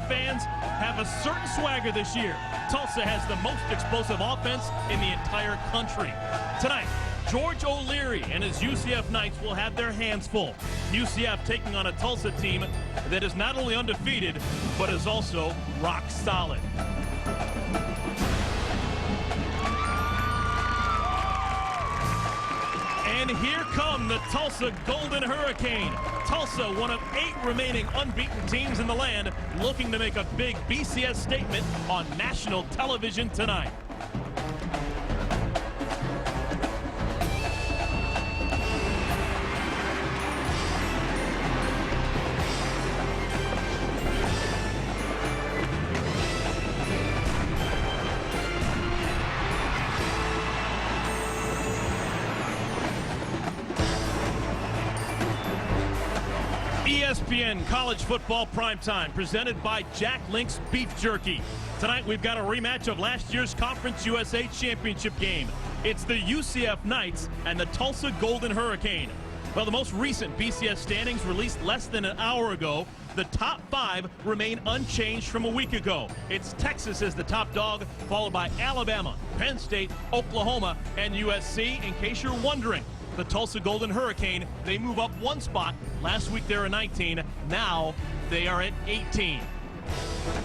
fans have a certain swagger this year. Tulsa has the most explosive offense in the entire country. Tonight, George O'Leary and his UCF Knights will have their hands full. UCF taking on a Tulsa team that is not only undefeated, but is also rock solid. And here come the Tulsa Golden Hurricane. Tulsa, one of 8 remaining unbeaten teams in the land, looking to make a big BCS statement on national television tonight. ESPN College Football Primetime, presented by Jack Link's Beef Jerky. Tonight we've got a rematch of last year's Conference USA Championship game. It's the UCF Knights and the Tulsa Golden Hurricane. Well, the most recent BCS standings released less than an hour ago. The top 5 remain unchanged from a week ago. It's Texas as the top dog, followed by Alabama, Penn State, Oklahoma, and USC. In case you're wondering, the Tulsa Golden Hurricane, they move up 1 spot. Last week they were 19. Now they are at 18.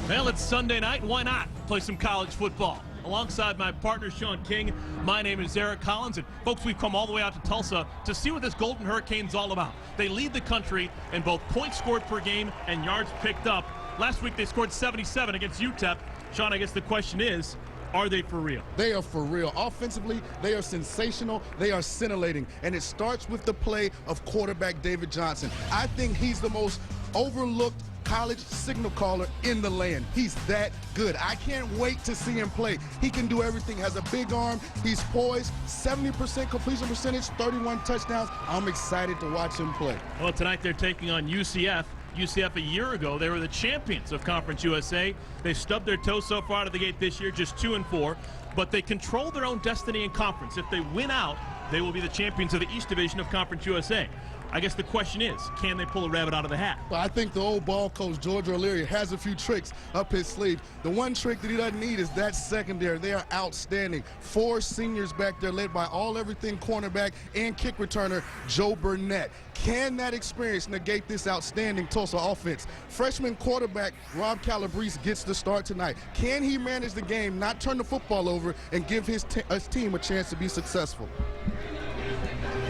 Well, it's Sunday night. Why not play some college football? Alongside my partner, Sean King, my name is Eric Collins. And folks, we've come all the way out to Tulsa to see what this Golden Hurricane's all about. They lead the country in both points scored per game and yards picked up. Last week they scored 77 against UTEP. Sean, I guess the question is, are they for real? They are for real. Offensively, they are sensational. They are scintillating. And it starts with the play of quarterback David Johnson. I think he's the most overlooked college signal caller in the land. He's that good. I can't wait to see him play. He can do everything. Has a big arm. He's poised. 70% completion percentage, 31 touchdowns. I'm excited to watch him play. Well, tonight they're taking on UCF. UCF a year ago, they were the champions of Conference USA. They stubbed their toe so far out of the gate this year, just 2-4, but they control their own destiny in conference. If they win out, they will be the champions of the East Division of Conference USA. I guess the question is, can they pull a rabbit out of the hat? Well, I think the old ball coach, George O'Leary, has a few tricks up his sleeve. The one trick that he doesn't need is that secondary. They are outstanding. 4 seniors back there led by all-everything cornerback and kick returner Joe Burnett. Can that experience negate this outstanding Tulsa offense? Freshman quarterback Rob Calabrese gets the start tonight. Can he manage the game, not turn the football over, and give his team a chance to be successful?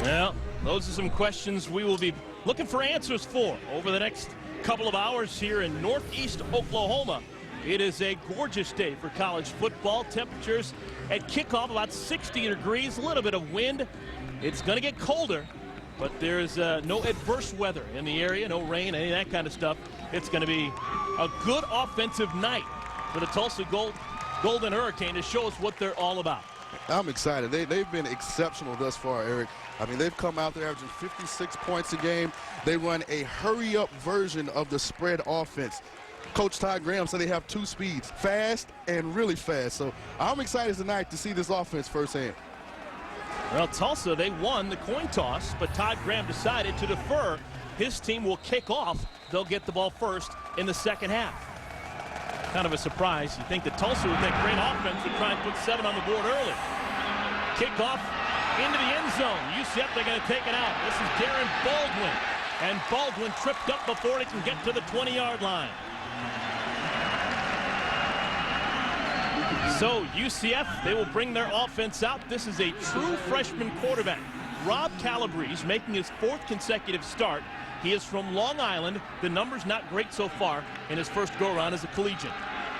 Well, those are some questions we will be looking for answers for over the next couple of hours here in northeast Oklahoma. It is a gorgeous day for college football. Temperatures at kickoff about 60 degrees, a little bit of wind. It's going to get colder, but there's no adverse weather in the area, no rain, any of that kind of stuff. It's going to be a good offensive night for the Tulsa Golden Hurricane to show us what they're all about. I'm excited. They've been exceptional thus far, Eric. I mean, they've come out there averaging 56 points a game. They run a hurry-up version of the spread offense. Coach Todd Graham said they have 2 speeds, fast and really fast. So I'm excited tonight to see this offense firsthand. Well, Tulsa, they won the coin toss, but Todd Graham decided to defer. His team will kick off. They'll get the ball first in the second half. Kind of a surprise. You think that Tulsa, with that great offense, would try and put 7 on the board early. Kickoff into the end zone. UCF, they're going to take it out. This is Darren Baldwin. And Baldwin tripped up before he can get to the 20-yard line. So UCF, they will bring their offense out. This is a true freshman quarterback. Rob Calabrese making his 4th consecutive start. He is from Long Island. The number's not great so far in his first go-around as a collegiate.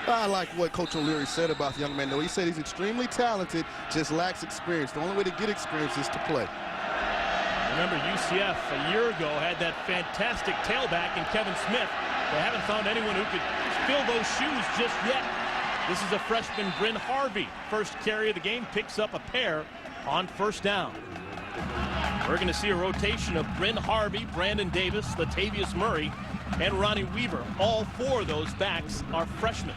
I like what Coach O'Leary said about the young man, though. He said he's extremely talented, just lacks experience. The only way to get experience is to play. Remember, UCF a year ago had that fantastic tailback in Kevin Smith. They haven't found anyone who could fill those shoes just yet. This is a freshman, Bryn Harvey. First carry of the game, picks up a pair on first down. We're going to see a rotation of Bryn Harvey, Brandon Davis, Latavius Murray, and Ronnie Weaver. All 4 of those backs are freshmen.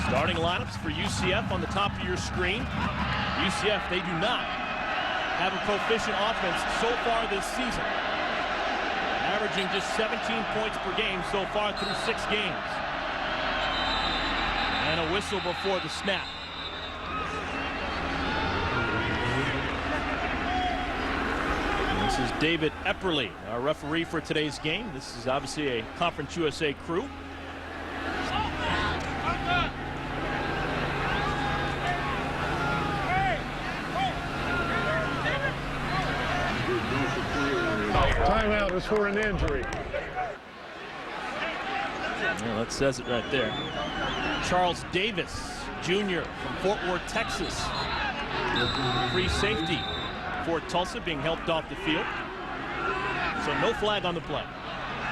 Starting lineups for UCF on the top of your screen. UCF, they do not have a proficient offense so far this season. averaging just 17 points per game so far through 6 games. And a whistle before the snap. This is David Epperly, our referee for today's game. This is obviously a Conference USA crew. Timeout is for an injury. Well, that says it right there. Charles Davis, Jr. from Fort Worth, Texas. Free safety for Tulsa, being helped off the field. So no flag on the play.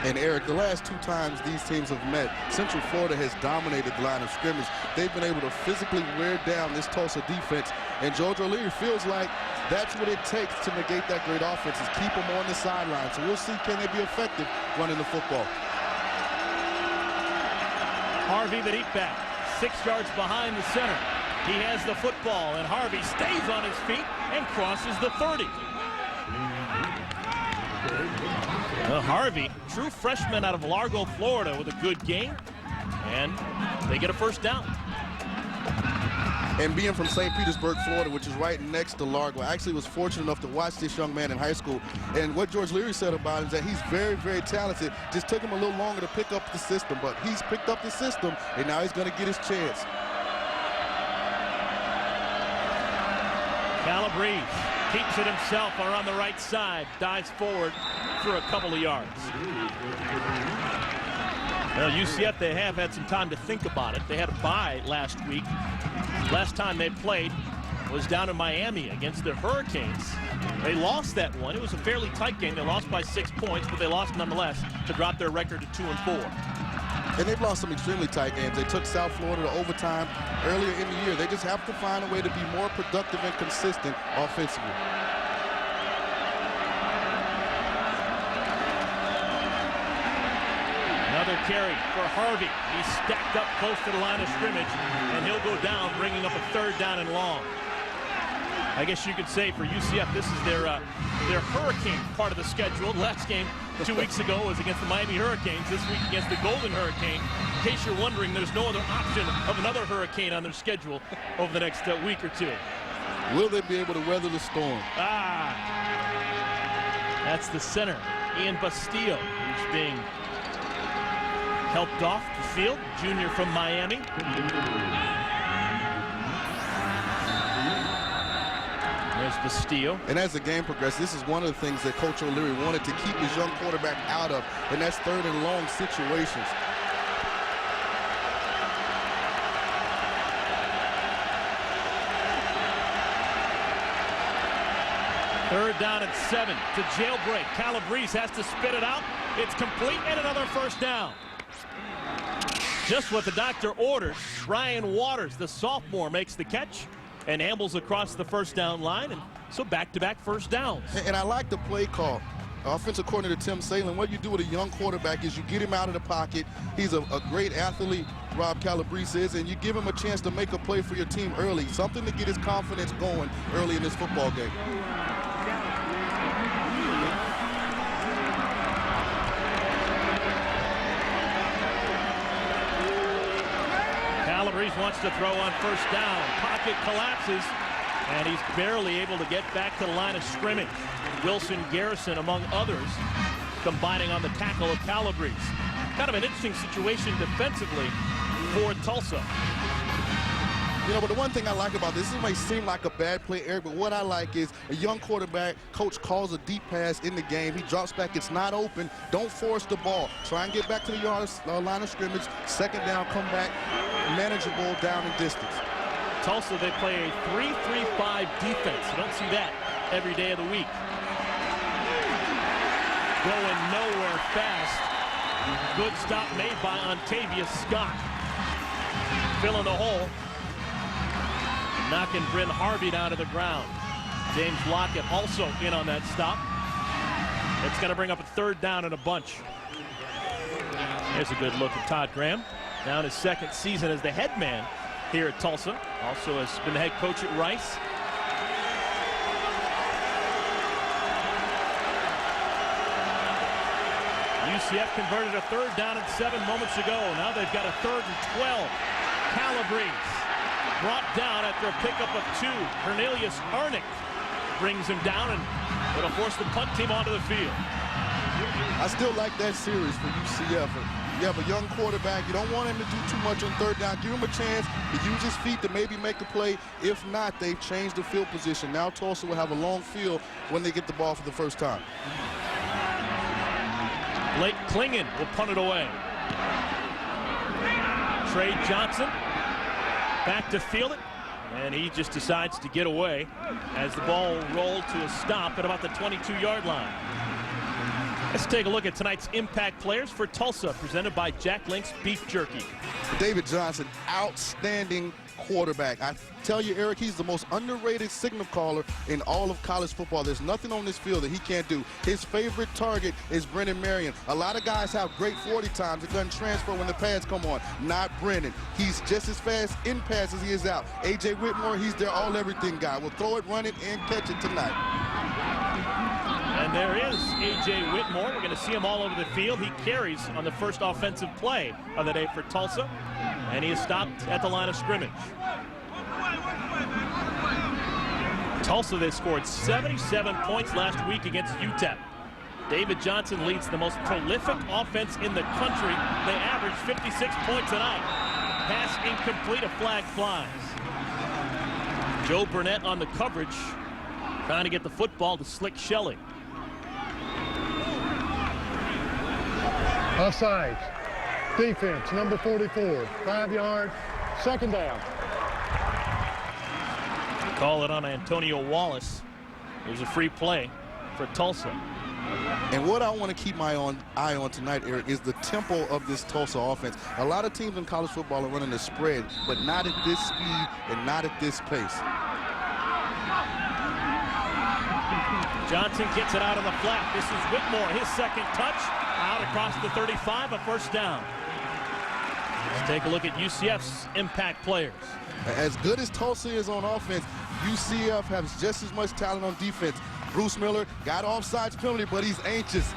And Eric, the last 2 times these teams have met, Central Florida has dominated the line of scrimmage. They've been able to physically wear down this Tulsa defense. And George O'Leary feels like that's what it takes to negate that great offense, is keep them on the sideline. So we'll see, can they be effective running the football. Harvey, the deep back, 6 yards behind the center. He has the football, and Harvey stays on his feet and crosses the 30. Harvey, true freshman out of Largo, Florida, with a good game, and they get a first down. And being from St. Petersburg, Florida, which is right next to Largo, I actually was fortunate enough to watch this young man in high school. And what George Leary said about him is that he's very, very talented. Just took him a little longer to pick up the system, but he's picked up the system, and now he's going to get his chance. Calabrese keeps it himself around the right side, dives forward for a couple of yards. Well, UCF, they have had some time to think about it. They had a bye last week. Last time they played was down in Miami against the Hurricanes. They lost that one. It was a fairly tight game. They lost by 6 points, but they lost nonetheless to drop their record to 2-4. And they've lost some extremely tight games. They took South Florida to overtime earlier in the year. They just have to find a way to be more productive and consistent offensively. Another carry for Harvey. He's stacked up close to the line of scrimmage, and he'll go down, bringing up a 3rd down and long. I guess you could say for UCF, this is their hurricane part of the schedule. The last game 2 weeks ago was against the Miami Hurricanes. This week against the Golden Hurricane. In case you're wondering, there's no other option of another hurricane on their schedule over the next week or 2. Will they be able to weather the storm? That's the center, Ian Bastillo, who's being helped off the field, junior from Miami. There's Bastillo. And as the game progressed, this is one of the things that Coach O'Leary wanted to keep his young quarterback out of, and that's 3rd and long situations. Third down and 7 to jailbreak. Calabrese has to spit it out. It's complete, and another first down. Just what the doctor orders. Ryan Waters, the sophomore, makes the catch and ambles across the first down line, and so back-to-back first downs. And I like the play call. Offensive coordinator Tim Salem, what you do with a young quarterback is you get him out of the pocket. He's a great athlete, Rob Calabrese is, and you give him a chance to make a play for your team early, something to get his confidence going early in this football game. Calabrese wants to throw on first down. Pocket collapses, and he's barely able to get back to the line of scrimmage. Wilson Garrison, among others, combining on the tackle of Calabrese. Kind of an interesting situation defensively for Tulsa. You know, but the one thing I like about this might seem like a bad play, Eric, but what I like is a young quarterback, coach calls a deep pass in the game. He drops back. It's not open. Don't force the ball. Try and get back to the line of scrimmage. 2nd down, come back. Manageable down in distance. Tulsa, they play a 3-3-5 defense. You don't see that every day of the week. Going nowhere fast. Good stop made by Ontavious Scott. Filling the hole. Knocking Bryn Harvey down to the ground. James Lockett also in on that stop. It's going to bring up a 3rd down and a bunch. Here's a good look at Todd Graham. Now in his 2nd season as the head man here at Tulsa. Also has been the head coach at Rice. UCF converted a 3rd down and 7 moments ago. Now they've got a 3rd and 12. Calabrese brought down after a pickup of 2. Cornelius Arnick brings him down, and it'll force the punt team onto the field. I still like that series for UCF. You have a young quarterback. You don't want him to do too much on 3rd down. Give him a chance to use his feet to maybe make a play. If not, they've changed the field position. Now Tulsa will have a long field when they get the ball for the first time. Blake Klingon will punt it away. Trey Johnson back to field it, and he just decides to get away as the ball rolled to a stop at about the 22-yard line. Let's take a look at tonight's impact players for Tulsa, presented by Jack Link's Beef Jerky. David Johnson, outstanding quarterback. I tell you, Eric, he's the most underrated signal caller in all of college football. There's nothing on this field that he can't do. His favorite target is Brennan Marion. A lot of guys have great 40 times. It doesn't transfer when the pads come on. Not Brennan. He's just as fast in pass as he is out. A.J. Whitmore, he's their all-everything guy. Will throw it, run it, and catch it tonight. And there is A.J. Whitmore. We're going to see him all over the field. He carries on the first offensive play of the day for Tulsa, and he is stopped at the line of scrimmage. Tulsa, they scored 77 points last week against UTEP. David Johnson leads the most prolific offense in the country. They average 56 points a night. Pass incomplete, a flag flies. Joe Burnett on the coverage, trying to get the football to Slick Shelley. Offside. Defense, number 44. 5 yard, 2nd down. Call it on Antonio Wallace. There's a free play for Tulsa. And what I want to keep my eye on tonight, Eric, is the tempo of this Tulsa offense. A lot of teams in college football are running a spread, but not at this speed and not at this pace. Johnson gets it out of the flat. This is Whitmore, his 2nd touch. Out across the 35, a 1st down. Let's take a look at UCF's impact players. As good as Tulsa is on offense, UCF has just as much talent on defense. Bruce Miller got offsides penalty, but he's anxious.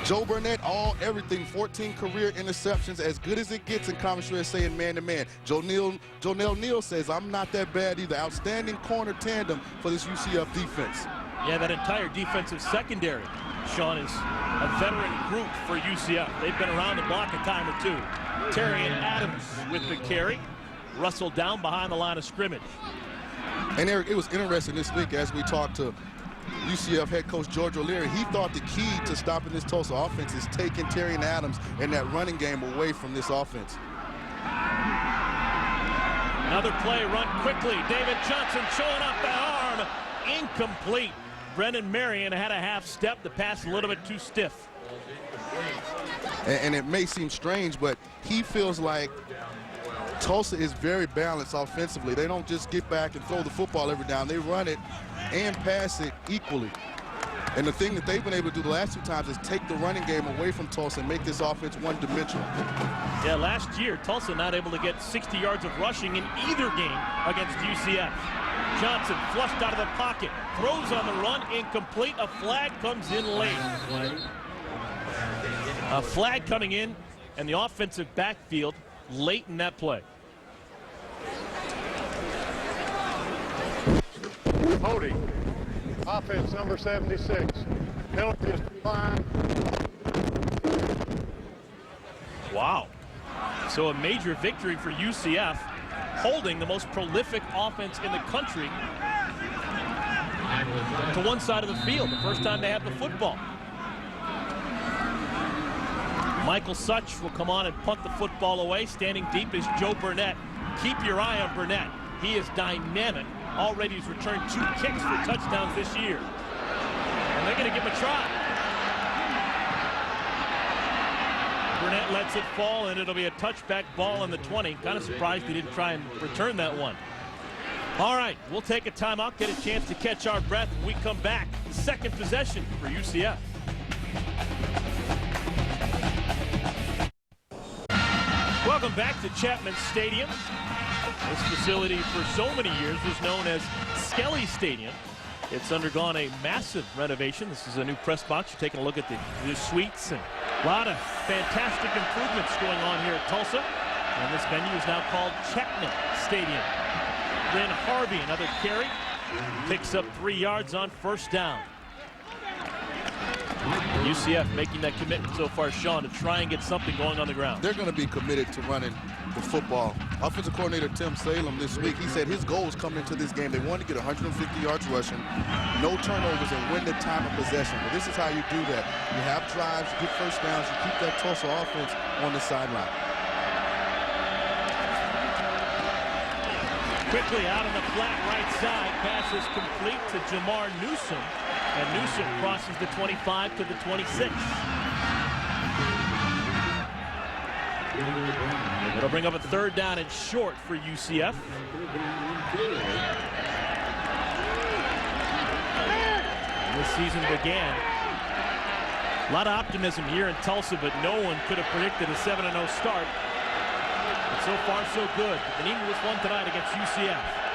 Joe Burnett, everything, 14 career interceptions, as good as it gets in Conference USA and man-to-man. Jonell Neal says, I'm not that bad either. Outstanding corner tandem for this UCF defense. Yeah, that entire defensive secondary, Sean, is a veteran group for UCF. They've been around the block a time or 2. Terry and Adams with the carry. Russell down behind the line of scrimmage. And Eric, it was interesting this week as we talked to UCF head coach George O'Leary. He thought the key to stopping this Tulsa offense is taking Terry and Adams and that running game away from this offense. Another play run quickly. David Johnson showing off that arm. Incomplete. Brennan Marion had a half step. The pass a little bit too stiff. And it may seem strange, but he feels like Tulsa is very balanced offensively. They don't just get back and throw the football every down. They run it and pass it equally. And the thing that they've been able to do the last 2 times is take the running game away from Tulsa and make this offense one-dimensional. Yeah, last year, Tulsa not able to get 60 yards of rushing in either game against UCF. Johnson flushed out of the pocket, throws on the run, incomplete. A flag comes in late. A flag coming in, and the offensive backfield late in that play. Holding. Offense, number 76. Penalty is fine. Wow. So a major victory for UCF, holding the most prolific offense in the country to one side of the field, the first time they have the football. Michael Such will come on and punt the football away. Standing deep is Joe Burnett. Keep your eye on Burnett. He is dynamic. Already he's returned 2 kicks for touchdowns this year. And they're going to give him a try. Burnett lets it fall, and it'll be a touchback ball in the 20. Kind of surprised he didn't try and return that one. All right, we'll take a timeout, get a chance to catch our breath when we come back. 2nd possession for UCF. Welcome back to Chapman Stadium. This facility for so many years was known as Skelly Stadium. It's undergone a massive renovation. This is a new press box. You're taking a look at the new suites and A lot of fantastic improvements going on here at Tulsa. And this venue is now called Checkman Stadium. Then Harvey, another carry, picks up 3 yards on first down. UCF making that commitment so far, Sean, to try and get something going on the ground. They're going to be committed to running the football. Offensive coordinator Tim Salem this week, he said his goals coming into this game, they wanted to get 150 yards rushing, no turnovers, and win the time of possession. But this is how you do that. You have drives, you get first downs, you keep that Tulsa offense on the sideline. Quickly out on the flat right side, pass is complete to Jamar Newsom. And Newsom crosses the 25 to the 26. It'll bring up a third down and short for UCF. This season began. A lot of optimism here in Tulsa, but no one could have predicted a 7-0 start. But so far, so good. The Eagles won tonight against UCF.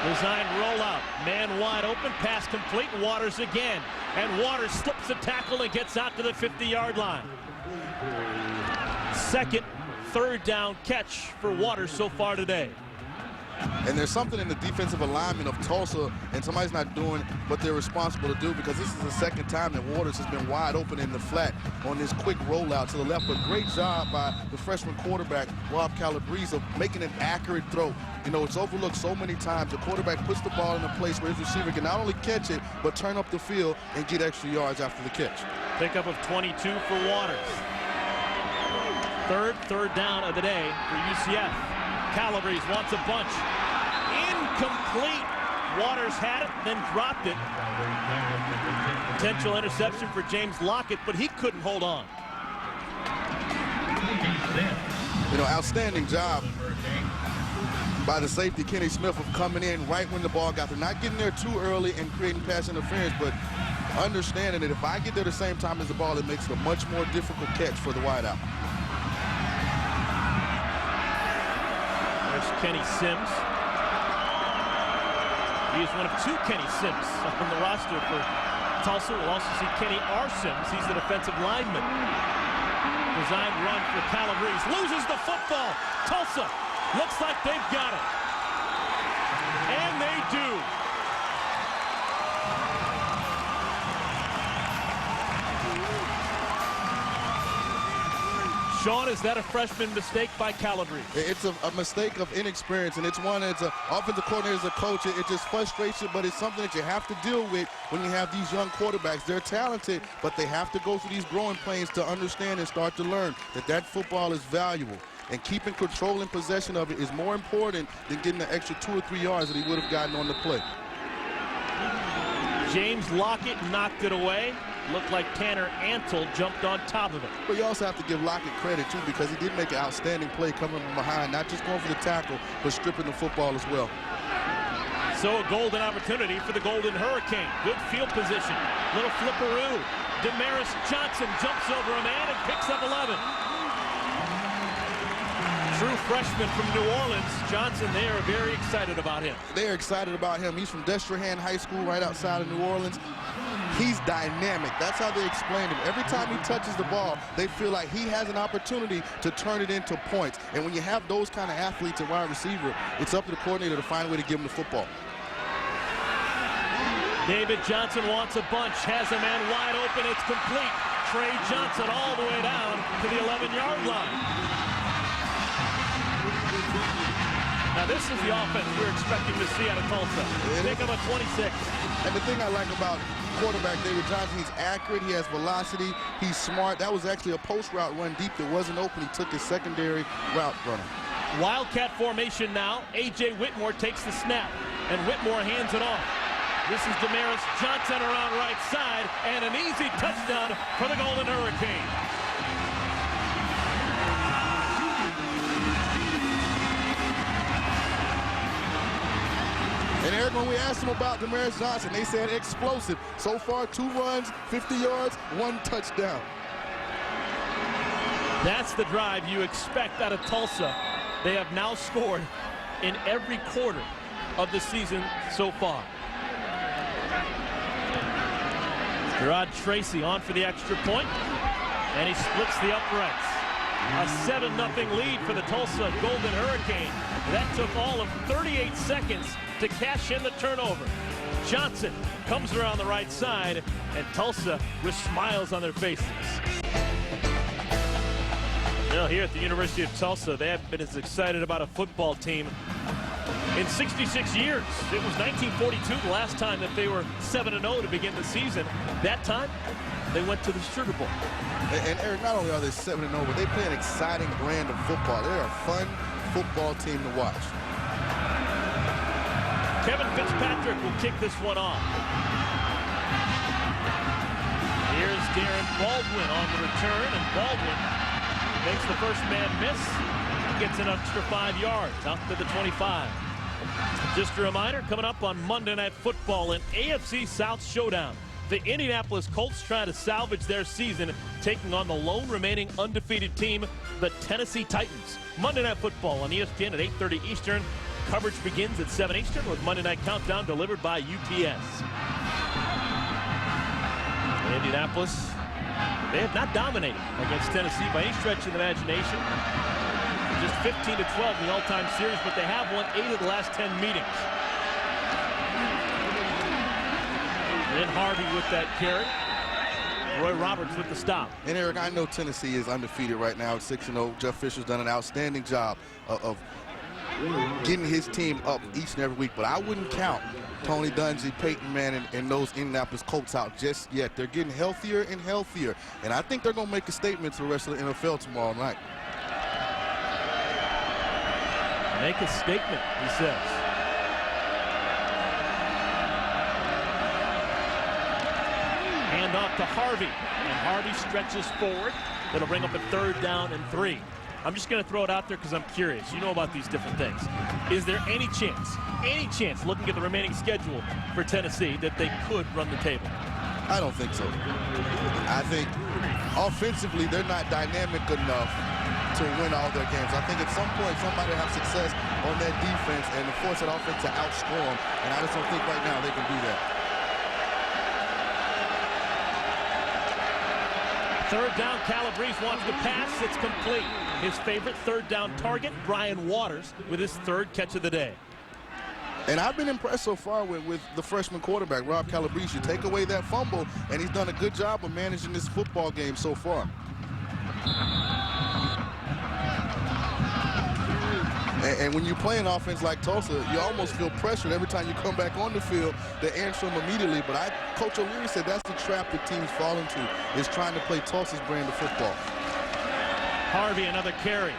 Design rollout, man wide open, pass complete, Waters again. And Waters slips a tackle and gets out to the 50-yard line. Second, third down catch for Waters so far today. And there's something in the defensive alignment of Tulsa, and somebody's not doing what they're responsible to do, because this is the second time that Waters has been wide open in the flat on this quick rollout to the left. But great job by the freshman quarterback, Rob Calabrese, of making an accurate throw. You know, it's overlooked so many times. The quarterback puts the ball in a place where his receiver can not only catch it, but turn up the field and get extra yards after the catch. Pickup of 22 for Waters. Third down of the day for UCF. Calabrese wants a bunch. Incomplete. Waters had it, then dropped it. Potential interception for James Lockett, but he couldn't hold on. You know, outstanding job by the safety, Kenny Smith, of coming in right when the ball got there. Not getting there too early and creating pass interference, but understanding that if I get there the same time as the ball, it makes it a much more difficult catch for the wideout. There's Kenny Sims. He is one of two Kenny Sims on the roster for Tulsa. We'll also see Kenny R. Sims. He's the defensive lineman. Designed run for Calabrese. Loses the football. Tulsa looks like they've got it. And they do. Sean, is that a freshman mistake by Calabrese? It's a mistake of inexperience, and it's one that's an offensive coordinator, as a coach. It just frustrates you, but it's something that you have to deal with when you have these young quarterbacks. They're talented, but they have to go through these growing pains to understand and start to learn that football is valuable. And keeping control and possession of it is more important than getting the extra 2 or 3 yards that he would have gotten on the play. James Lockett knocked it away. Looked like Tanner Antle jumped on top of it. But you also have to give Lockett credit, too, because he did make an outstanding play coming from behind, not just going for the tackle, but stripping the football as well. So a golden opportunity for the Golden Hurricane. Good field position. Little flipperoo. Damaris Johnson jumps over a man and picks up 11. True freshman from New Orleans. Johnson, they are very excited about him. They're excited about him. He's from Destrehan High School right outside of New Orleans. He's dynamic. That's how they explain him. Every time he touches the ball, they feel like he has an opportunity to turn it into points. And when you have those kind of athletes at wide receiver, it's up to the coordinator to find a way to give him the football. David Johnson wants a bunch, has a man wide open, it's complete. Trey Johnson all the way down to the 11-yard line. Now this is the offense we're expecting to see out of Tulsa. Pick up a 26. And the thing I like about quarterback David Johnson, he's accurate, he has velocity, he's smart. That was actually a post route run deep that wasn't open. He took his secondary route runner. Wildcat formation now. A.J. Whitmore takes the snap, and Whitmore hands it off. This is Damaris Johnson around right side, and an easy touchdown for the Golden Hurricane. And Eric, when we asked them about Damaris Johnson, they said explosive. So far, 2 runs, 50 yards, 1 touchdown. That's the drive you expect out of Tulsa They have now scored in every quarter of the season so far. Gerard Tracy on for the extra point, and he splits the uprights. A 7-0 lead for the Tulsa Golden Hurricane. That took all of 38 seconds to cash in the turnover. Johnson comes around the right side, and Tulsa with smiles on their faces. Well, here at the University of Tulsa, they haven't been as excited about a football team in 66 years. It was 1942 the last time that they were 7-0 to begin the season. That time, they went to the Sugar Bowl. And Eric, not only are they 7-0, but they play an exciting brand of football. They're a fun football team to watch. Kevin Fitzpatrick will kick this one off. Here's Darren Baldwin on the return, and Baldwin makes the first man miss. Gets an extra 5 yards out to the 25. Just a reminder, coming up on Monday Night Football, an AFC South showdown. The Indianapolis Colts trying to salvage their season, taking on the lone remaining undefeated team, the Tennessee Titans. Monday Night Football on ESPN at 8:30 Eastern. Coverage begins at 7 Eastern with Monday Night Countdown delivered by UPS. Indianapolis, they have not dominated against Tennessee by any stretch of the imagination. Just 15-12 in the all-time series, but they have won 8 of the last 10 meetings. Then Harvey with that carry. Roy Roberts with the stop. And Eric, I know Tennessee is undefeated right now at 6-0. Jeff Fisher's done an outstanding job of getting his team up each and every week, but I wouldn't count Tony Dungy, Peyton Manning, and those Indianapolis Colts out just yet. They're getting healthier and healthier, and I think they're going to make a statement to the rest of the NFL tomorrow night. Make a statement, he says. Hand off to Harvey, and Harvey stretches forward. That'll bring up a 3rd down and 3. I'm just going to throw it out there because I'm curious. You know about these different things. Is there any chance, looking at the remaining schedule for Tennessee, that they could run the table? I don't think so. I think offensively they're not dynamic enough to win all their games. I think at some point somebody will have success on that defense and to force that offense to outscore them, and I just don't think right now they can do that. 3rd down, Calabrese wants to pass. It's complete. His favorite 3rd down target, Brian Waters, with his 3rd catch of the day. And I've been impressed so far with the freshman quarterback, Rob Calabrese. You take away that fumble, and he's done a good job of managing this football game so far. And when you play an offense like Tulsa, you almost feel pressured every time you come back on the field to answer them immediately. But Coach O'Leary said that's the trap that teams fall into, is trying to play Tulsa's brand of football. Harvey, another carry.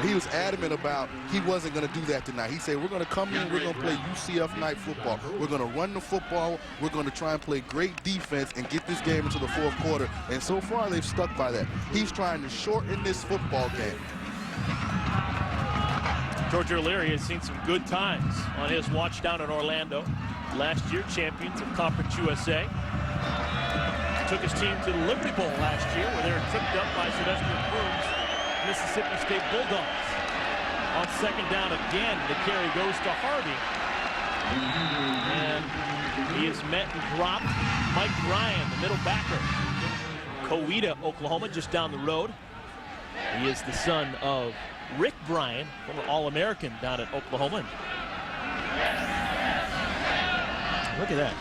He was adamant about he wasn't going to do that tonight. He said, we're going to come in, we're going to play UCF night football. We're going to run the football. We're going to try and play great defense and get this game into the 4th quarter. And so far, they've stuck by that. He's trying to shorten this football game. George O'Leary has seen some good times on his watch down in Orlando. Last year, champions of Conference USA. Took his team to the Liberty Bowl last year, where they were tripped up by Sylvester Crooms, Mississippi State Bulldogs. On 2nd down again, the carry goes to Harvey. And he is met and dropped. Mike Bryan, the middle backer. Coweta, Oklahoma, just down the road. He is the son of Rick Bryan, former All-American down at Oklahoma. Look at that.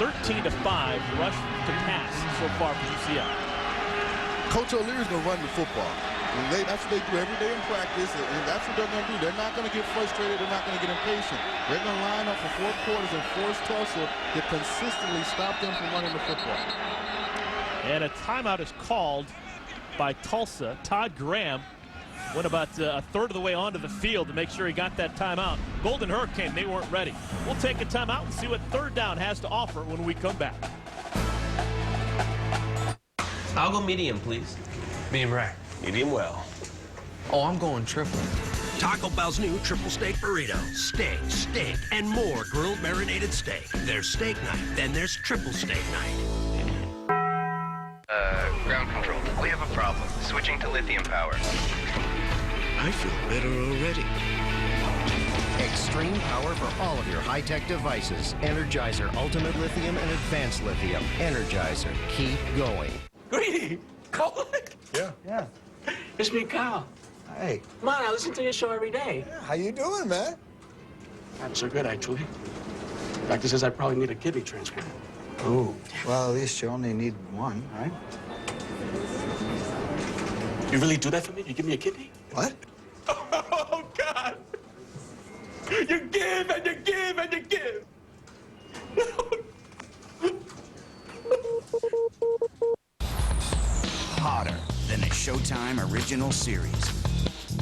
13-5 rush to pass so far for UCF. Coach O'Leary's going to run the football. And that's what they do every day in practice, and that's what they're going to do. They're not going to get frustrated. They're not going to get impatient. They're going to line up for 4 quarters and force Tulsa to consistently stop them from running the football. And a timeout is called by Tulsa. Todd Graham went about a 1/3 of the way onto the field to make sure he got that timeout. Golden Hurricane, they weren't ready. We'll take a timeout and see what 3rd down has to offer when we come back. I'll go medium, please. Medium rare. Medium well. Oh, I'm going triple. Taco Bell's new triple steak burrito. Steak, and more grilled marinated steak. There's steak night, then there's triple steak night. Ground control. We have a problem. Switching to lithium power. I feel better already. Extreme power for all of your high-tech devices. Energizer Ultimate Lithium and Advanced Lithium. Energizer. Keep going. Greedy. Colin? Yeah. It's me, Kyle. Hey. Come on, I listen to your show every day. Yeah, how you doing, man? Not so good, actually. Doctor says I probably need a kidney transplant. Oh, well, at least you only need one, right? You really do that for me? You give me a kidney? What? Oh, God. You give and you give and you give. Hotter than a Showtime original series.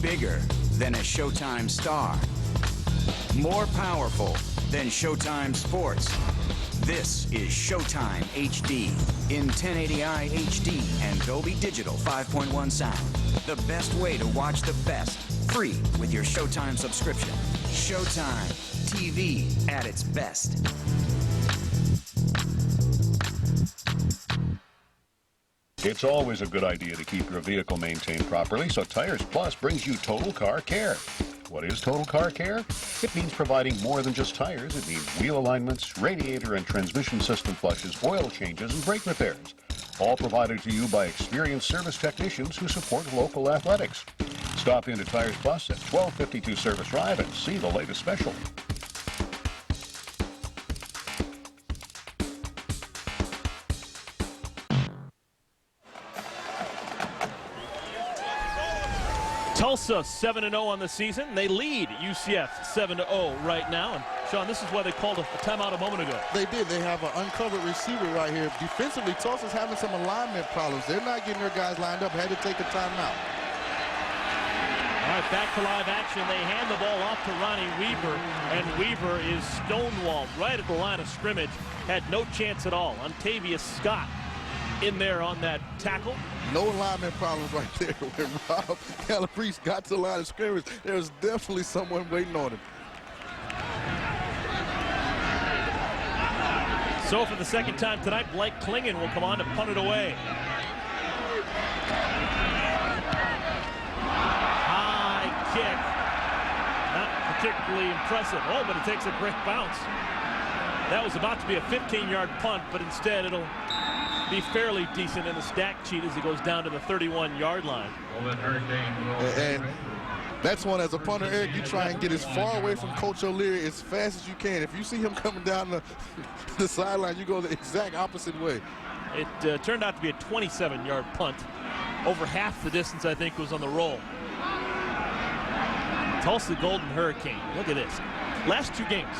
Bigger than a Showtime star. More powerful than Showtime Sports. This is Showtime HD in 1080i HD and Dolby Digital 5.1 sound. The best way to watch the best. Free with your Showtime subscription. Showtime. TV at its best. It's always a good idea to keep your vehicle maintained properly, so Tires Plus brings you Total Car Care. What is Total Car Care? It means providing more than just tires. It means wheel alignments, radiator and transmission system flushes, oil changes, and brake repairs. All provided to you by experienced service technicians who support local athletics. Stop into Tires Plus at 1252 Service Drive and see the latest special. Tulsa 7-0 on the season. They lead UCF 7-0 right now. And Sean, this is why they called a timeout a moment ago. They did. They have an uncovered receiver right here. Defensively, Tulsa's having some alignment problems. They're not getting their guys lined up. Had to take a timeout. All right, back to live action. They hand the ball off to Ronnie Weaver, and Weaver is stonewalled right at the line of scrimmage. Had no chance at all. Ontavious Scott in there on that tackle. No alignment problems right there. When Rob Calabrese got to the line of scrimmage, there was definitely someone waiting on him. So for the second time tonight, Blake Klingon will come on to punt it away. High kick. Not particularly impressive. Oh, but it takes a great bounce. That was about to be a 15-yard punt, but instead it'll be fairly decent in the stack sheet as he goes down to the 31-yard line. And that's one, as a punter, Eric, you try and get as far away from Coach O'Leary as fast as you can. If you see him coming down the sideline, you go the exact opposite way. It turned out to be a 27-yard punt. Over half the distance, I think, was on the roll. Tulsa Golden Hurricane. Look at this. Last two games,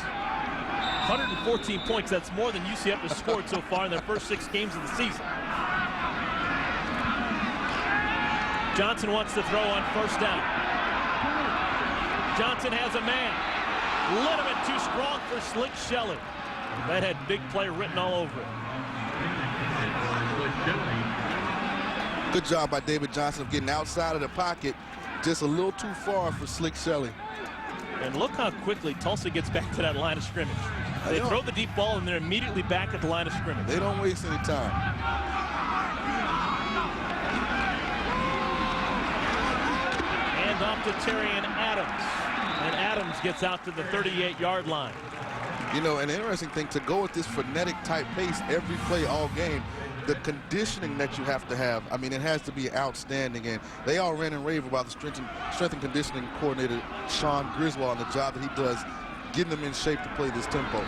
114 points. That's more than UCF has scored so far in their first 6 games of the season. Johnson wants to throw on first down. Johnson has a man. Linneman too strong for Slick Shelley. That had big play written all over it. Good job by David Johnson of getting outside of the pocket, just a little too far for Slick Shelley. And look how quickly Tulsa gets back to that line of scrimmage. They throw the deep ball and they're immediately back at the line of scrimmage. They don't waste any time. Hand off to Terrian Adams. And Adams gets out to the 38-yard line. You know, an interesting thing, to go at this frenetic type pace every play all game, the conditioning that you have to have, I mean, it has to be outstanding. And they all ran and rave about the strength and conditioning coordinator, Sean Griswold, and the job that he does getting them in shape to play this tempo.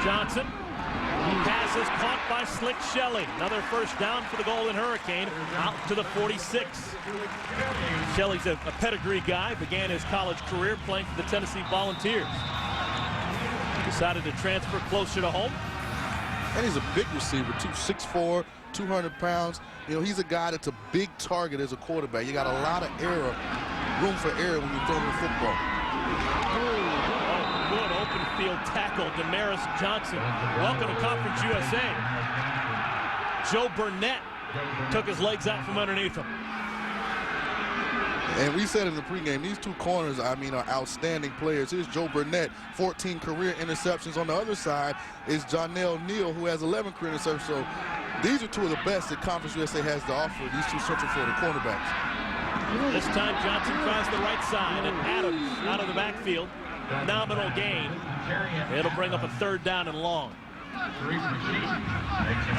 Johnson. Pass is caught by Slick Shelley. Another first down for the Golden Hurricane, out to the 46. Shelley's a pedigree guy, began his college career playing for the Tennessee Volunteers. Decided to transfer closer to home. And he's a big receiver, too, 6'4", 200 pounds. You know, he's a guy that's a big target as a quarterback. You got a lot of room for error when you're throwing the football. Good open field tackle, Damaris Johnson. Welcome to Conference USA. Joe Burnett took his legs out from underneath him. And we said in the pregame, these two corners, I mean, are outstanding players. Here's Joe Burnett, 14 career interceptions. On the other side is Jonell Neal, who has 11 career interceptions. So these are two of the best that Conference USA has to offer, these two Central Florida cornerbacks. This time Johnson tries the right side, and Adams out of the backfield. Nominal gain. It'll bring up a 3rd down and long.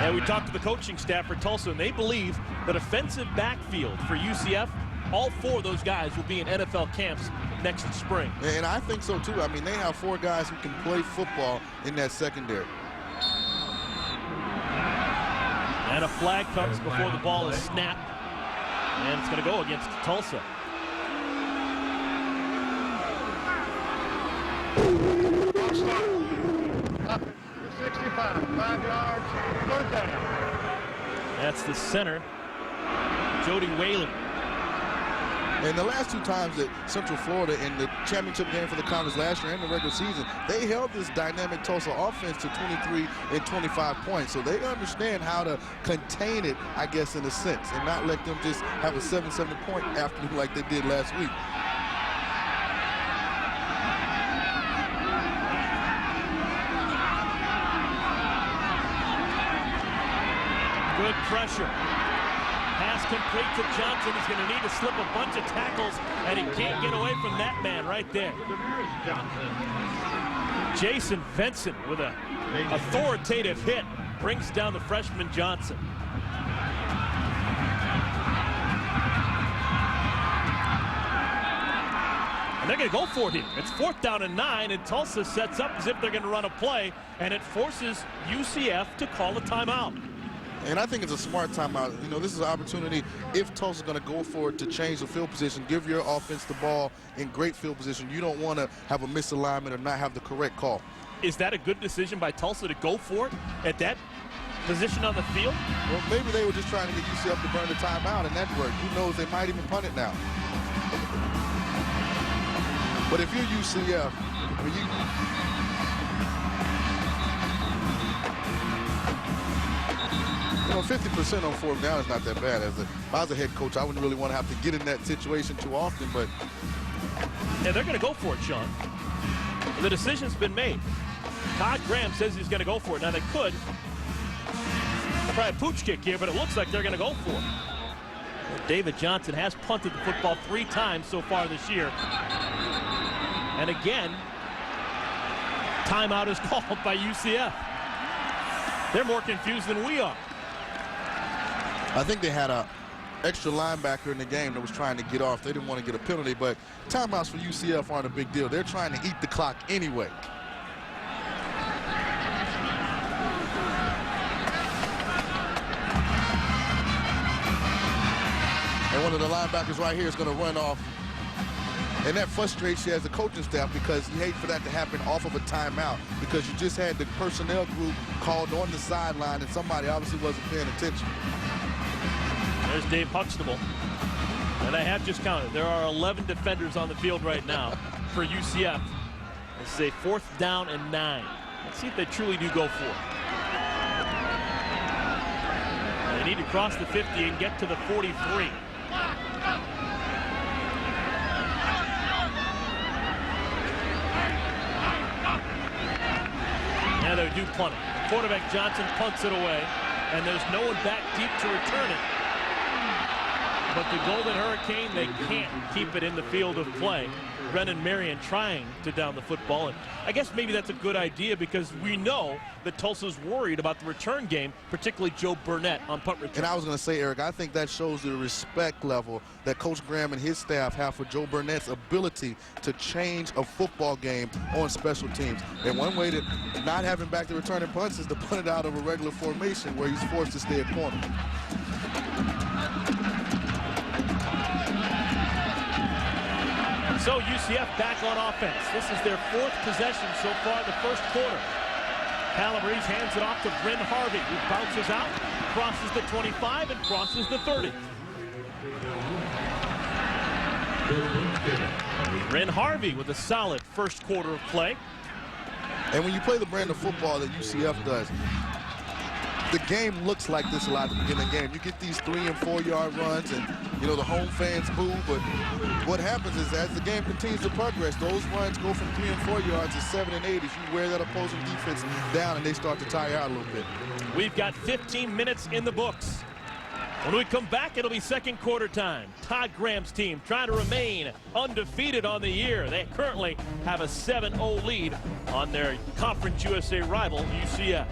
And we talked to the coaching staff for Tulsa, and they believe that offensive backfield for UCF, all 4 of those guys will be in NFL camps next spring. And I think so, too. I mean, they have 4 guys who can play football in that secondary. And a flag comes before the ball is snapped. And it's going to go against Tulsa. Up to 65, 5 yards, 3rd down. That's the center, Jody Whaley. And the last 2 times that Central Florida in the championship game for the Conference last year and the regular season, they held this dynamic Tulsa offense to 23 and 25 points. So they understand how to contain it, I guess, in a sense, and not let them just have a 7-7 point afternoon like they did last week. Good pressure. Pass complete to Johnson. He's going to need to slip a bunch of tackles, and he can't get away from that man right there. Jason Vincent with an authoritative hit brings down the freshman Johnson. And they're going to go for it here. It's 4th down and 9, and Tulsa sets up as if they're going to run a play, and it forces UCF to call a timeout. And I think it's a smart timeout. You know, this is an opportunity, if Tulsa's going to go for it, to change the field position, give your offense the ball in great field position. You don't want to have a misalignment or not have the correct call. Is that a good decision by Tulsa to go for it at that position on the field? Well, maybe they were just trying to get UCF to burn the timeout, and that worked. Who knows, they might even punt it now. But if you're UCF, I mean, 50% on 4th down is not that bad. If I was a head coach, I wouldn't really want to have to get in that situation too often, but... Yeah, they're going to go for it, Sean. The decision's been made. Todd Graham says he's going to go for it. Now, they could try a pooch kick here, but it looks like they're going to go for it. Well, David Johnson has punted the football 3 times so far this year. And again, timeout is called by UCF. They're more confused than we are. I think they had an extra linebacker in the game that was trying to get off. They didn't want to get a penalty, but timeouts for UCF aren't a big deal. They're trying to eat the clock anyway. And one of the linebackers right here is going to run off. And that frustrates you as a coaching staff because you hate for that to happen off of a timeout because you just had the personnel group called on the sideline and somebody obviously wasn't paying attention. There's Dave Huxtable. And I have just counted. There are 11 defenders on the field right now for UCF. This is a 4th down and 9. Let's see if they truly do go for it. They need to cross the 50 and get to the 43. Now they do punt it. Quarterback Johnson punts it away, and there's no one back deep to return it. But the Golden Hurricane, they can't keep it in the field of play. Brennan Marion trying to down the football, and I guess maybe that's a good idea because we know that Tulsa's worried about the return game, particularly Joe Burnett on punt return. And I was going to say, Eric, I think that shows the respect level that Coach Graham and his staff have for Joe Burnett's ability to change a football game on special teams. And one way to not have him back to returning punts is to punt it out of a regular formation where he's forced to stay at corner. So UCF back on offense. This is their 4th possession so far in the 1st quarter. Calabrese hands it off to Bryn Harvey, who bounces out, crosses the 25, and crosses the 30. Bryn Harvey with a solid 1st quarter of play. And when you play the brand of football that UCF does, the game looks like this a lot at the beginning of the game. You get these 3- and 4-yard runs, and the home fans boo. But what happens is, as the game continues to progress, those runs go from 3 and 4 yards to 7 and 8 as you wear that opposing defense down and they start to tire out a little bit. We've got 15 minutes in the books. When we come back, it'll be second quarter time. Todd Graham's team trying to remain undefeated on the year. They currently have a 7-0 lead on their Conference USA rival, UCF.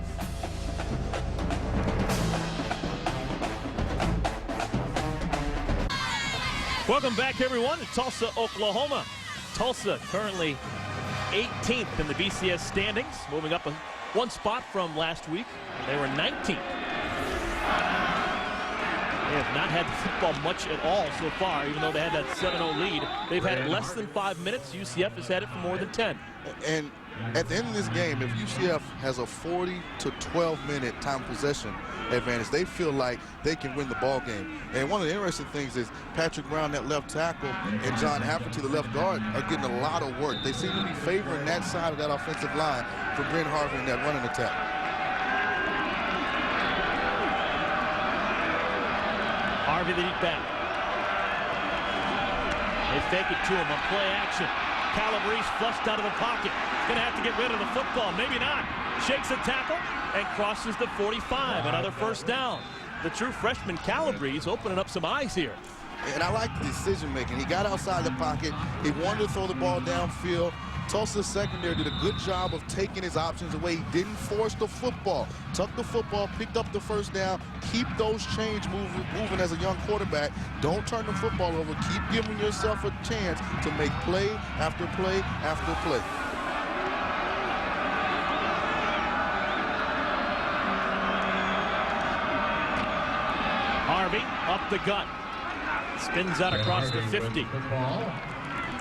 Welcome back, everyone, to Tulsa, Oklahoma. Tulsa currently 18th in the BCS standings, moving up one spot from last week. They were 19th. They have not had football much at all so far, even though they had that 7-0 lead. They've had it less than 5 minutes. UCF has had it for more than 10. And at the end of this game, if UCF has a 40 to 12-minute time possession advantage, they feel like they can win the ball game. And one of the interesting things is Patrick Brown, that left tackle, and John Hafferty, the left guard, are getting a lot of work. They seem to be favoring that side of that offensive line for Brent Harvey in that running attack. Harvey the deep back. They fake it to him on play action. Calabrese flushed out of the pocket. Gonna have to get rid of the football. Maybe not. Shakes a tackle and crosses the 45. Another first down. The true freshman Calabrese opening up some eyes here. And I like the decision making. He got outside the pocket. He wanted to throw the ball downfield. Tulsa's secondary did a good job of taking his options away. He didn't force the football. Tucked the football, picked up the first down. Keep those chains moving as a young quarterback. Don't turn the football over. Keep giving yourself a chance to make play after play after play. Harvey up the gut. Spins out across the 50.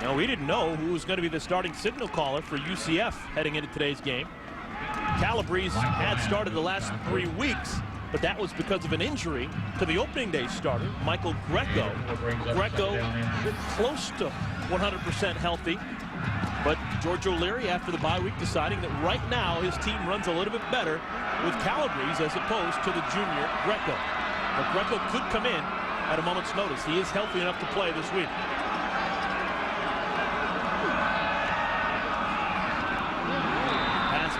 Now, we didn't know who was going to be the starting signal caller for UCF heading into today's game. Calabrese had started the last 3 weeks, but that was because of an injury to the opening day starter, Michael Greco. Greco close to 100% healthy, but George O'Leary, after the bye week, deciding that right now his team runs a little bit better with Calabrese as opposed to the junior Greco. But Greco could come in at a moment's notice. He is healthy enough to play this week.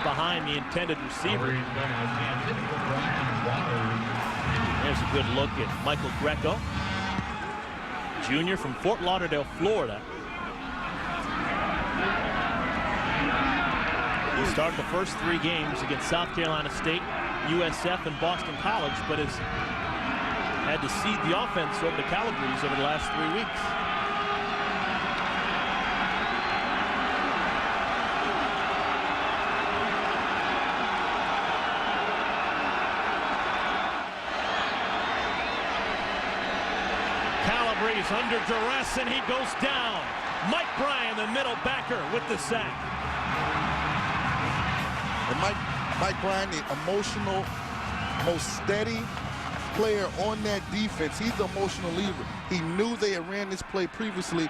Behind the intended receiver. There's a good look at Michael Greco, junior from Fort Lauderdale, Florida. He started the first 3 games against South Carolina State, USF, and Boston College, but has had to cede the offense over to Calabrese over the last 3 weeks. Under duress, and he goes down. Mike Bryan, the middle backer, with the sack. And Mike Bryan, the emotional, most steady player on that defense. He's the emotional leader. He knew they had ran this play previously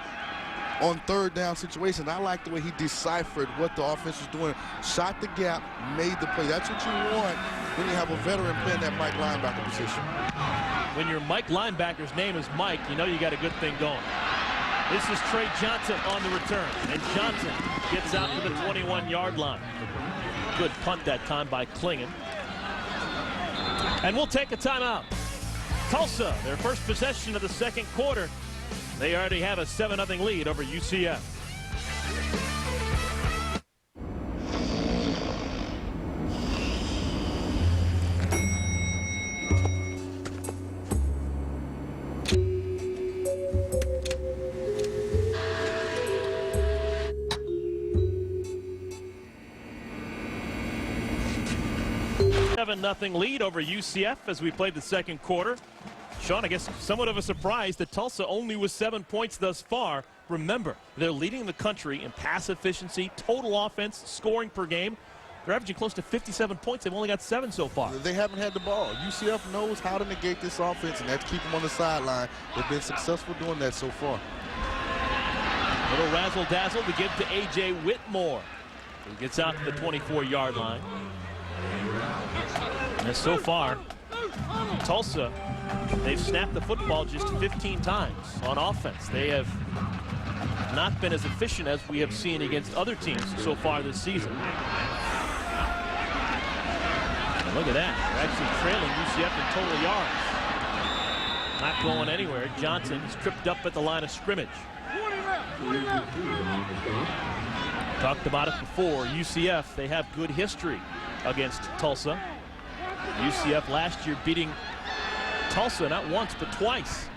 on 3rd down situations. I like the way he deciphered what the offense was doing. Shot the gap, made the play. That's what you want when you have a veteran playing that Mike linebacker position. When your Mike linebacker's name is Mike, you know you got a good thing going. This is Trey Johnson on the return, and Johnson gets out to the 21-yard line. Good punt that time by Klingon. And we'll take a timeout. Tulsa, their first possession of the second quarter. They already have a 7-0 lead over UCF. Nothing lead over UCF as we played the second quarter. Sean, I guess somewhat of a surprise that Tulsa only was 7 points thus far. Remember, they're leading the country in pass efficiency, total offense, scoring per game. They're averaging close to 57 points. They've only got 7 so far. They haven't had the ball. UCF knows how to negate this offense, and that's keep them on the sideline. They've been successful doing that so far. Little razzle-dazzle to give to A.J. Whitmore, who gets out to the 24-yard line. And so far, Tulsa, they've snapped the football just 15 times on offense. They have not been as efficient as we have seen against other teams so far this season. And look at that. They're actually trailing UCF in total yards. Not going anywhere. Johnson is tripped up at the line of scrimmage. Talked about it before. UCF, they have good history against Tulsa. UCF last year beating Tulsa not once but twice.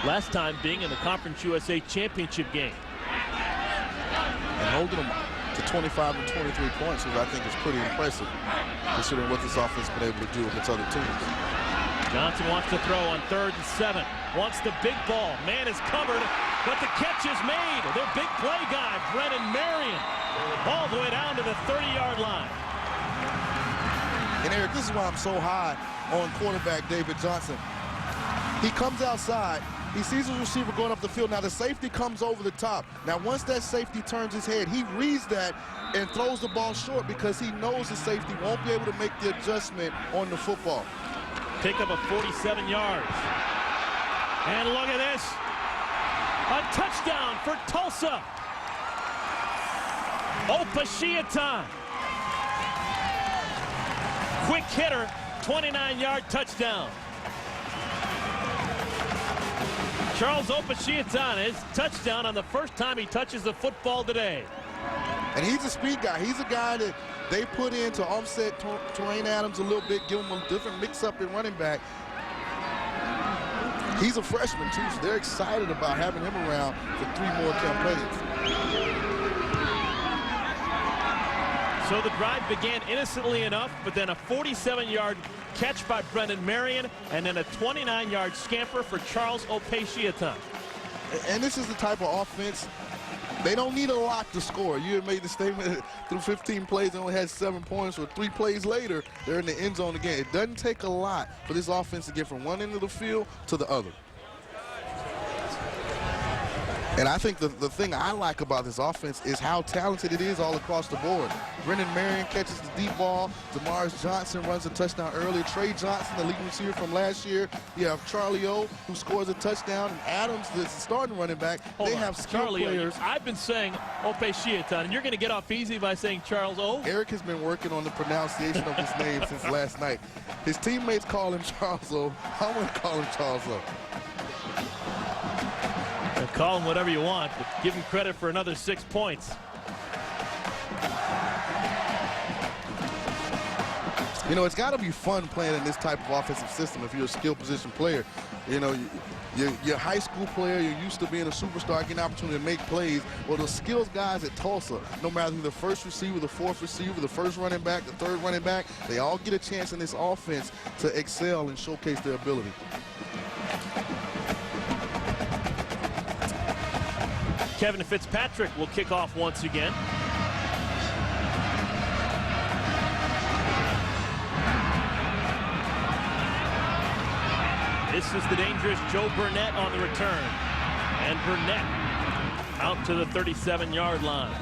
Last time being in the Conference USA Championship game. And holding them to 25 and 23 points, which I think is pretty impressive, considering what this offense has been able to do against other teams. Johnson wants to throw on 3rd and 7. Wants the big ball. Man is covered, but the catch is made. Their big play guy, Brennan Marion, all the way down to the 30-yard line. And Eric, this is why I'm so high on quarterback David Johnson. He comes outside. He sees his receiver going up the field. Now the safety comes over the top. Now once that safety turns his head, he reads that and throws the ball short because he knows the safety won't be able to make the adjustment on the football. Pick up of 47 yards. And look at this. A touchdown for Tulsa. Opashiatan. Quick hitter, 29-yard touchdown. Charles Opashiatan, his touchdown on the first time he touches the football today. And he's a speed guy. He's a guy that they put in to offset Terrain Adams a little bit, give him a different mix-up in running back. He's a freshman, too, so they're excited about having him around for 3 more campaigns. So the drive began innocently enough, but then a 47-yard catch by Brennan Marion, and then a 29-yard scamper for Charles Opashiatan. And this is the type of offense, they don't need a lot to score. You had made the statement through 15 plays, they only had 7 points, or 3 plays later, they're in the end zone again. It doesn't take a lot for this offense to get from one end of the field to the other. And I think the thing I like about this offense is how talented it is all across the board. Brennan Marion catches the deep ball. Damaris Johnson runs a touchdown earlier. Trey Johnson, the leading receiver from last year. You have Charlie O, who scores a touchdown. And Adams, the starting running back. They have skill players. I've been saying Opashiatan, and you're going to get off easy by saying Charles O. Eric has been working on the pronunciation of his name since last night. His teammates call him Charles O. I'm going to call him Charles O. Call him whatever you want, but give him credit for another 6 points. You know, it's got to be fun playing in this type of offensive system if you're a skill position player. You know, you're a high school player, you're used to being a superstar, getting an opportunity to make plays. Well, the skills guys at Tulsa, no matter who the first receiver, the fourth receiver, the first running back, the third running back, they all get a chance in this offense to excel and showcase their ability. Kevin Fitzpatrick will kick off once again. This is the dangerous Joe Burnett on the return. And Burnett out to the 37-yard line.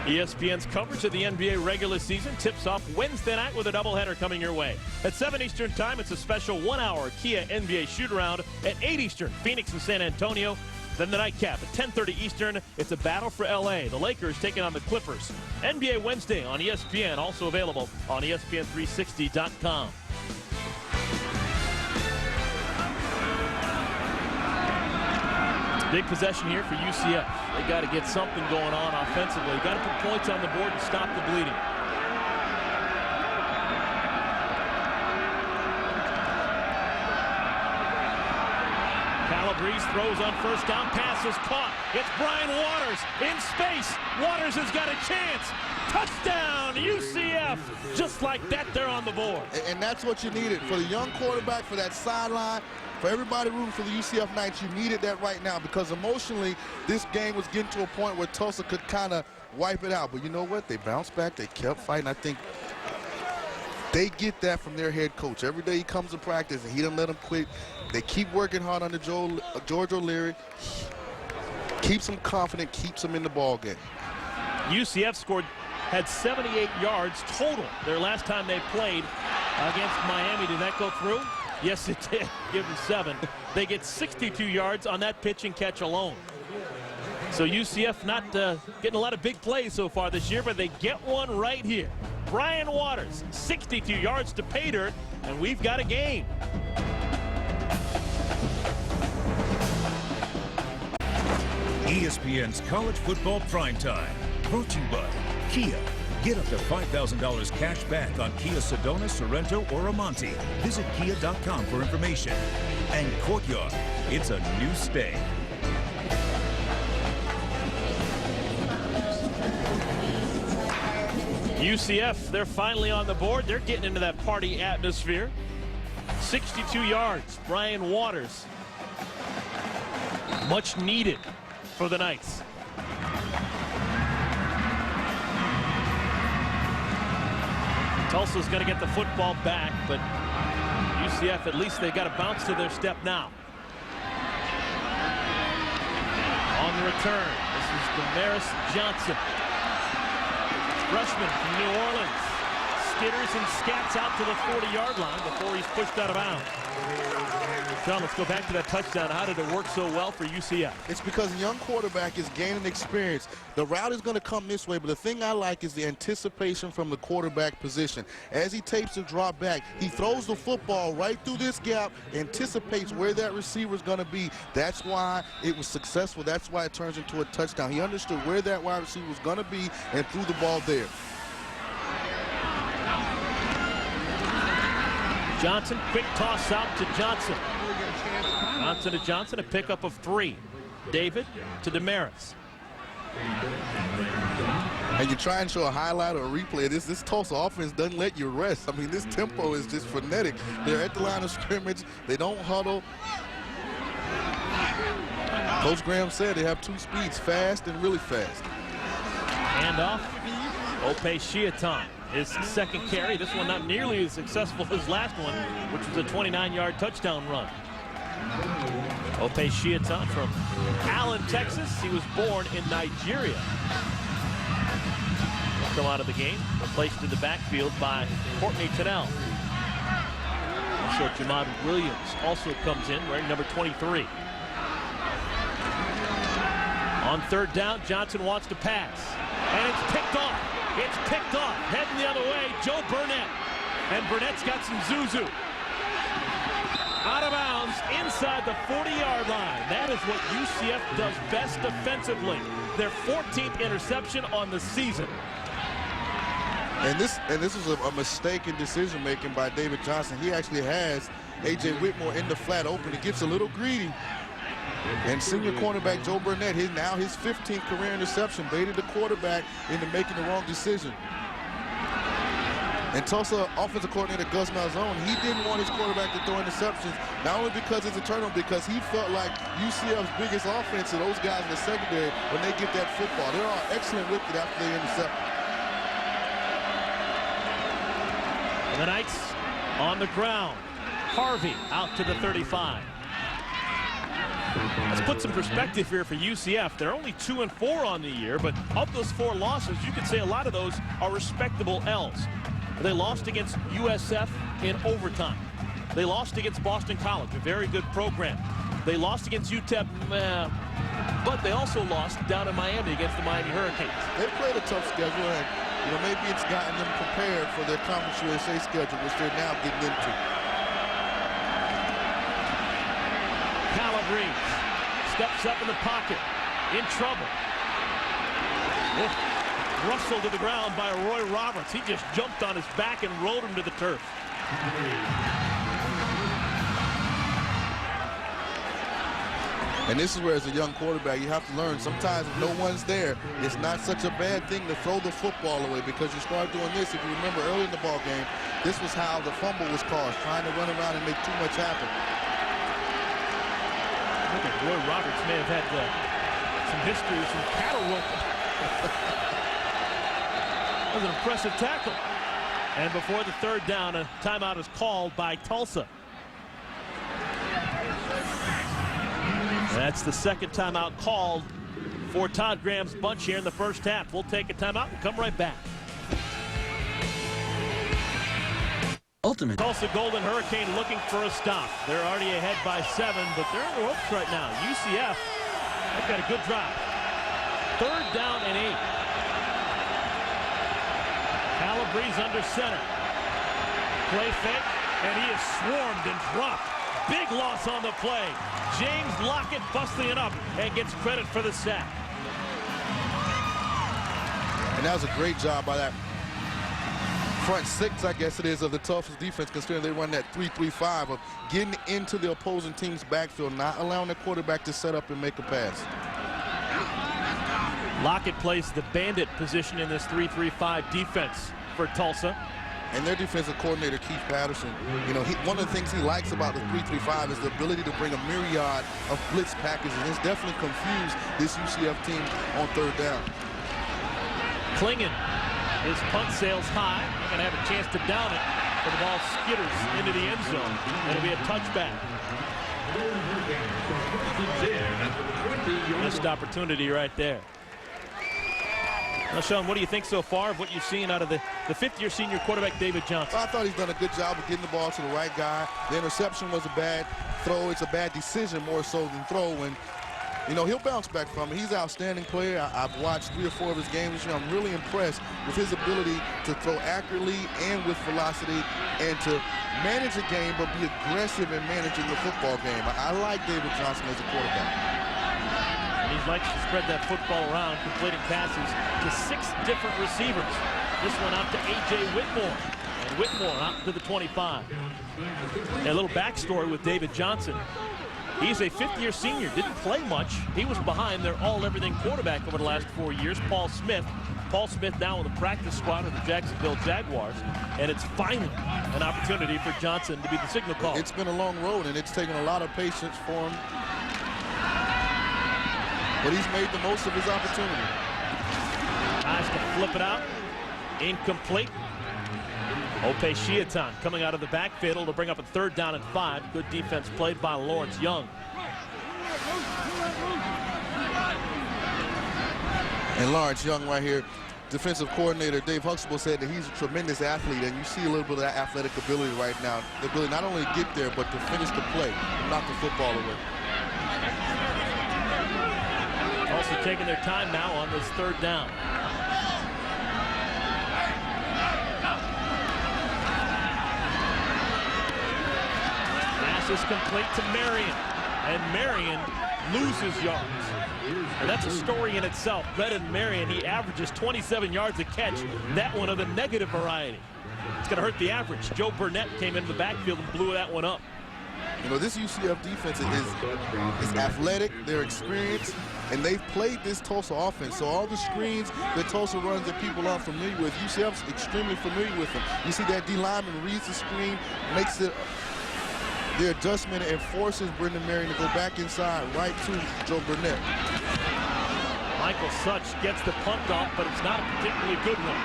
ESPN's coverage of the NBA regular season tips off Wednesday night with a doubleheader coming your way. At 7 Eastern time, it's a special 1-hour Kia NBA shoot-around. At 8 Eastern, Phoenix and San Antonio. Then the nightcap at 10:30 Eastern, it's a battle for LA. The Lakers taking on the Clippers. NBA Wednesday on ESPN, also available on ESPN360.com. Big possession here for UCF. They got to get something going on offensively. Got to put points on the board and stop the bleeding. Calabrese throws on first down, pass is caught. It's Brian Waters in space. Waters has got a chance. Touchdown, UCF. Just like that, they're on the board. And that's what you needed for the young quarterback, for that sideline, for everybody rooting for the UCF Knights. You needed that right now because emotionally, this game was getting to a point where Tulsa could kind of wipe it out. But you know what? They bounced back. They kept fighting. I think they get that from their head coach. Every day he comes to practice and he doesn't let them quit. They keep working hard under George O'Leary. Keeps them confident, keeps them in the ball game. UCF had 78 yards total their last time they played against Miami. Did that go through? Yes, it did. Give them 7. They get 62 yards on that pitch and catch alone. So UCF not getting a lot of big plays so far this year, but they get one right here. Brian Waters, 62 yards to pay dirt, and we've got a game. ESPN's College Football Primetime, brought to you by Kia. Get up to $5,000 cash back on Kia Sedona, Sorrento, or Amante. Visit kia.com for information. And Courtyard, it's a new stay. UCF, they're finally on the board. They're getting into that party atmosphere. 62 yards, Brian Waters. Much needed for the Knights. Tulsa's going to get the football back, but UCF, at least they got to bounce to their step now. On the return, this is Damaris Johnson. Freshman from New Orleans. Skitters and scats out to the 40-yard line before he's pushed out of bounds. John, let's go back to that touchdown. How did it work so well for UCF? It's because the young quarterback is gaining experience. The route is going to come this way, but the thing I like is the anticipation from the quarterback position. As he takes the drop back, he throws the football right through this gap, anticipates where that receiver is going to be. That's why it was successful. That's why it turns into a touchdown. He understood where that wide receiver was going to be and threw the ball there. Johnson, quick toss out to Johnson. Johnson to Johnson, a pickup of 3. David to Damaris. And you try and show a highlight or a replay. This Tulsa offense doesn't let you rest. I mean, this tempo is just frenetic. They're at the line of scrimmage. They don't huddle. Coach Graham said they have 2 speeds, fast and really fast. Handoff. Ope Shiaton. His second carry. This one not nearly as successful as last one, which was a 29-yard touchdown run. Ope Shiaton from Allen, Texas. He was born in Nigeria. Come out of the game, replaced in the backfield by Courtney Tennell. Also, Jamad Williams also comes in wearing number 23. On 3rd down, Johnson wants to pass, and it's picked off. It's picked off. Heading the other way, Joe Burnett. And Burnett's got some Zuzu. Out of bounds inside the 40-yard line. That is what UCF does best defensively. Their 14th interception on the season. And this is a mistake in decision making by David Johnson. He actually has A.J. Whitmore in the flat open. He gets a little greedy. And senior cornerback Joe Burnett, now his 15th career interception, baited the quarterback into making the wrong decision. And Tulsa offensive coordinator Gus Malzone, he didn't want his quarterback to throw interceptions, not only because it's a turnover, because he felt like UCF's biggest offense are those guys in the secondary when they get that football. They are excellent with it after they intercept. And the Knights on the ground. Harvey out to the 35. Let's put some perspective here for UCF. They're only 2-4 on the year, but of those 4 losses, you could say a lot of those are respectable L's. They lost against USF in overtime. They lost against Boston College, a very good program. They lost against UTEP, but they also lost down in Miami against the Miami Hurricanes. They played a tough schedule, and maybe it's gotten them prepared for their Conference USA schedule, which they're now getting into. Calabrese steps up in the pocket, in trouble. Rustled to the ground by Roy Roberts. He just jumped on his back and rolled him to the turf. And this is where, as a young quarterback, you have to learn sometimes if no one's there, it's not such a bad thing to throw the football away, because you start doing this. If you remember early in the ball game, this was how the fumble was caused, trying to run around and make too much happen. I think Roy Roberts may have had some history with some cattle roping. That was an impressive tackle. And before the 3rd down, a timeout is called by Tulsa. That's the 2nd timeout called for Todd Graham's bunch here in the 1st half. We'll take a timeout and come right back. Ultimate. Tulsa Golden Hurricane looking for a stop. They're already ahead by 7, but they're in the ropes right now. UCF, they've got a good drive. 3rd down and 8. Calabrese under center. Play fake, and he is swarmed and dropped. Big loss on the play. James Lockett busting it up and gets credit for the sack. And that was a great job by that front 6, I guess it is, of the Tulsa defense, considering they run that 3-3-5 of getting into the opposing team's backfield, not allowing the quarterback to set up and make a pass. Lockett plays the bandit position in this 3-3-5 defense for Tulsa. And their defensive coordinator, Keith Patterson, you know, one of the things he likes about the 3-3-5 is the ability to bring a myriad of blitz packages. And it's definitely confused this UCF team on 3rd down. Klingon, his punt sails high. They're going to have a chance to down it, but the ball skitters into the end zone. It'll be a touchback. Missed opportunity right there. Now, Sean, what do you think so far of what you've seen out of the 5th-year senior quarterback, David Johnson? I thought he's done a good job of getting the ball to the right guy. The interception was a bad throw. It's a bad decision more so than throw. And, you know, he'll bounce back from it. He's an outstanding player. I've watched 3 or 4 of his games this year. I'm really impressed with his ability to throw accurately and with velocity and to manage a game but be aggressive in managing the football game. I like David Johnson as a quarterback. He likes to spread that football around, completing passes to 6 different receivers. This one out to A.J. Whitmore, and Whitmore out to the 25. And a little backstory with David Johnson. He's a 5th-year senior, didn't play much. He was behind their all-everything quarterback over the last 4 years, Paul Smith. Paul Smith now with the practice squad of the Jacksonville Jaguars, and it's finally an opportunity for Johnson to be the signal caller. It's been a long road, and it's taken a lot of patience for him. But he's made the most of his opportunity. Tries to flip it out. Incomplete. Ope Shiatan coming out of the backfield to bring up a 3rd down and 5. Good defense played by Lawrence Young. And Lawrence Young right here, defensive coordinator Dave Huxtable said that he's a tremendous athlete, and you see a little bit of that athletic ability right now. The ability not only to get there, but to finish the play, knock the football away. Also taking their time now on this 3rd down. Pass is complete to Marion, and Marion loses yards. And that's a story in itself. Brennan Marion, he averages 27 yards a catch. That one of the negative variety. It's going to hurt the average. Joe Burnett came into the backfield and blew that one up. You know, this UCF defense is athletic, they're experienced, and they've played this Tulsa offense. So all the screens that Tulsa runs that people aren't familiar with, UCF's extremely familiar with them. You see that D lineman reads the screen, makes it the adjustment, and forces Brendan Marion to go back inside right to Joe Burnett. Michael Such gets the punt off, but it's not a particularly good one.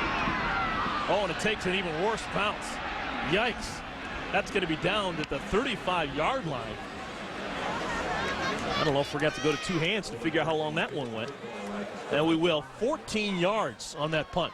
Oh, and it takes an even worse bounce. Yikes. That's going to be down at the 35-yard line. I don't know if we're going to have to go to 2 hands to figure out how long that one went. And we will. 14 yards on that punt.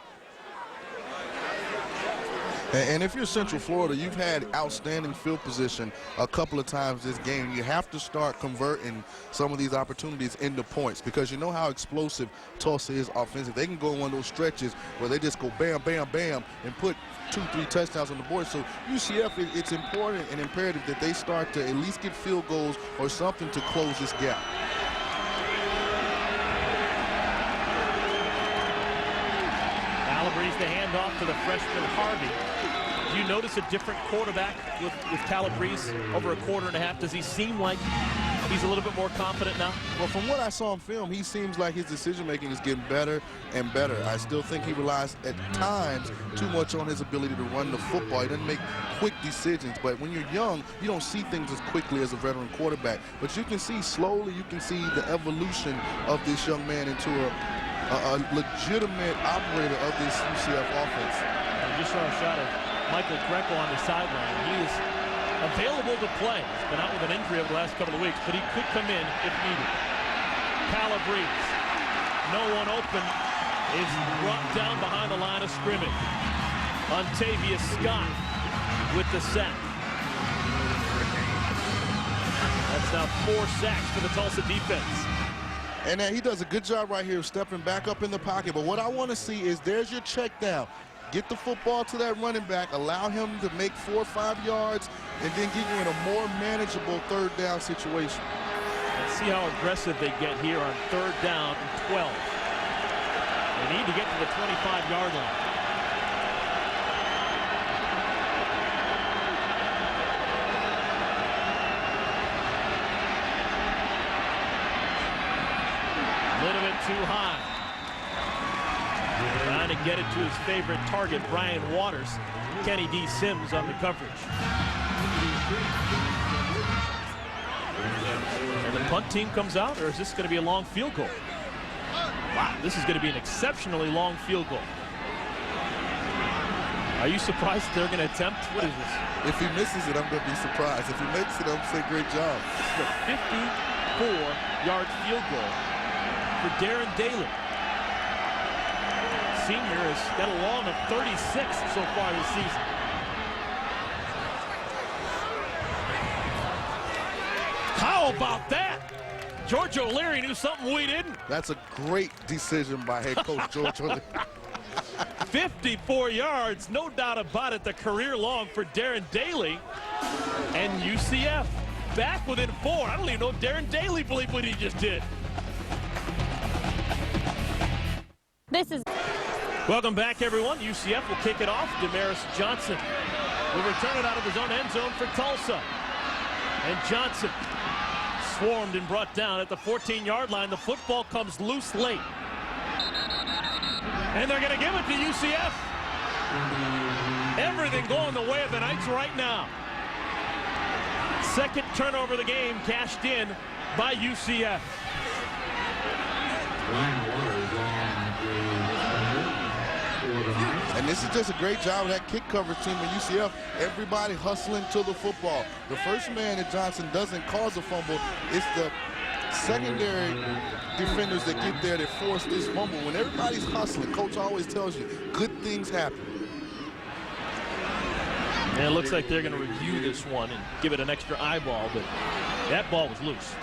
And if you're Central Florida, you've had outstanding field position a couple of times this game. You have to start converting some of these opportunities into points, because you know how explosive Tulsa is offensive. They can go on one of those stretches where they just go bam, bam, bam, and put 2-3 touchdowns on the board. So UCF, it's important and imperative that they start to at least get field goals or something to close this gap. Calabrese the handoff to the freshman Harvey. Do you notice a different quarterback with Calabrese over a quarter and a half? Does he seem like he's a little bit more confident now? Well, from what I saw on film, he seems like his decision-making is getting better and better. I still think he relies at times too much on his ability to run the football. He doesn't make quick decisions, but when you're young, you don't see things as quickly as a veteran quarterback. But you can see slowly, you can see the evolution of this young man into a legitimate operator of this UCF offense. I just saw a shot of Michael Greco on the sideline. He is available to play. He's been out with an injury over the last couple of weeks, but he could come in if needed. Calabrese, no one open, is brought down behind the line of scrimmage. Ontavious Scott with the sack. That's now 4 sacks for the Tulsa defense. And he does a good job right here of stepping back up in the pocket. But what I want to see is there's your check down. Get the football to that running back, allow him to make 4 or 5 yards, and then get you in a more manageable 3rd down situation. Let's see how aggressive they get here on 3rd down and 12. They need to get to the 25-yard line. A little bit too high. Trying to get it to his favorite target, Brian Waters. Kenny D. Sims on the coverage. And the punt team comes out, or is this going to be a long field goal? Wow, this is going to be an exceptionally long field goal. Are you surprised they're going to attempt? What is this? If he misses it, I'm going to be surprised. If he makes it, I'm going to say great job. This is a 54-yard field goal for Darren Daly. Senior has got a long of 36 so far this season. How about that? George O'Leary knew something we didn't. That's a great decision by head coach George O'Leary. 54 yards, no doubt about it, the career long for Darren Daly. And UCF back within 4. I don't even know if Darren Daly believed what he just did. This is... Welcome back, everyone. UCF will kick it off. Damaris Johnson will return it out of his own end zone for Tulsa. And Johnson swarmed and brought down at the 14-yard line. The football comes loose late. And they're going to give it to UCF. Everything going the way of the Knights right now. Second turnover of the game cashed in by UCF. And this is just a great job of that kick coverage team in UCF. Everybody hustling to the football. The first man that Johnson doesn't cause a fumble. It's the secondary defenders that get there that force this fumble. When everybody's hustling, coach always tells you, good things happen. And it looks like they're going to review this one and give it an extra eyeball, but that ball was loose.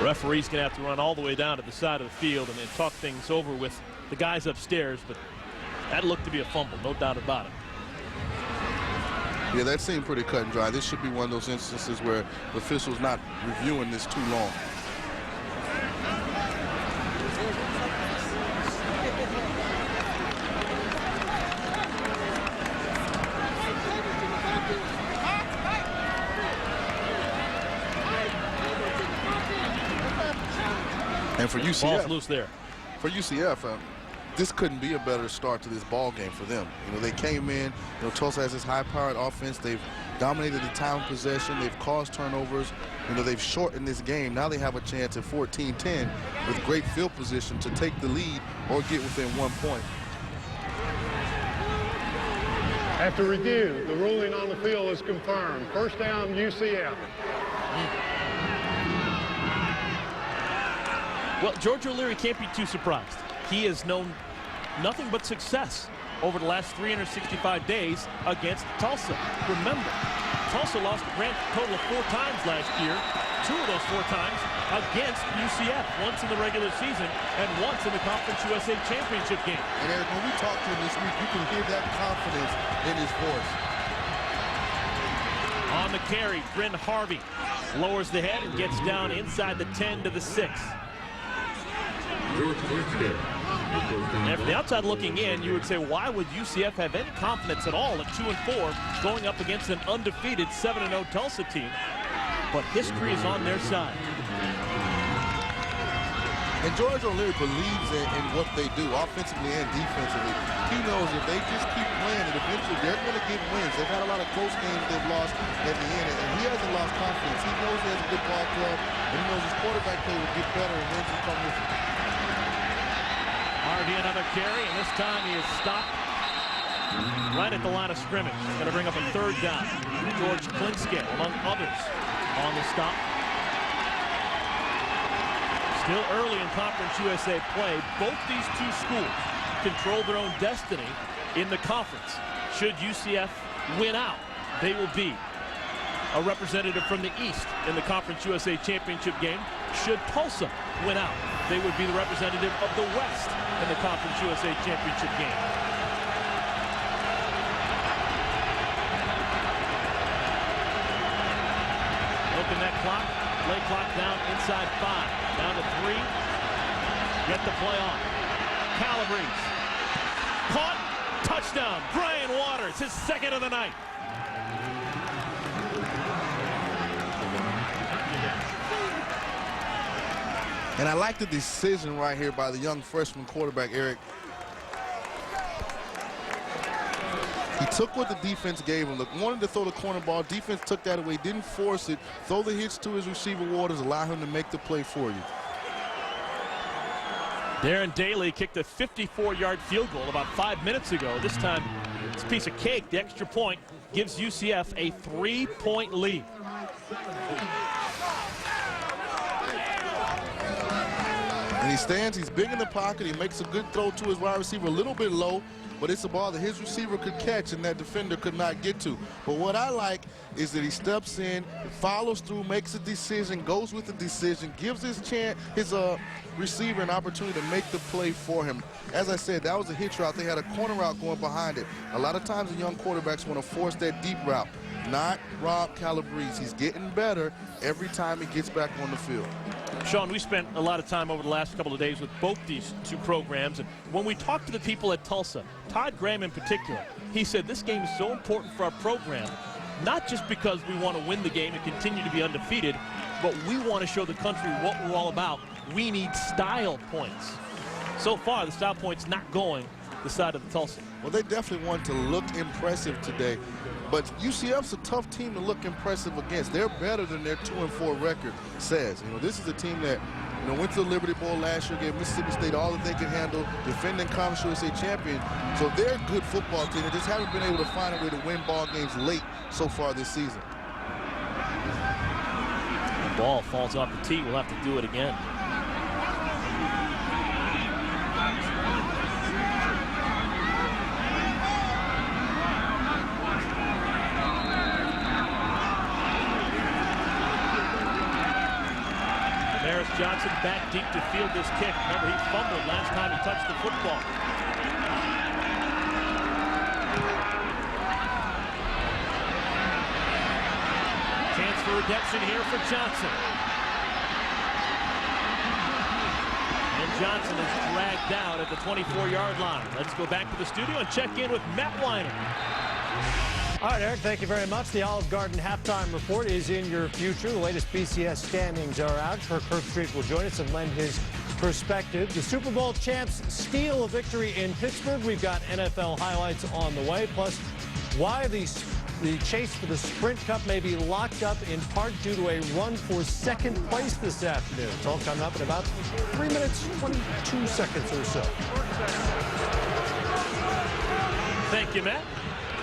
Referee's going to have to run all the way down to the side of the field and then talk things over with the guys upstairs, but that looked to be a fumble, no doubt about it. Yeah, that seemed pretty cut and dry. This should be one of those instances where the official's not reviewing this too long. And for UCF, ball's loose there. For UCF, this couldn't be a better start to this ball game for them. You know, they came in. You know, Tulsa has this high-powered offense. They've dominated the time possession. They've caused turnovers. You know, they've shortened this game. Now they have a chance at 14-10 with great field position to take the lead or get within 1 point. After review, the ruling on the field is confirmed. First down, UCF. Well, George O'Leary can't be too surprised. He has known nothing but success over the last 365 days against Tulsa. Remember, Tulsa lost a grand total of 4 times last year. 2 of those 4 times against UCF, once in the regular season and once in the Conference USA Championship game. And Eric, when we talked to him this week, you can hear that confidence in his voice. On the carry, Bryn Harvey lowers the head and gets down inside the 10 to the 6. And from the outside looking in, you would say, why would UCF have any confidence at all at 2-4 going up against an undefeated 7-0 Tulsa team? But history is on their side. And George O'Leary believes in what they do, offensively and defensively. He knows if they just keep playing it, eventually they're going to get wins. They've had a lot of close games they've lost at the end, and he hasn't lost confidence. He knows he has a good ball club, and he knows his quarterback play will get better, and wins will come with him. Harvey another carry, and this time he is stopped right at the line of scrimmage. Going to bring up a 3rd down. George Klinscale, among others, on the stop. Still early in Conference USA play. Both these two schools control their own destiny in the conference. Should UCF win out, they will be a representative from the East in the Conference USA Championship game. Should Tulsa win out, they would be the representative of the West in the Conference USA Championship game. Looking at clock, play clock down inside 5. Down to 3. Get the play off. Calabrese. Caught. Touchdown. Brian Waters, his second of the night. And I like the decision right here by the young freshman quarterback, Eric. He took what the defense gave him. Look, wanted to throw the corner ball. Defense took that away, didn't force it. Throw the hitch to his receiver, Waters, allow him to make the play for you. Darren Daly kicked a 54-yard field goal about 5 minutes ago. This time, it's a piece of cake. The extra point gives UCF a 3-point lead. And he stands, he's big in the pocket. He makes a good throw to his wide receiver, a little bit low, but it's a ball that his receiver could catch and that defender could not get to. But what I like is that he steps in, follows through, makes a decision, goes with the decision, gives his receiver an opportunity to make the play for him. As I said, that was a hitch route. They had a corner route going behind it. A lot of times the young quarterbacks want to force that deep route. Not Rob Calabrese. He's getting better every time he gets back on the field. Sean, we spent a lot of time over the last couple of days with both these two programs, and when we talked to the people at Tulsa, Todd Graham in particular, he said this game is so important for our program, not just because we want to win the game and continue to be undefeated, but we want to show the country what we're all about. We need style points. So far, the style points not going the side of the Tulsa. Well, they definitely want to look impressive today. But UCF's a tough team to look impressive against. They're better than their 2-4 record says. You know, this is a team that, you know, went to the Liberty Bowl last year, gave Mississippi State all that they could handle, defending Conference USA champion. So they're a good football team. They just haven't been able to find a way to win ball games late so far this season. The ball falls off the tee. We'll have to do it again. Johnson back deep to field this kick. Remember, he fumbled last time he touched the football. Chance for redemption here for Johnson. And Johnson is dragged out at the 24-yard line. Let's go back to the studio and check in with Matt Weiner. All right, Eric, thank you very much. The Olive Garden halftime report is in your future. The latest BCS standings are out. Kirk Herbstreit will join us and lend his perspective. The Super Bowl champs steal a victory in Pittsburgh. We've got NFL highlights on the way, plus why the chase for the Sprint Cup may be locked up in part due to a run for second place this afternoon. It's all coming up in about 3 minutes, 22 seconds or so. Thank you, Matt.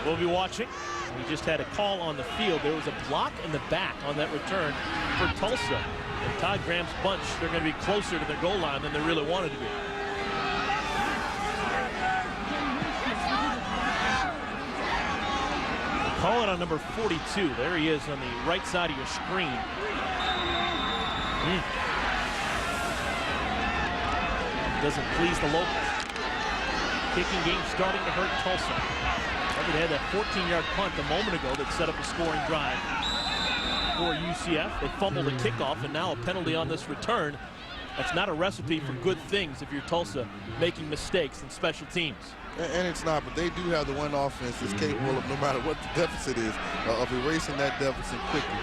We'll be watching. We just had a call on the field. There was a block in the back on that return for Tulsa. And Todd Graham's bunch, they're going to be closer to their goal line than they really wanted to be. Call it on number 42. There he is on the right side of your screen. Doesn't please the locals. Kicking game starting to hurt Tulsa. They had that 14-yard punt a moment ago that set up a scoring drive for UCF. They fumbled a kickoff, and now a penalty on this return. That's not a recipe for good things if you're Tulsa making mistakes in special teams. And it's not, but they do have the one offense that's capable of, no matter what the deficit is, of erasing that deficit quickly.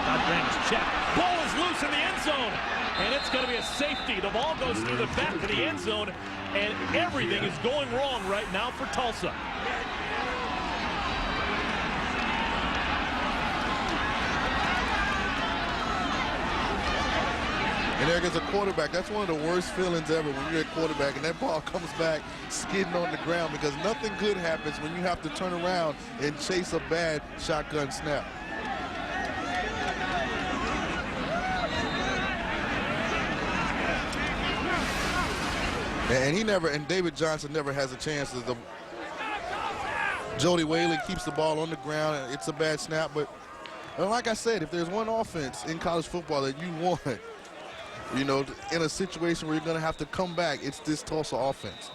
Todd Graham's check. Ball is loose in the end zone, and it's going to be a safety. The ball goes through the back of the end zone, and everything is going wrong right now for Tulsa. And there goes a quarterback. That's one of the worst feelings ever when you're a quarterback and that ball comes back skidding on the ground, because nothing good happens when you have to turn around and chase a bad shotgun snap. And David Johnson never has a chance. Jody Whaley keeps the ball on the ground. It's a bad snap, but like I said, if there's one offense in college football that you want, you know, in a situation where you're going to have to come back, it's this Tulsa offense.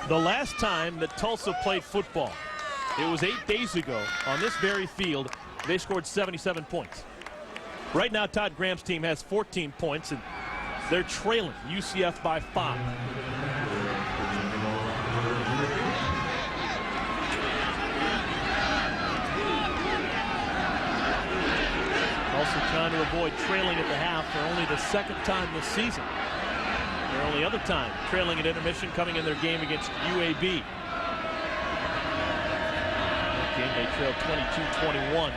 The last time that Tulsa played football, it was 8 days ago on this very field. They scored 77 points. Right now, Todd Graham's team has 14 points, and they're trailing UCF by 5. Also trying to avoid trailing at the half for only the second time this season. Their only other time trailing at intermission coming in their game against UAB. That game they trailed 22-21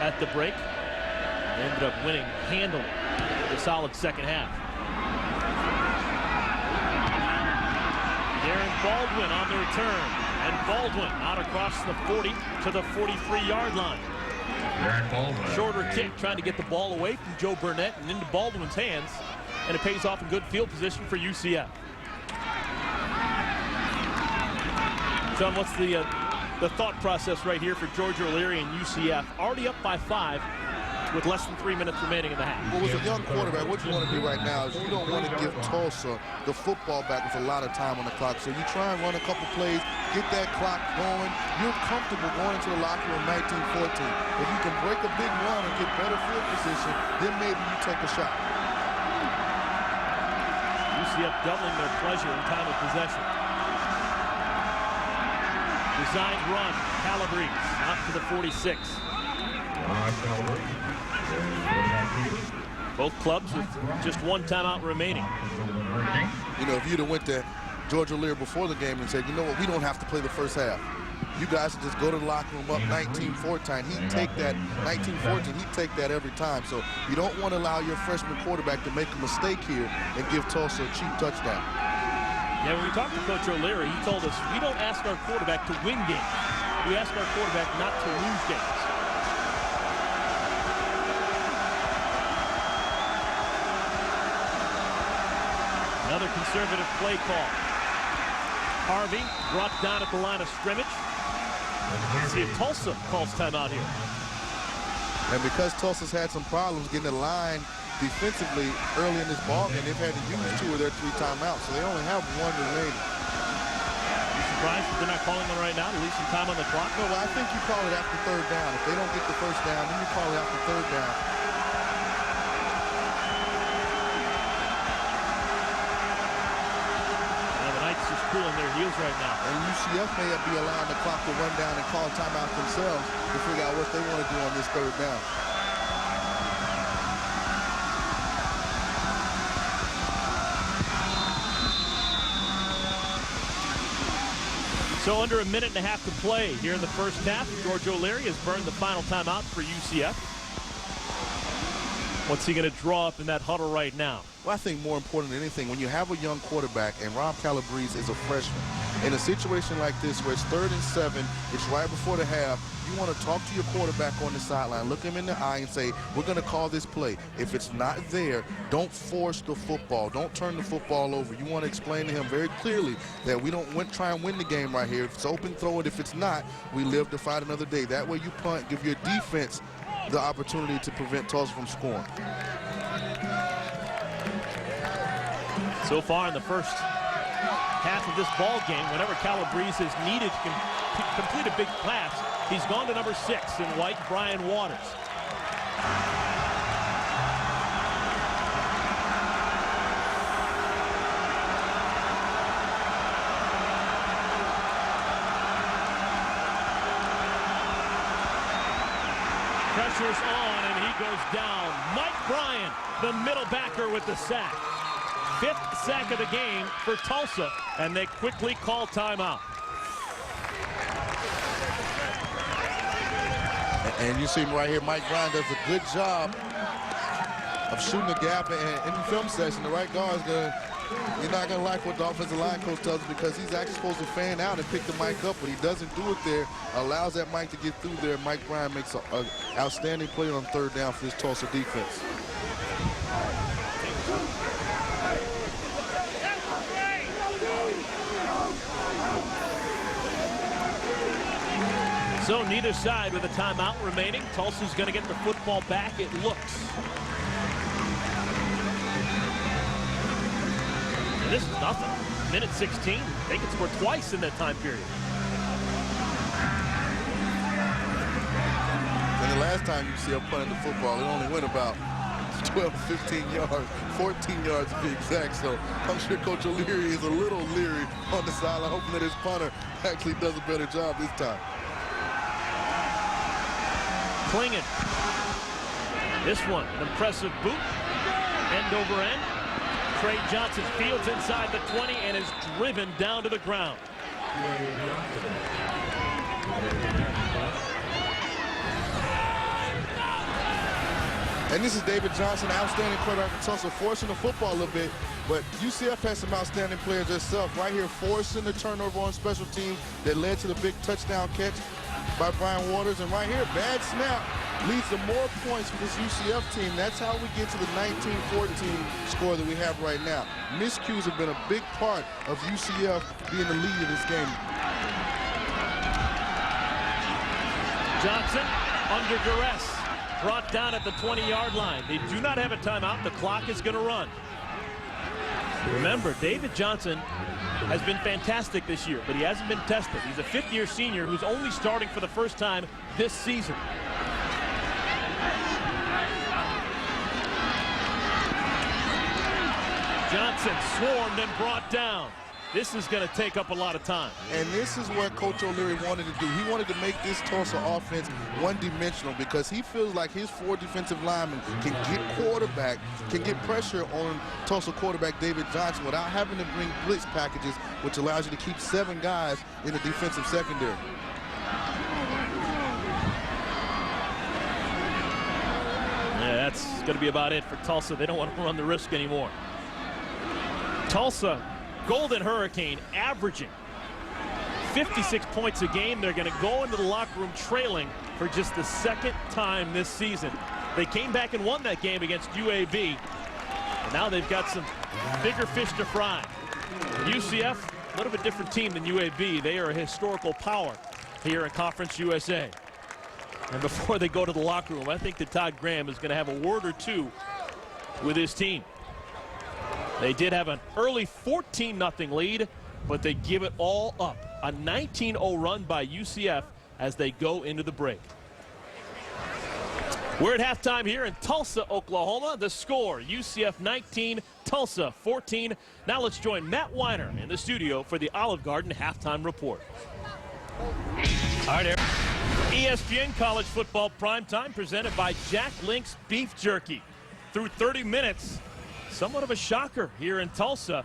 at the break. They ended up winning handily a solid second half. Darren Baldwin on the return, and Baldwin out across the 40 to the 43-yard line. Shorter kick trying to get the ball away from Joe Burnett and into Baldwin's hands, and it pays off in good field position for UCF. John, what's the thought process right here for Georgia O'Leary and UCF? Already up by 5 with less than 3 minutes remaining in the half. Well, with a young quarterback, what you want to do right now is you don't want to give Tulsa the football back with a lot of time on the clock. So you try and run a couple plays, get that clock going. You're comfortable going into the locker room 19-14. If you can break a big run and get better field position, then maybe you take a shot. UCF doubling their pleasure in time of possession. Designed run, Calabrese out to the 46. Both clubs with just one timeout remaining. You know, if you'd have went to Georgia O'Leary before the game and said, you know what, we don't have to play the first half. You guys just go to the locker room up 19-14. He'd take that 19-14. He'd take that every time. So you don't want to allow your freshman quarterback to make a mistake here and give Tulsa a cheap touchdown. Yeah, when we talked to Coach O'Leary, he told us we don't ask our quarterback to win games. We ask our quarterback not to lose games. Another conservative play call. Harvey brought down at the line of scrimmage. Let's see if Tulsa calls timeout here. And because Tulsa's had some problems getting the line defensively early in this ball game, they've had to use 2 of their 3 timeouts, so they only have 1 remaining. You surprised that they're not calling them right now to leave some time on the clock? No, well, I think you call it after 3rd down. If they don't get the 1st down, then you call it after 3rd down. Just cooling their heels right now. And UCF may be allowing the clock to run down and call timeout themselves to figure out what they want to do on this 3rd down. So under a minute and a half to play here in the first half. George O'Leary has burned the final timeout for UCF. What's he going to draw up in that huddle right now? Well, I think more important than anything, when you have a young quarterback, and Rob Calabrese is a freshman, in a situation like this where it's 3rd and 7, it's right before the half, you want to talk to your quarterback on the sideline, look him in the eye and say, we're going to call this play. If it's not there, don't force the football. Don't turn the football over. You want to explain to him very clearly that we don't try and win the game right here. If it's open, throw it. If it's not, we live to fight another day. That way you punt, give your defense the opportunity to prevent Tulsa from scoring. So far in the first half of this ball game, whenever Calabrese has needed to complete a big pass, he's gone to number 6 in white, Brian Waters. Pressure's on, and he goes down. Mike Bryan, the middle backer, with the sack. 5th sack of the game for Tulsa, and they quickly call timeout. And you see him right here, Mike Bryan does a good job of shooting the gap, and in the film session, the right guard is going to, you're not going to like what the offensive line coach tells us, because he's actually supposed to fan out and pick the mic up, but he doesn't do it there, allows that mic to get through there. Mike Bryan makes an outstanding play on 3rd down for this Tulsa defense. So neither side with a timeout remaining. Tulsa's going to get the football back, it looks. And this is nothing. Minute 16, they can score twice in that time period. And the last time UCF punted the football, it only went about 12, 15 yards, 14 yards to be exact. So I'm sure Coach O'Leary is a little leery on the sideline, hoping that his punter actually does a better job this time. Klingen. This one, an impressive boot. End over end. Trey Johnson fields inside the 20 and is driven down to the ground. And this is David Johnson, outstanding quarterback for Tulsa, forcing the football a little bit. But UCF has some outstanding players themselves. Right here, forcing the turnover on special teams that led to the big touchdown catch by Brian Waters. And right here, bad snap leads to more points for this UCF team. That's how we get to the 19-14 score that we have right now. Miscues have been a big part of UCF being the lead of this game. Johnson under duress, brought down at the 20-yard line. They do not have a timeout. The clock is going to run. Remember, David Johnson has been fantastic this year, but he hasn't been tested. He's a fifth-year senior who's only starting for the first time this season. Johnson swarmed and brought down. This is going to take up a lot of time. And this is what Coach O'Leary wanted to do. He wanted to make this Tulsa offense one-dimensional because he feels like his four defensive linemen can get pressure on Tulsa quarterback David Johnson without having to bring blitz packages, which allows you to keep 7 guys in the defensive secondary. Yeah, that's going to be about it for Tulsa. They don't want to run the risk anymore. Tulsa Golden Hurricane averaging 56 points a game. They're going to go into the locker room trailing for just the second time this season. They came back and won that game against UAB. And now they've got some bigger fish to fry. UCF, a little bit different team than UAB. They are a historical power here in Conference USA. And before they go to the locker room, I think that Todd Graham is going to have a word or two with his team. They did have an early 14-0 lead, but they give it all up. A 19-0 run by UCF as they go into the break. We're at halftime here in Tulsa, Oklahoma. The score, UCF 19, Tulsa 14. Now let's join Matt Weiner in the studio for the Olive Garden halftime report. All right, Eric. ESPN College Football Primetime presented by Jack Link's Beef Jerky. Through 30 minutes, somewhat of a shocker here in Tulsa.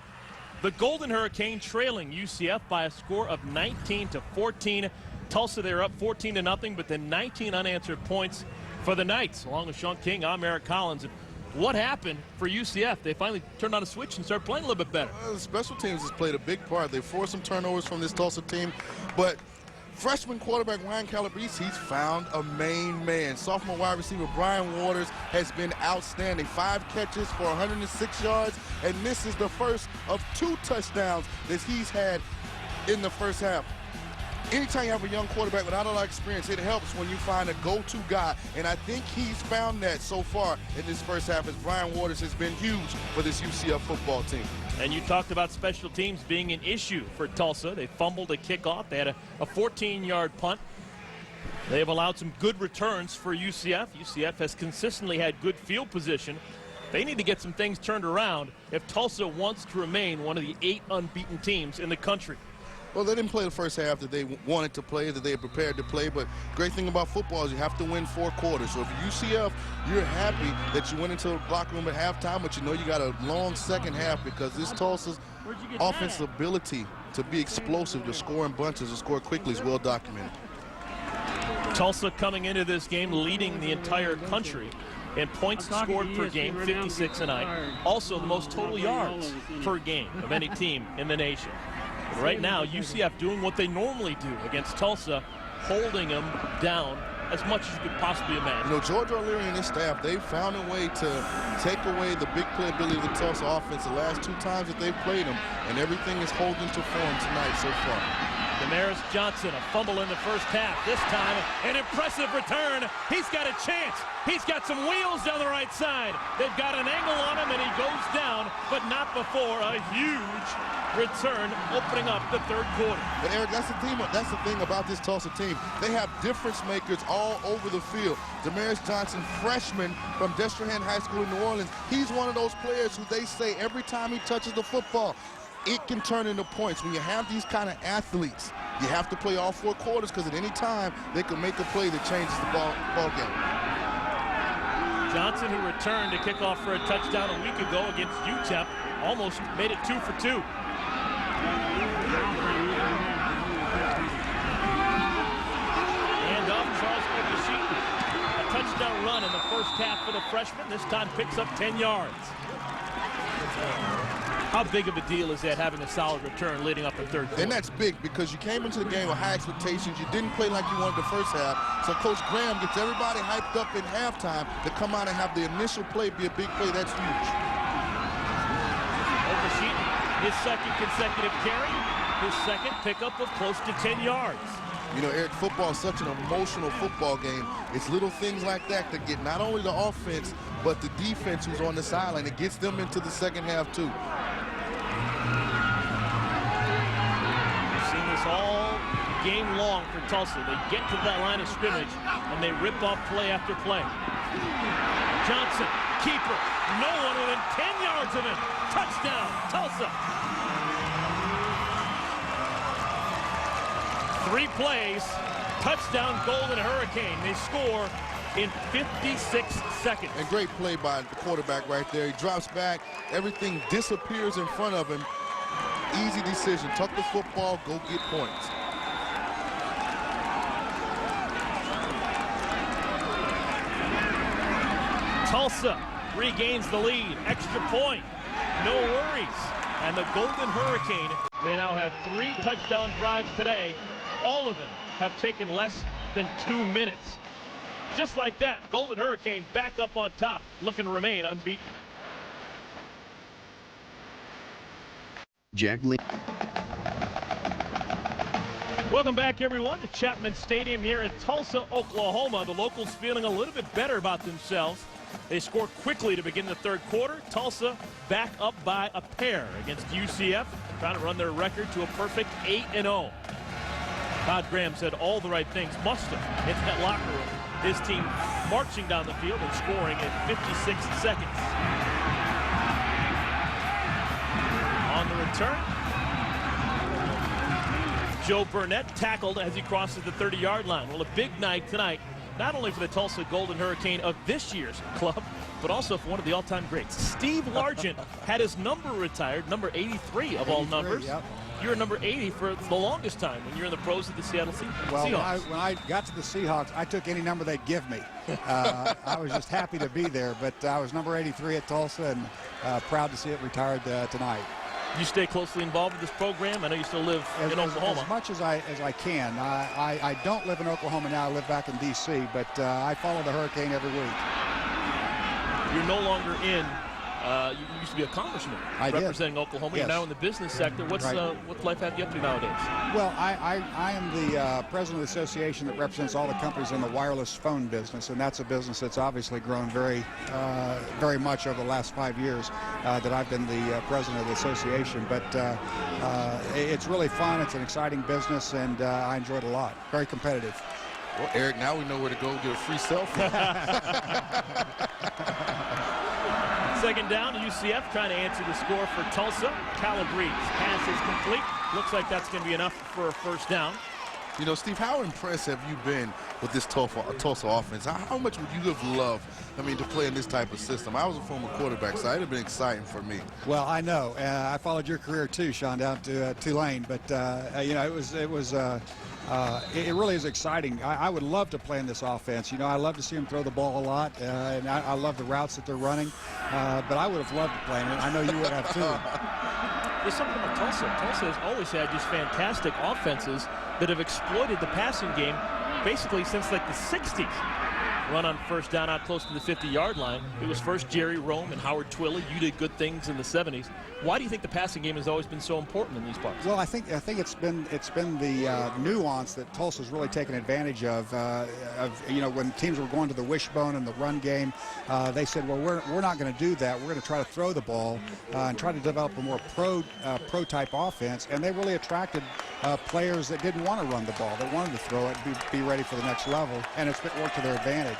The Golden Hurricane trailing UCF by a score of 19-14. Tulsa, they're up 14-0, but then 19 unanswered points for the Knights. Along with Sean King, I'm Eric Collins. And what happened for UCF? They finally turned on a switch and started playing a little bit better. Well, the special teams has played a big part. They forced some turnovers from this Tulsa team, but freshman quarterback Ryan Calabrese, he's found a main man. Sophomore wide receiver Brian Waters has been outstanding. 5 catches for 106 yards, and this is the first of 2 touchdowns that he's had in the first half. Anytime you have a young quarterback without a lot of experience, it helps when you find a go-to guy, and I think he's found that so far in this first half as Brian Waters has been huge for this UCF football team. And you talked about special teams being an issue for Tulsa. They fumbled a kickoff. They had a 14-yard punt. They have allowed some good returns for UCF. UCF has consistently had good field position. They need to get some things turned around if Tulsa wants to remain one of the 8 unbeaten teams in the country. Well, they didn't play the first half that they wanted to play, that they were prepared to play, but great thing about football is you have to win 4 quarters. So if UCF, you're happy that you went into the locker room at halftime, but you know you got a long second half because this Tulsa's offensive ability to be explosive, to score in bunches, to score quickly is well documented. Tulsa coming into this game leading the entire country in points scored per game, 56 tonight. Also the most total yards per game of any team in the nation. But right now, UCF doing what they normally do against Tulsa, holding them down as much as you could possibly imagine. You know, George O'Leary and his staff, they've found a way to take away the big playability of the Tulsa offense the last 2 times that they've played them, and everything is holding to form tonight so far. Damaris Johnson, a fumble in the first half. This time, an impressive return. He's got a chance. He's got some wheels down the right side. They've got an angle on him, and he goes down, but not before a huge return opening up the third quarter. But Eric, that's the thing about this Tulsa team. They have difference makers all over the field. Damaris Johnson, freshman from Destrehan High School in New Orleans, he's one of those players who they say every time he touches the football, it can turn into points. When you have these kind of athletes, you have to play all 4 quarters because at any time they can make a play that changes the ball game. Johnson, who returned to kick off for a touchdown a week ago against UCF, almost made it 2 for 2. And off Charles Oklahoma. A touchdown run in the first half for the freshman. This time picks up 10 yards. How big of a deal is that, having a solid return leading up the third quarter? And that's big because you came into the game with high expectations. You didn't play like you wanted the first half. So Coach Graham gets everybody hyped up in halftime to come out and have the initial play be a big play. That's huge. Oklahoma, his second consecutive carry, his second pickup of close to 10 yards. You know, Eric, football is such an emotional football game. It's little things like that that get not only the offense, but the defense who's on the sideline. It gets them into the second half, too. We've seen this all game long for Tulsa. They get to that line of scrimmage, and they rip off play after play. Johnson, keeper, no one within 10 yards of him. Touchdown, Tulsa. 3 plays, touchdown, Golden Hurricane. They score in 56 seconds. And great play by the quarterback right there. He drops back, everything disappears in front of him. Easy decision, tuck the football, go get points. Tulsa regains the lead, extra point, no worries. And the Golden Hurricane, they now have 3 touchdown drives today. All of them have taken less than 2 minutes. Just like that, Golden Hurricane back up on top, looking to remain unbeaten. Jack Lee. Welcome back, everyone, to Chapman Stadium here in Tulsa, Oklahoma. The locals feeling a little bit better about themselves. They scored quickly to begin the third quarter. Tulsa back up by a pair against UCF, trying to run their record to a perfect 8-0. Todd Graham said all the right things must have hit that locker room. His team marching down the field and scoring in 56 seconds. On the return, Joe Burnett tackled as he crosses the 30-yard line. Well, a big night tonight, not only for the Tulsa Golden Hurricane of this year's club, but also for one of the all-time greats. Steve Largent had his number retired, number 83 of all numbers. Yep. You were number 80 for the longest time when you were in the pros of the Seattle Seahawks. Well, when I got to the Seahawks, I took any number they'd give me. I was just happy to be there, but I was number 83 at Tulsa and proud to see it retired tonight. You stay closely involved with this program? I know you still live in Oklahoma. As much as I can. I don't live in Oklahoma now. I live back in D.C., but I follow the Hurricane every week. You're no longer in. You used to be a congressman representing Oklahoma. Yes. You're now in the business sector. What's life have you up to nowadays? Well, I am the president of the association that represents all the companies in the wireless phone business, and that's a business that's obviously grown very much over the last 5 years that I've been the president of the association. But it's really fun. It's an exciting business, and I enjoy it a lot. Very competitive. Well, Eric, now we know where to go get a free selfie. Second down, UCF trying to answer the score for Tulsa. Calabrese pass is complete. Looks like that's going to be enough for a first down. You know, Steve, how impressed have you been with this Tulsa offense? How much would you have loved, to play in this type of system? I was a former quarterback, so it would have been exciting for me. Well, I know. I followed your career too, Sean, down to Tulane. But it really is exciting. I would love to play in this offense. I love to see them throw the ball a lot, and I love the routes that they're running. But I would have loved to play in it. I know you would have too. There's something about Tulsa. Tulsa has always had just fantastic offenses that have exploited the passing game basically since like the 60s. run on first down out close to the 50-yard line. It was first Jerry Rome and Howard Twilley. You did good things in the 70s. Why do you think the passing game has always been so important in these parts? Well, I think it's been the nuance that Tulsa's really taken advantage of. When teams were going to the wishbone and the run game, they said, well, we're not going to do that. We're going to try to throw the ball and try to develop a more pro-type offense. And they really attracted players that didn't want to run the ball. They wanted to throw it and be ready for the next level. And it's worked to their advantage.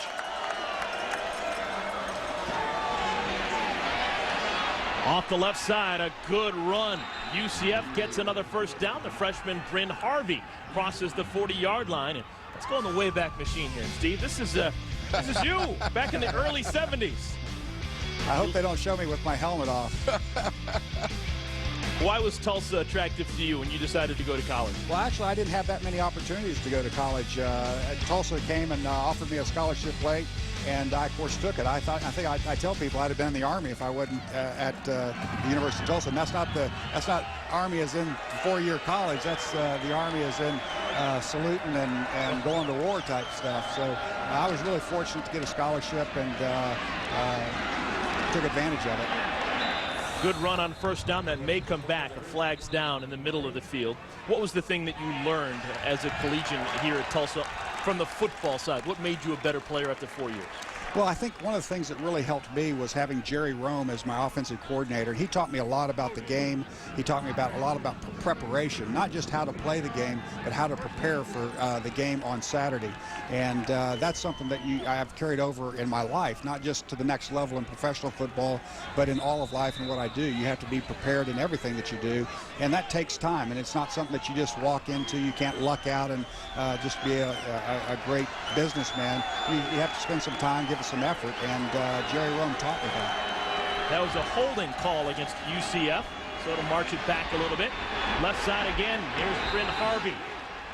Off the left side, a good run. UCF gets another first down. The freshman Bryn Harvey crosses the 40-yard line. And let's go on the Wayback Machine here, Steve. This is you back in the early 70s. I hope they don't show me with my helmet off. Why was Tulsa attractive to you when you decided to go to college? Well, actually, I didn't have that many opportunities to go to college. Tulsa came and offered me a scholarship late, and I, of course, took it. I tell people I'd have been in the Army if I wasn't at the University of Tulsa. And that's not Army as in 4-year college. That's the Army as in saluting and going to war type stuff. So I was really fortunate to get a scholarship and took advantage of it. Good run on first down that may come back. A flag's down in the middle of the field. What was the thing that you learned as a collegian here at Tulsa from the football side? What made you a better player after 4 years? Well, I think one of the things that really helped me was having Jerry Rome as my offensive coordinator. He taught me a lot about the game. He taught me a lot about preparation, not just how to play the game, but how to prepare for the game on Saturday. And that's something that I have carried over in my life, not just to the next level in professional football, but in all of life and what I do. You have to be prepared in everything that you do, and that takes time, and it's not something that you just walk into. You can't luck out and just be a great businessman. You have to spend some time, give it some effort, and Jerry Rome taught me that. That was a holding call against UCF, so it'll march it back a little bit. Left side again, here's Bryn Harvey.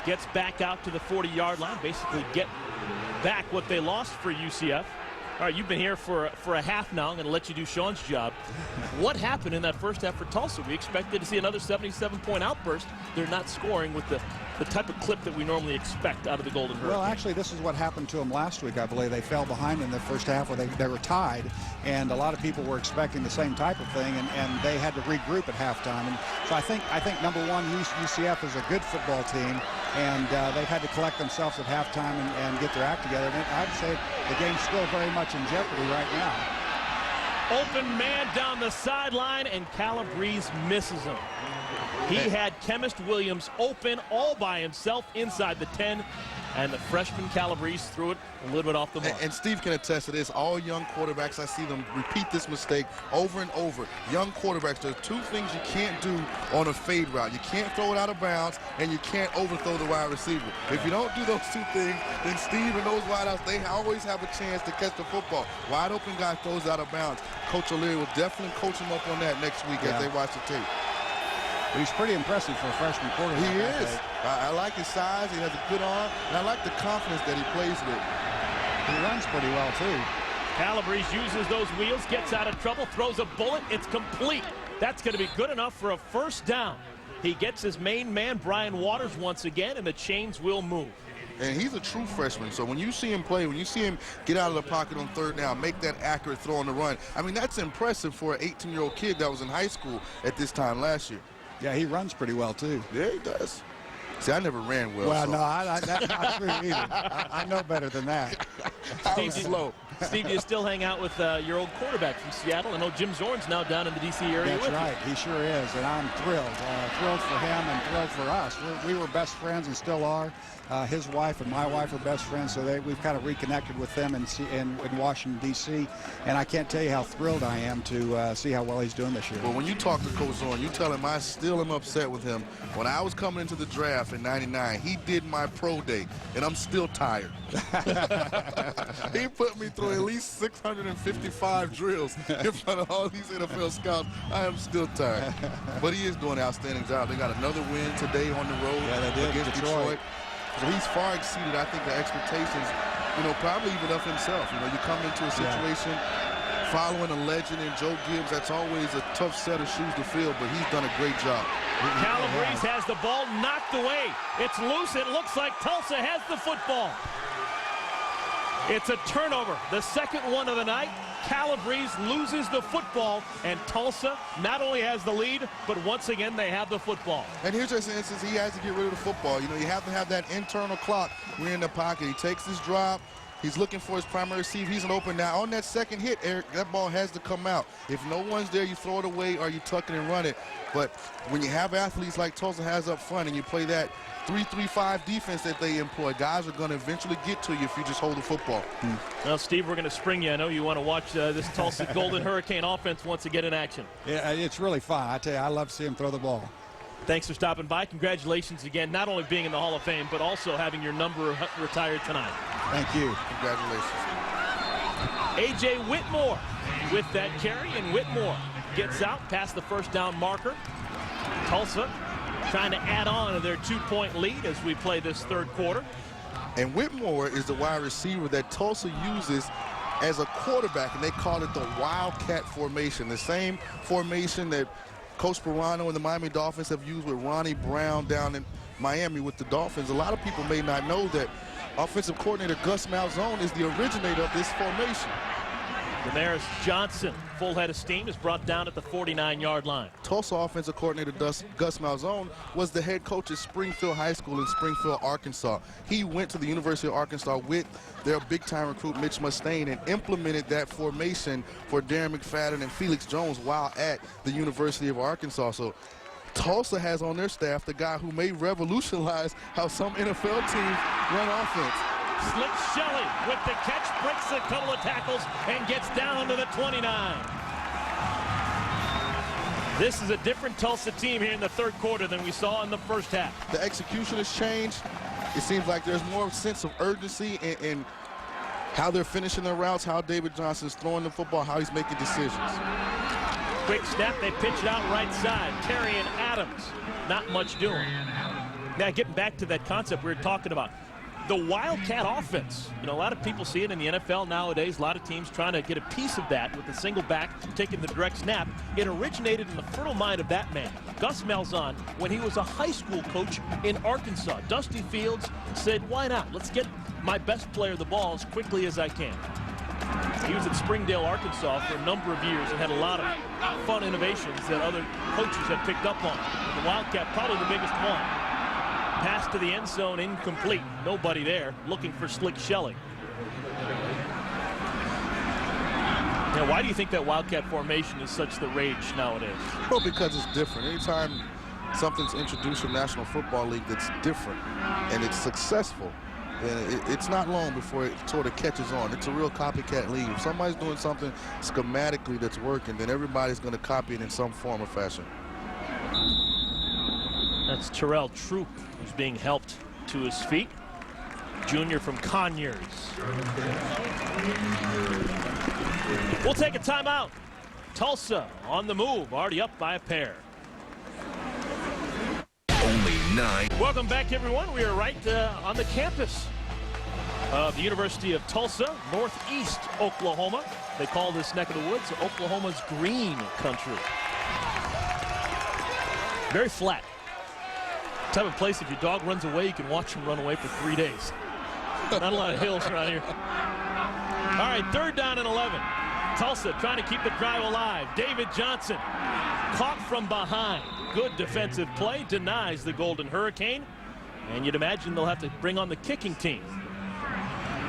Gets back out to the 40-yard line, basically get back what they lost for UCF. All right, you've been here for a half now. I'm going to let you do Sean's job. What happened in that first half for Tulsa? We expected to see another 77-point outburst. They're not scoring with the type of clip that we normally expect out of the Golden Hurricane. Well, actually, this is what happened to them last week, I believe. They fell behind in the first half where they were tied, and a lot of people were expecting the same type of thing, and they had to regroup at halftime. And so I think number one, UCF is a good football team, and they've had to collect themselves at halftime and get their act together. And I'd say the game's still very much in jeopardy right now. Open man down the sideline, and Calabrese misses him. He had Chemist Williams open all by himself inside the 10, and the freshman Calabrese threw it a little bit off the mark. And Steve can attest to this. All young quarterbacks, I see them repeat this mistake over and over. Young quarterbacks, there's two things you can't do on a fade route. You can't throw it out of bounds, and you can't overthrow the wide receiver. If you don't do those two things, then Steve and those wideouts, they always have a chance to catch the football. Wide open guy throws it out of bounds. Coach O'Leary will definitely coach him up on that next week as they watch the tape. He's pretty impressive for a freshman quarterback. He is. I like his size. He has a good arm, and I like the confidence that he plays with. He runs pretty well, too. Calabrese uses those wheels, gets out of trouble, throws a bullet. It's complete. That's going to be good enough for a first down. He gets his main man, Brian Waters, once again, and the chains will move. And he's a true freshman, so when you see him play, when you see him get out of the pocket on third down, make that accurate throw on the run, I mean, that's impressive for an 18-year-old kid that was in high school at this time last year. Yeah, he runs pretty well, too. Yeah, he does. See, I never ran well. Well, so. no, that's not true either. I know better than that. I was slow. Steve, do you still hang out with your old quarterback from Seattle? I know Jim Zorn's now down in the D.C. area That's with right. you. He sure is, and I'm thrilled. Thrilled for him and thrilled for us. We were best friends and still are. His wife and my wife are best friends, so we've kind of reconnected with them in Washington, D.C., and I can't tell you how thrilled I am to see how well he's doing this year. Well, when you talk to Coach Zorn, you tell him I still am upset with him. When I was coming into the draft in '99, he did my pro day, and I'm still tired. He put me through at least 655 drills in front of all these NFL scouts. I am still tired. But he is doing an outstanding job. They got another win today on the road against Detroit. So he's far exceeded, I think, the expectations, probably even of himself. You come into a situation following a legend in Joe Gibbs. That's always a tough set of shoes to fill, but he's done a great job. Calabrese has the ball knocked away. It's loose. It looks like Tulsa has the football. It's a turnover, the second one of the night. Calabrese loses the football, and Tulsa not only has the lead, but once again they have the football. And here's just an instance he has to get rid of the football. You know, you have to have that internal clock when you're in the pocket. He takes his drop. He's looking for his primary receiver. He's an open now. On that second hit, Eric, that ball has to come out. If no one's there, you throw it away or you tuck it and run it. But when you have athletes like Tulsa has up front and you play that 3-3-5 defense that they employ, guys are going to eventually get to you if you just hold the football. Well, Steve, we're going to spring you. I know you want to watch this Tulsa Golden Hurricane offense once again in action. Yeah, it's really fun. I tell you, I love to see him throw the ball. Thanks for stopping by. Congratulations again, not only being in the Hall of Fame, but also having your number retired tonight. Thank you. Congratulations. A.J. Whitmore with that carry, and Whitmore gets out past the first down marker. Tulsa trying to add on to their 2-point lead as we play this third quarter. And Whitmore is the wide receiver that Tulsa uses as a quarterback, and they call it the Wildcat formation, the same formation that Coach Sperano and the Miami Dolphins have used with Ronnie Brown down in Miami with the Dolphins. A lot of people may not know that offensive coordinator Gus Malzahn is the originator of this formation. Damaris Johnson, full head of steam, is brought down at the 49-yard line. Tulsa offensive coordinator Gus Malzahn was the head coach at Springfield High School in Springfield, Arkansas. He went to the University of Arkansas with their big-time recruit Mitch Mustaine and implemented that formation for Darren McFadden and Felix Jones while at the University of Arkansas. So Tulsa has on their staff the guy who may revolutionize how some NFL teams run offense. Slick Shelley with the catch, breaks a couple of tackles, and gets down to the 29. This is a different Tulsa team here in the third quarter than we saw in the first half. The execution has changed. It seems like there's more sense of urgency in how they're finishing their routes, how David Johnson's throwing the football, how he's making decisions. Quick snap, they pitch it out right side. Terry and Adams, not much doing. Now getting back to that concept we were talking about. The Wildcat offense, you know, a lot of people see it in the NFL nowadays. A lot of teams trying to get a piece of that with a single back taking the direct snap. It originated in the fertile mind of that man, Gus Malzahn, when he was a high school coach in Arkansas. Dusty Fields said, why not? Let's get my best player the ball as quickly as I can. He was at Springdale, Arkansas for a number of years and had a lot of fun innovations that other coaches have picked up on. The Wildcat, probably the biggest one. Pass to the end zone, incomplete. Nobody there, looking for Slick Shelley. Now, why do you think that Wildcat formation is such the rage nowadays? Well, because it's different. Anytime something's introduced in the National Football League that's different and it's successful, then it's not long before it sort of catches on. It's a real copycat league. If somebody's doing something schematically that's working, then everybody's going to copy it in some form or fashion. That's Terrell Troop, who's being helped to his feet. Junior from Conyers. We'll take a timeout. Tulsa on the move, already up by a pair. Only 9. Welcome back, everyone. We are right on the campus of the University of Tulsa, northeast Oklahoma. They call this neck of the woods Oklahoma's green country. Very flat. Type of place, if your dog runs away, you can watch him run away for 3 days. Not a lot of hills around here. All right, third down and 11. Tulsa trying to keep the drive alive. David Johnson caught from behind. Good defensive play, denies the Golden Hurricane. And you'd imagine they'll have to bring on the kicking team.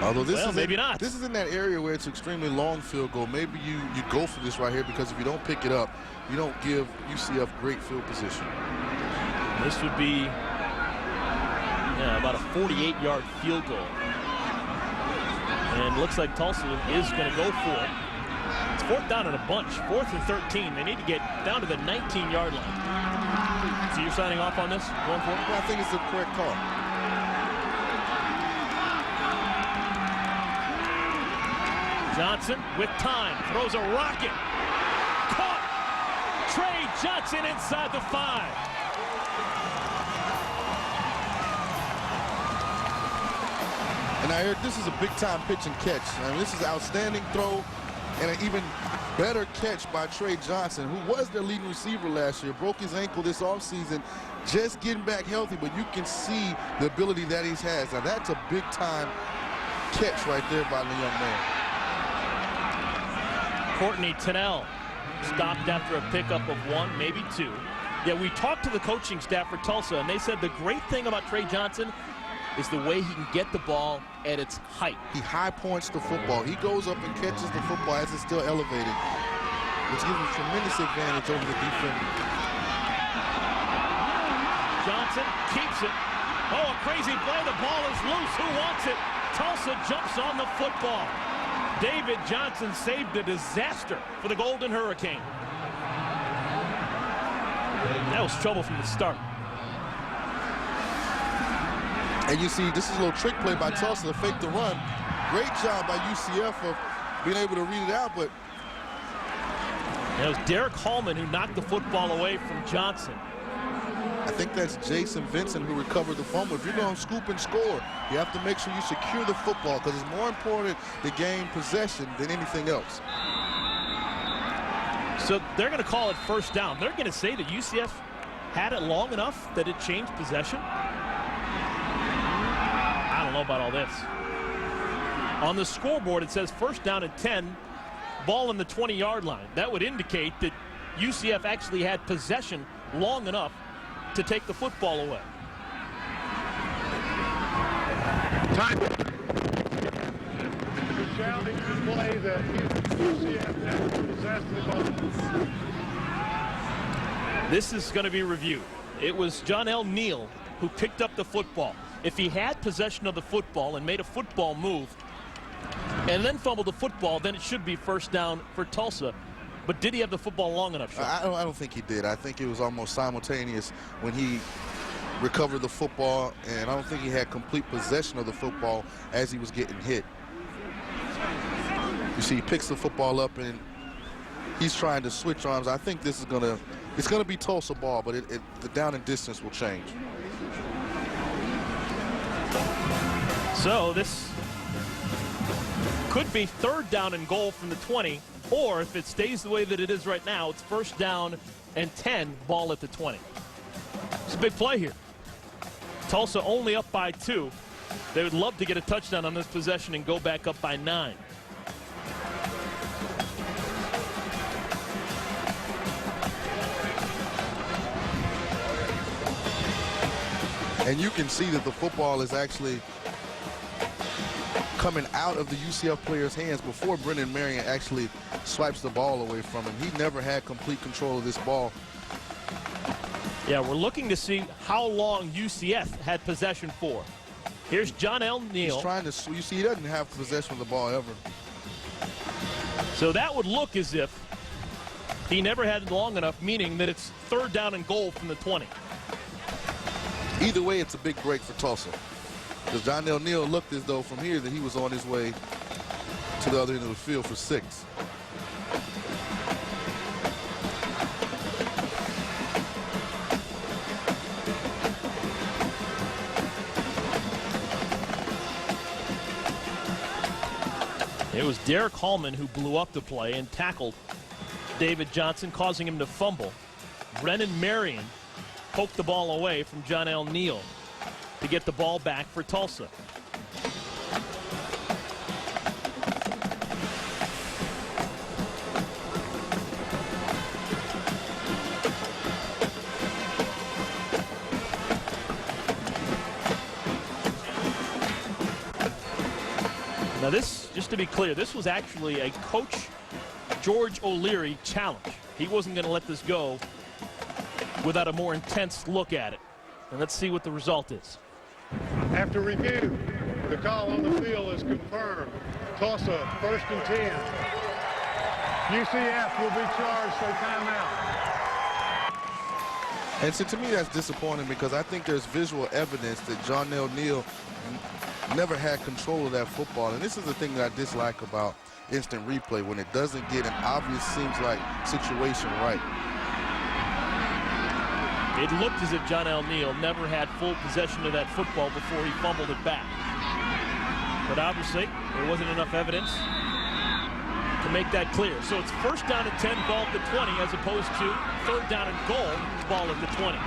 Although this well, is maybe not. This is in that area where it's extremely long field goal. Maybe you go for this right here, because if you don't pick it up, you don't give UCF great field position. This would be about a 48-yard field goal. And looks like Tulsa is going to go for it. It's fourth down in a bunch, 4th and 13. They need to get down to the 19-yard line. So you're signing off on this, going for it? Well, I think it's the correct call. Johnson with time, throws a rocket. Caught! Trey Johnson inside the 5. And I heard this is a big-time pitch and catch. I mean, this is an outstanding throw and an even better catch by Trey Johnson, who was their leading receiver last year. Broke his ankle this offseason, just getting back healthy, but you can see the ability that he has. Now, that's a big-time catch right there by the young man. Courtney Tennell stopped after a pickup of 1, maybe 2. Yeah, we talked to the coaching staff for Tulsa, and they said the great thing about Trey Johnson is the way he can get the ball at its height. He high points the football. He goes up and catches the football as it's still elevated, which gives him tremendous advantage over the defender. Johnson keeps it. Oh, a crazy play. The ball is loose. Who wants it? Tulsa jumps on the football. David Johnson saved a disaster for the Golden Hurricane. That was trouble from the start. And you see, this is a little trick play by Tulsa to fake the run. Great job by UCF of being able to read it out, but it was Derek Hallman who knocked the football away from Johnson. I think that's Jason Vincent who recovered the fumble. If you're going to scoop and score, you have to make sure you secure the football because it's more important to gain possession than anything else. So they're going to call it first down. They're going to say that UCF had it long enough that it changed possession. I don't know about all this. On the scoreboard, it says first down and 10, ball on the 20-yard line. That would indicate that UCF actually had possession long enough to take the football away. Time. The shouting play that UCF never possessed the ball. This is going to be reviewed. It was John L. Neal who picked up the football. If he had possession of the football and made a football move and then fumbled the football, then it should be first down for Tulsa. But did he have the football long enough? I don't think he did. I think it was almost simultaneous when he recovered the football, and I don't think he had complete possession of the football as he was getting hit. You see, he picks the football up, and he's trying to switch arms. I think this is it's gonna be Tulsa ball, but the down and distance will change. So this could be third down and goal from the 20. Or if it stays the way that it is right now, it's first down and 10, ball at the 20. It's a big play here. Tulsa only up by 2. They would love to get a touchdown on this possession and go back up by 9. And you can see that the football is actually coming out of the UCF player's hands before Brendan Marion actually swipes the ball away from him. He never had complete control of this ball. Yeah, we're looking to see how long UCF had possession for. Here's John L. Neal. He's trying to, you see, he doesn't have possession of the ball ever. So that would look as if he never had it long enough, meaning that it's third down and goal from the 20. Either way, it's a big break for Tulsa. Because John L. Neal looked as though from here that he was on his way to the other end of the field for 6. It was Derek Hallman who blew up the play and tackled David Johnson, causing him to fumble. Brennan Marion poked the ball away from John L. Neal to get the ball back for Tulsa. Now this, just to be clear, this was actually a Coach George O'Leary challenge. He wasn't going to let this go without a more intense look at it. And let's see what the result is. After review, the call on the field is confirmed. Tulsa, 1st and 10. UCF will be charged for timeout. And so to me, that's disappointing because I think there's visual evidence that John L. Neal never had control of that football. And this is the thing that I dislike about instant replay, when it doesn't get an obvious, seems like, situation right. It looked as if John L. Neal never had full possession of that football before he fumbled it back. But obviously, there wasn't enough evidence to make that clear. So it's first down and 10, ball at the 20, as opposed to third down and goal, ball at the 20.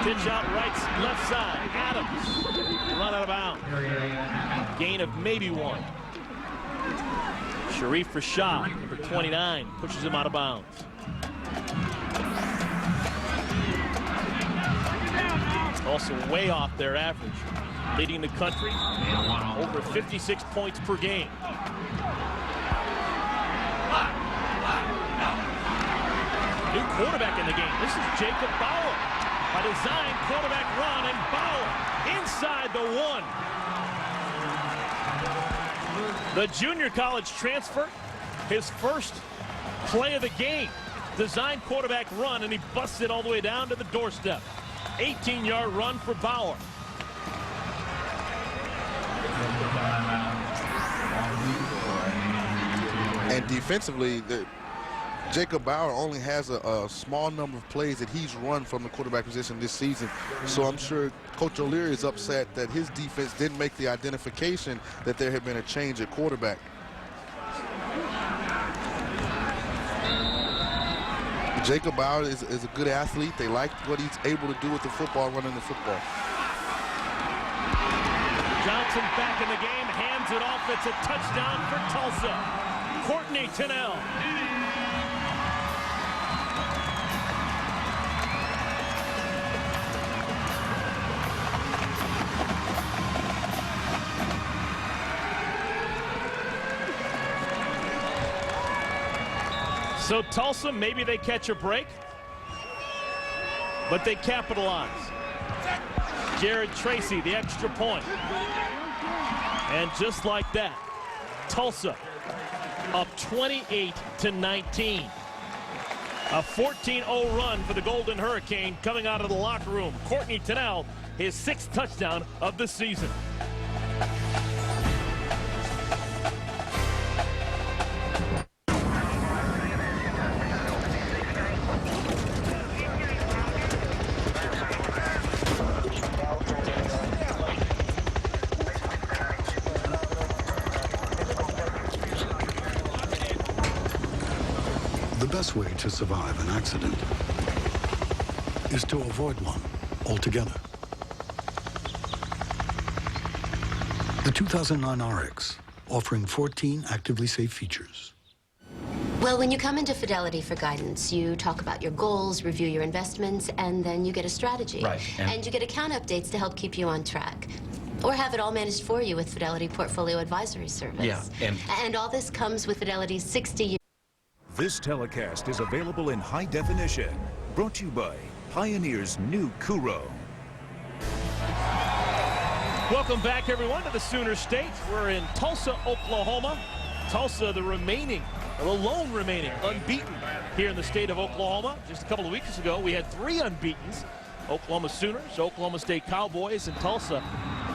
Pitch out right, left side. Adams run out of of bounds. Gain of maybe 1. Sharif Rashad, number 29, pushes him out of bounds. Also way off their average, leading the country over 56 points per game. New quarterback in the game. This is Jacob Bauer. A design quarterback run, and Bauer inside the 1. The junior college transfer, his first play of the game. Design quarterback run, and he busts it all the way down to the doorstep. 18-yard run for Bauer. And defensively, Jacob Bauer only has a small number of plays that he's run from the quarterback position this season. So I'm sure Coach O'Leary is upset that his defense didn't make the identification that there had been a change at quarterback. Jacob Bauer is a good athlete. They like what he's able to do with the football, running the football. Johnson back in the game, hands it off. It's a touchdown for Tulsa. Courtney Tennell. So Tulsa, maybe they catch a break, but they capitalize. Jared Tracy, the extra point. And just like that, Tulsa up 28-19. A 14-0 run for the Golden Hurricane coming out of the locker room. Courtney Tennell, his 6th touchdown of the season. The best way to survive an accident is to avoid one altogether. The 2009 RX, offering 14 actively safe features. Well, when you come into Fidelity for guidance, you talk about your goals, review your investments, and then you get a strategy. Right. And you get account updates to help keep you on track. Or have it all managed for you with Fidelity Portfolio Advisory Service. Yeah, and all this comes with Fidelity's 60-year... This telecast is available in high definition. Brought to you by Pioneer's new Kuro. Welcome back, everyone, to the Sooner State. We're in Tulsa, Oklahoma. Tulsa, the lone remaining unbeaten here in the state of Oklahoma. Just a couple of weeks ago, we had 3 unbeatens. Oklahoma Sooners, Oklahoma State Cowboys, and Tulsa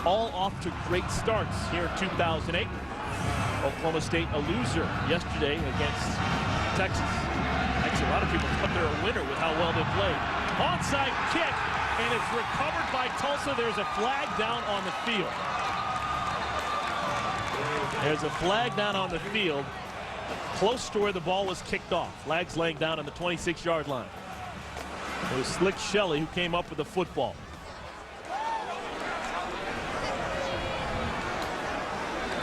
all off to great starts here in 2008. Oklahoma State a loser yesterday against Texas. Actually, a lot of people thought they were a winner with how well they played. Onside kick, and it's recovered by Tulsa. There's a flag down on the field. There's a flag down on the field, close to where the ball was kicked off. Flag's laying down on the 26-yard line. It was Slick Shelley who came up with the football.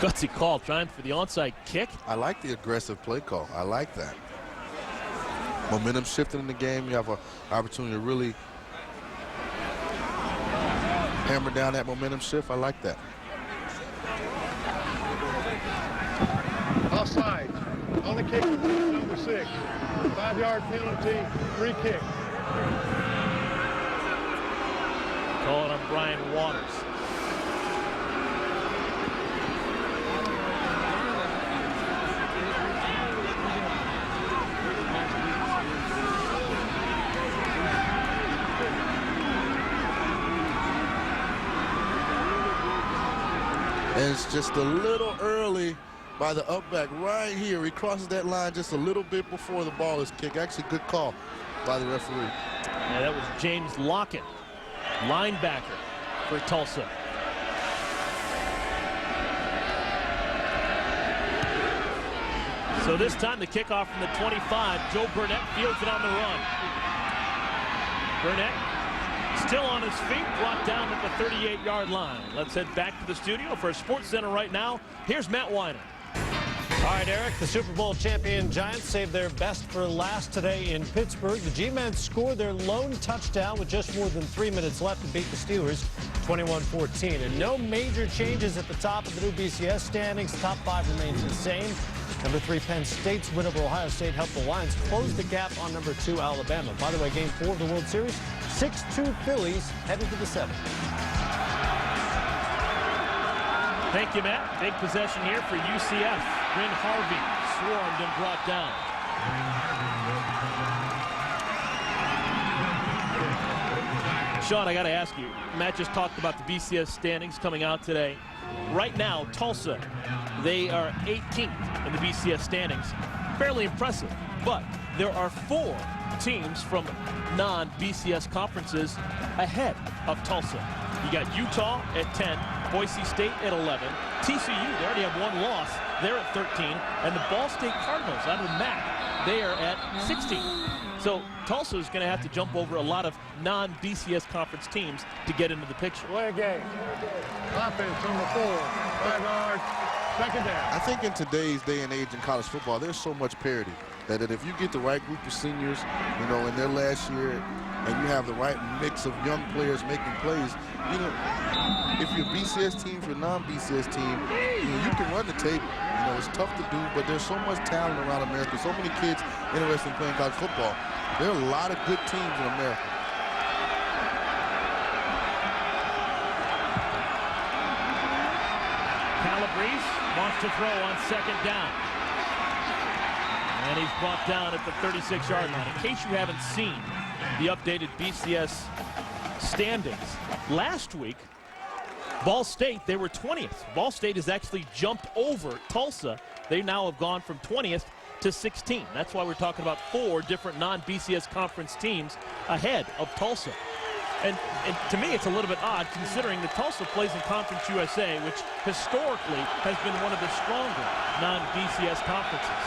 Gutsy call, trying for the onside kick. I like the aggressive play call. I like that. Momentum shifting in the game. You have an opportunity to really hammer down that momentum shift. I like that. Offside. On the kick, number 6. 5-yard penalty, free kick. Calling on Brian Waters. And it's just a little early by the upback right here. He crosses that line just a little bit before the ball is kicked. Actually, good call by the referee. Yeah, that was James Lockett, linebacker for Tulsa. So this time the kickoff from the 25. Joe Burnett fields it on the run. Burnett Still on his feet, brought down at the 38-yard line. Let's head back to the studio for Sports Center right now. Here's Matt Weiner. All right, Eric, the Super Bowl champion Giants saved their best for last today in Pittsburgh. The G-Men scored their lone touchdown with just more than 3 minutes left to beat the Steelers 21-14. And no major changes at the top of the new BCS standings. Top 5 remains the same. Number 3, Penn State's win over Ohio State helped the Lions close the gap on number 2, Alabama. By the way, Game 4 of the World Series, 6-2 Phillies headed to the 7th. Thank you, Matt. Big possession here for UCF. Bryn Harvey swarmed and brought down. Sean, I got to ask you, Matt just talked about the BCS standings coming out today. Right now, Tulsa, they are 18th in the BCS standings. Fairly impressive, but there are 4 teams from non-BCS conferences ahead of Tulsa. You got Utah at 10, Boise State at 11, TCU, they already have 1 loss, they're at 13, and the Ball State Cardinals out of the MAC, they are at 16. So Tulsa is going to have to jump over a lot of non-BCS conference teams to get into the picture. Play game. Offense number 4, 5 yards, second down. I think in today's day and age in college football, there's so much parity that if you get the right group of seniors, you know, in their last year, and you have the right mix of young players making plays, you know, if you're BCS team, if you're non-BCS team, you can run the table. You know, it's tough to do, but there's so much talent around America, so many kids interested in playing college football. There are a lot of good teams in America. Calabrese wants to throw on second down. And he's brought down at the 36-yard line. In case you haven't seen the updated BCS standings, last week, Ball State, they were 20th. Ball State has actually jumped over Tulsa. They now have gone from 20th to 16. That's why we're talking about 4 different non-BCS conference teams ahead of Tulsa. And to me, it's a little bit odd considering that Tulsa plays in Conference USA, which historically has been one of the stronger non-BCS conferences.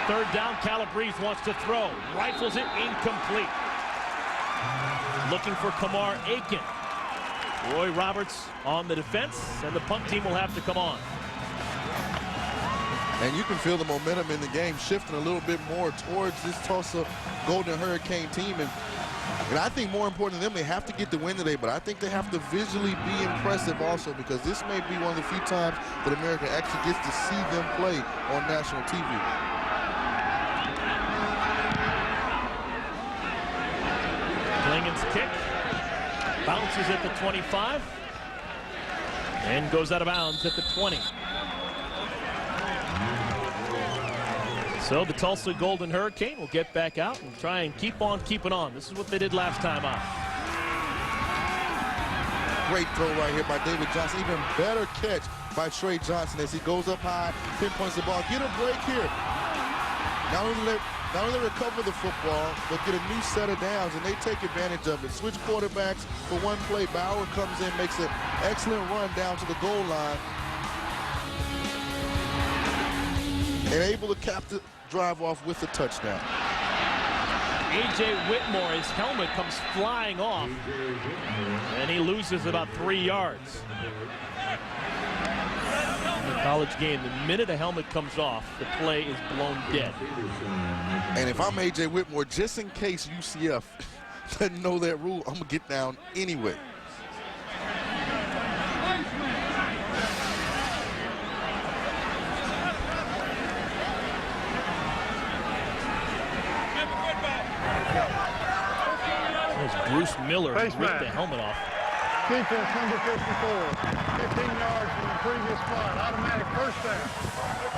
Third down, Calabrese wants to throw. Rifles it incomplete. Looking for Kamar Aiken. Roy Roberts on the defense, and the punt team will have to come on. And you can feel the momentum in the game shifting a little bit more towards this Tulsa Golden Hurricane team. And I think more important than them, they have to get the win today, but I think they have to visually be impressive also, because this may be one of the few times that America actually gets to see them play on national TV. Lingen's kick bounces at the 25 and goes out of bounds at the 20. So the Tulsa Golden Hurricane will get back out and try and keep on keeping on. This is what they did last time out. Great throw right here by David Johnson. Even better catch by Trey Johnson as he goes up high, pinpoints the ball. Get a break here. Not only recover the football, but get a new set of downs, and they take advantage of it. Switch quarterbacks for one play. Bauer comes in, makes an excellent run down to the goal line, and able to cap the drive off with a touchdown. A.J. Whitmore, his helmet comes flying off, and he loses about 3 yards. In the college game, the minute a helmet comes off, the play is blown dead. And if I'm A.J. Whitmore, just in case UCF doesn't know that rule, I'm going to get down anyway. There's Bruce Miller ripped the helmet off. Defense number 54, 15 yards from the previous spot, automatic first down.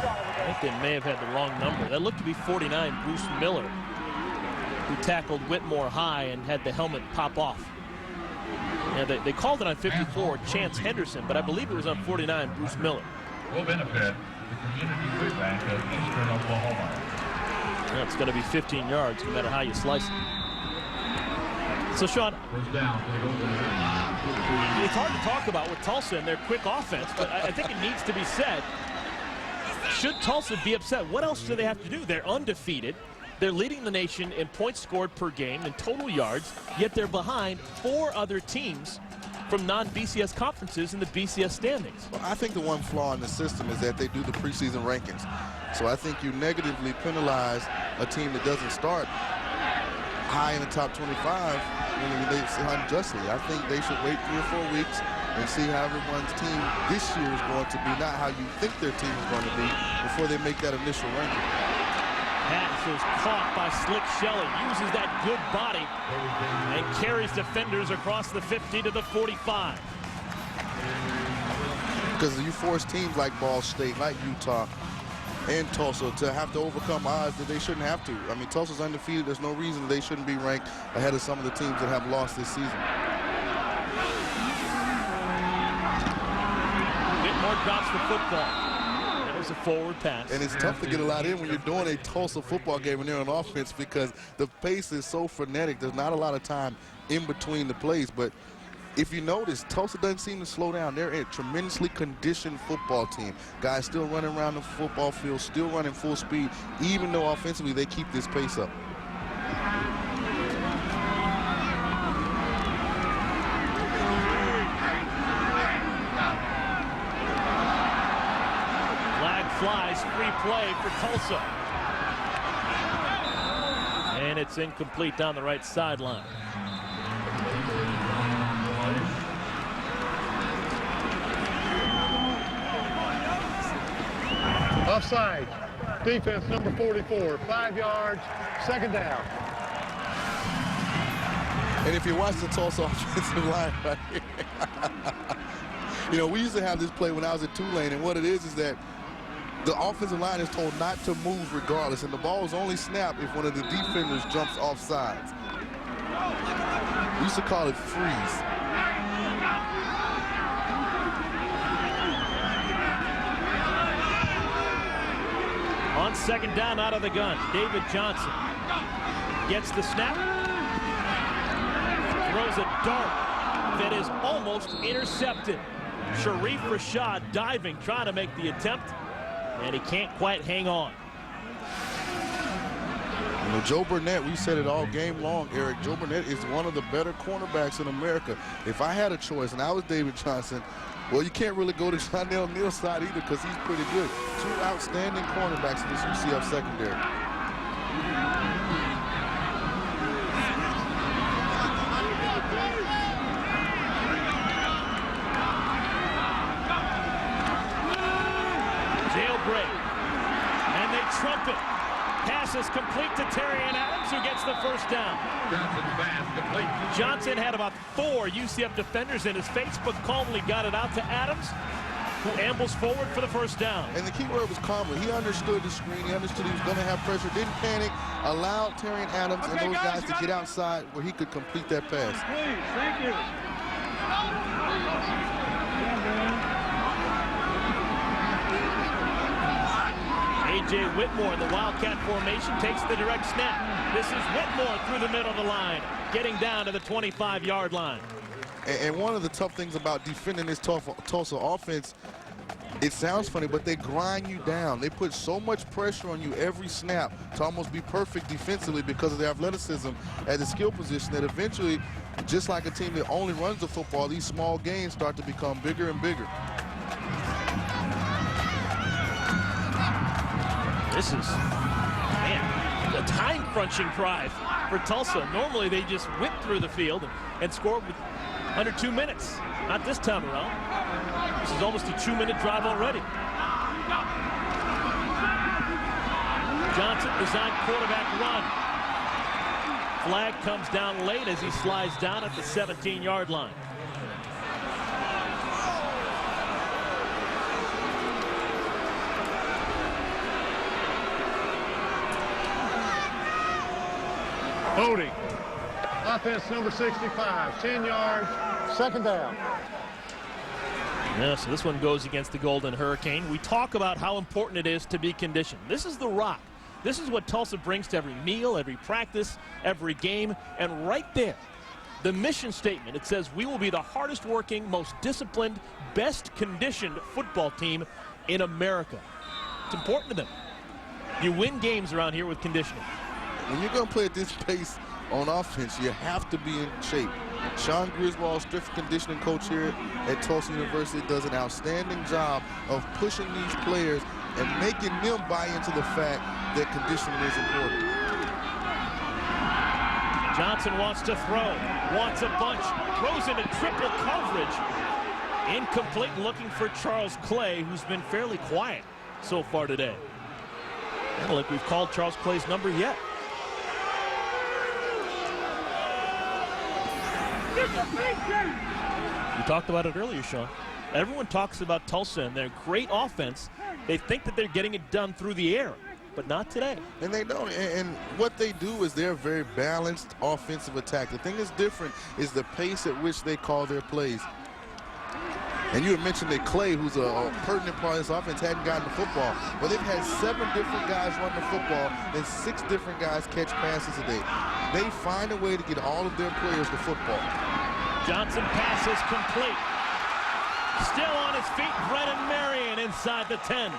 I think they may have had the wrong number. That looked to be 49, Bruce Miller, who tackled Whitmore high and had the helmet pop off. Yeah, they called it on 54, Chance Henderson, but I believe it was on 49, Bruce Miller. Will benefit the Community Food Bank of Eastern Oklahoma. Yeah, it's going to be 15 yards, no matter how you slice it. So, Sean, it's hard to talk about with Tulsa and their quick offense, but I think it needs to be said. Should Tulsa be upset? What else do they have to do? They're undefeated. They're leading the nation in points scored per game and total yards, yet they're behind 4 other teams from non-BCS conferences in the BCS standings. Well, I think the one flaw in the system is that they do the preseason rankings. So I think you negatively penalize a team that doesn't start high in the top 25 unjustly. I think they should wait 3 or 4 weeks and see how everyone's team this year is going to be, not how you think their team is going to be, before they make that initial ranking. Pass is caught by Slick Shelley, uses that good body and carries defenders across the 50 to the 45. Because you force teams like Ball State, like Utah, and Tulsa to have to overcome odds that they shouldn't have to. I mean, Tulsa's undefeated. There's no reason they shouldn't be ranked ahead of some of the teams that have lost this season. Whitmore drops the football. There's a forward pass. And it's tough to get a lot in when you're doing a Tulsa football game and they're on offense, because the pace is so frenetic. There's not a lot of time in between the plays. But if you notice, Tulsa doesn't seem to slow down. They're a tremendously conditioned football team. Guys still running around the football field, still running full speed, even though offensively they keep this pace up. Flag flies, free play for Tulsa. And it's incomplete down the right sideline. Offside. Defense number 44. 5 yards. 2nd down. And if you watch the Tulsa offensive line right here, you know, we used to have this play when I was at Tulane, and what it is that the offensive line is told not to move regardless, and the ball is only snapped if one of the defenders jumps off sides. We used to call it freeze. On 2nd down out of the gun, David Johnson gets the snap, throws a dart that is almost intercepted. Sharif Rashad diving, trying to make the attempt, and he can't quite hang on. You know, Joe Burnett, we said it all game long, Eric. Joe Burnett is one of the better cornerbacks in America. If I had a choice and I was David Johnson, well, you can't really go to Jonell Neal's side either, because he's pretty good. 2 outstanding cornerbacks in this UCF secondary. Jailbreak, and they trumpet. Pass is complete to Terrian Adams, who gets the 1st down. Johnson had about 4 UCF defenders in his face, but calmly got it out to Adams, who ambles forward for the 1st down. And the key word was calmly. He understood the screen. He understood he was going to have pressure, didn't panic, allowed Terrian Adams and those guys to get outside where he could complete that pass. Please, thank you. A.J. Whitmore in the Wildcat formation takes the direct snap. This is Whitmore through the middle of the line, getting down to the 25-yard line. And one of the tough things about defending this Tulsa offense, it sounds funny, but they grind you down. They put so much pressure on you every snap to almost be perfect defensively because of their athleticism at the skill position, that eventually, just like a team that only runs the football, these small gains start to become bigger and bigger. This is, man, a time-crunching drive for Tulsa. Normally, they just whip through the field and score with under 2 minutes. Not this time around. This is almost a 2-minute drive already. Johnson designed quarterback run. Flag comes down late as he slides down at the 17-yard line. Holding. Offense number 65, 10 yards, 2nd down. Yeah, so this one goes against the Golden Hurricane. We talk about how important it is to be conditioned. This is the rock. This is what Tulsa brings to every meal, every practice, every game. And right there, the mission statement, it says we will be the hardest working, most disciplined, best conditioned football team in America. It's important to them. You win games around here with conditioning. when you're going to play at this pace on offense, you have to be in shape. Sean Griswold, strength and conditioning coach here at Tulsa University, does an outstanding job of pushing these players and making them buy into the fact that conditioning is important. Johnson wants to throw, wants a bunch, throws into triple coverage. Incomplete, looking for Charles Clay, who's been fairly quiet so far today. I don't think we've called Charles Clay's number yet. You talked about it earlier, Sean. Everyone talks about Tulsa and their great offense. They think that they're getting it done through the air, but not today. And they don't. And what they do is they're a very balanced offensive attack. The thing that's different is the pace at which they call their plays. And you had mentioned that Clay, who's a pertinent part of this offense, hadn't gotten the football. But they've had 7 different guys run the football and 6 different guys catch passes a day. They find a way to get all of their players the football. Johnson pass is complete. Still on his feet, Brennan Marion inside the 10.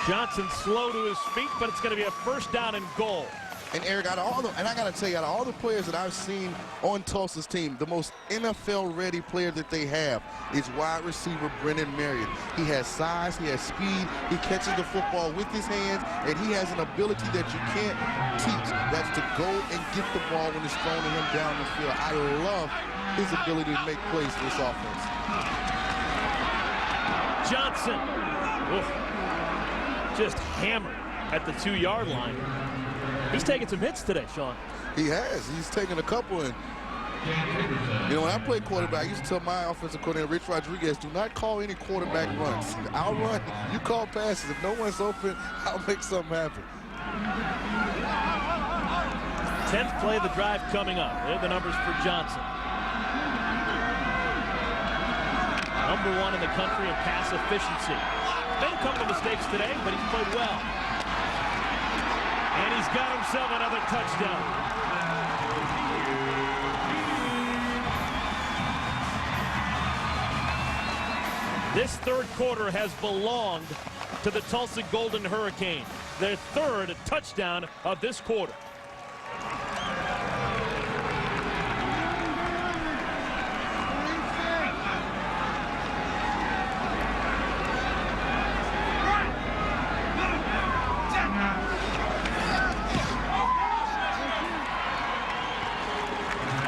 Johnson slow to his feet, but it's going to be a first down and goal. And Eric, I got to tell you, out of all the players that I've seen on Tulsa's team, the most NFL-ready player that they have is wide receiver Brennan Marion. He has size, he has speed, he catches the football with his hands, and he has an ability that you can't teach. That's to go and get the ball when it's thrown to him down the field. I love his ability to make plays for this offense. Johnson, just hammered at the 2-yard line. He's taking some hits today, Sean. He has. He's taken a couple. And, you know, when I played quarterback, I used to tell my offensive coordinator, Rich Rodriguez, do not call any quarterback runs. I'll run. You call passes. If no one's open, I'll make something happen. 10th play of the drive coming up. There are the numbers for Johnson. Number 1 in the country in pass efficiency. Made a couple of mistakes today, but he's played well. And he's got himself another touchdown. This third quarter has belonged to the Tulsa Golden Hurricane. Their third touchdown of this quarter.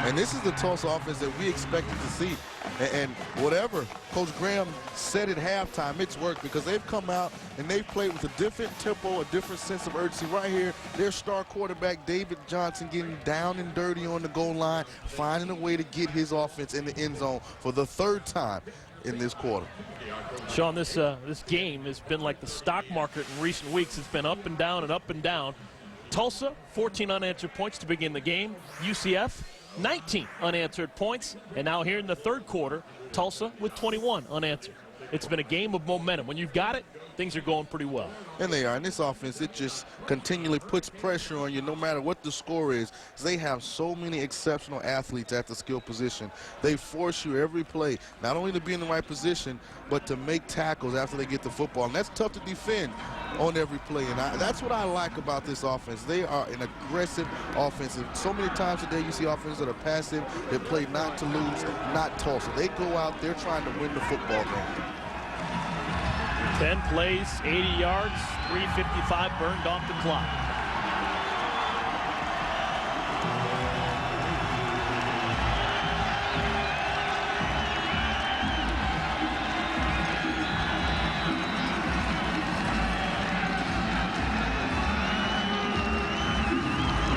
And this is the Tulsa offense that we expected to see. And whatever Coach Graham said at halftime, it's worked because they've come out and they've played with a different tempo, a different sense of urgency. Right here, their star quarterback, David Johnson, getting down and dirty on the goal line, finding a way to get his offense in the end zone for the 3rd time in this quarter. Sean, this game has been like the stock market in recent weeks. It's been up and down and up and down. Tulsa, 14 unanswered points to begin the game. UCF, 19 unanswered points. And now here in the third quarter, Tulsa with 21 unanswered. It's been a game of momentum. When you've got it, things are going pretty well. And they are. In this offense, it just continually puts pressure on you no matter what the score is. They have so many exceptional athletes at the skill position. They force you every play, not only to be in the right position, but to make tackles after they get the football. And that's tough to defend on every play. And that's what I like about this offense. They are an aggressive offense. So many times today you see offenses that are passive, that play not to lose, not Tulsa. They go out, they're trying to win the football game. 10 plays, 80 yards, 3:55 burned off the clock.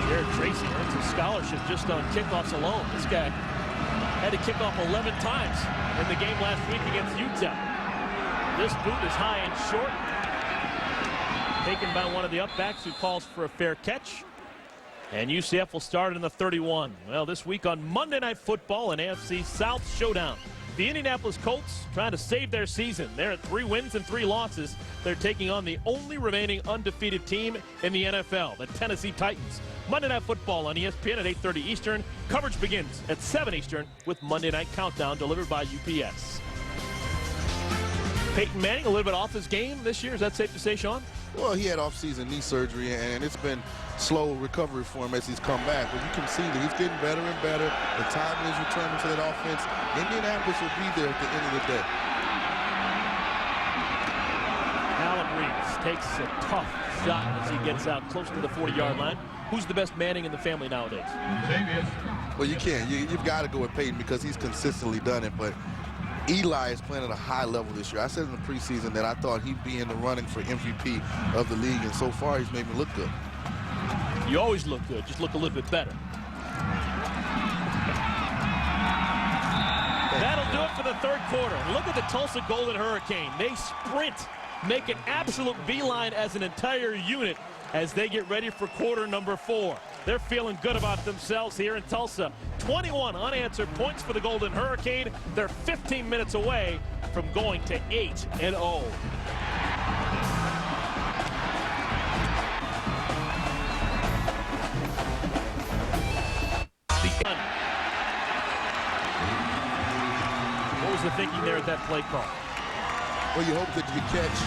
Jared Tracy earns a scholarship just on kickoffs alone. This guy had to kick off 11 times in the game last week against Utah. This boot is high and short. Taken by one of the upbacks who calls for a fair catch. And UCF will start in the 31. Well, this week on Monday Night Football, an AFC South showdown. The Indianapolis Colts trying to save their season. They're at 3 wins and 3 losses. They're taking on the only remaining undefeated team in the NFL, the Tennessee Titans. Monday Night Football on ESPN at 8:30 Eastern. Coverage begins at 7 Eastern with Monday Night Countdown delivered by UPS. Peyton Manning a little bit off his game this year. Is that safe to say, Sean? Well, he had off-season knee surgery, and it's been slow recovery for him as he's come back. But you can see that he's getting better and better. The time is returning to that offense. Indianapolis will be there at the end of the day. Calabrese takes a tough shot as he gets out close to the 40-yard line. Who's the best Manning in the family nowadays? Well, you can't. You've got to go with Peyton because he's consistently done it. But Eli is playing at a high level this year. I said in the preseason that I thought he'd be in the running for MVP of the league, and so far he's made me look good. You always look good, just look a little bit better. That'll do it for the third quarter. Look at the Tulsa Golden Hurricane. They sprint, make an absolute beeline as an entire unit as they get ready for quarter number 4. They're feeling good about themselves here in Tulsa. 21 unanswered points for the Golden Hurricane. They're 15 minutes away from going to 8-0. What was the thinking there at that play call? Well, you hope that you catch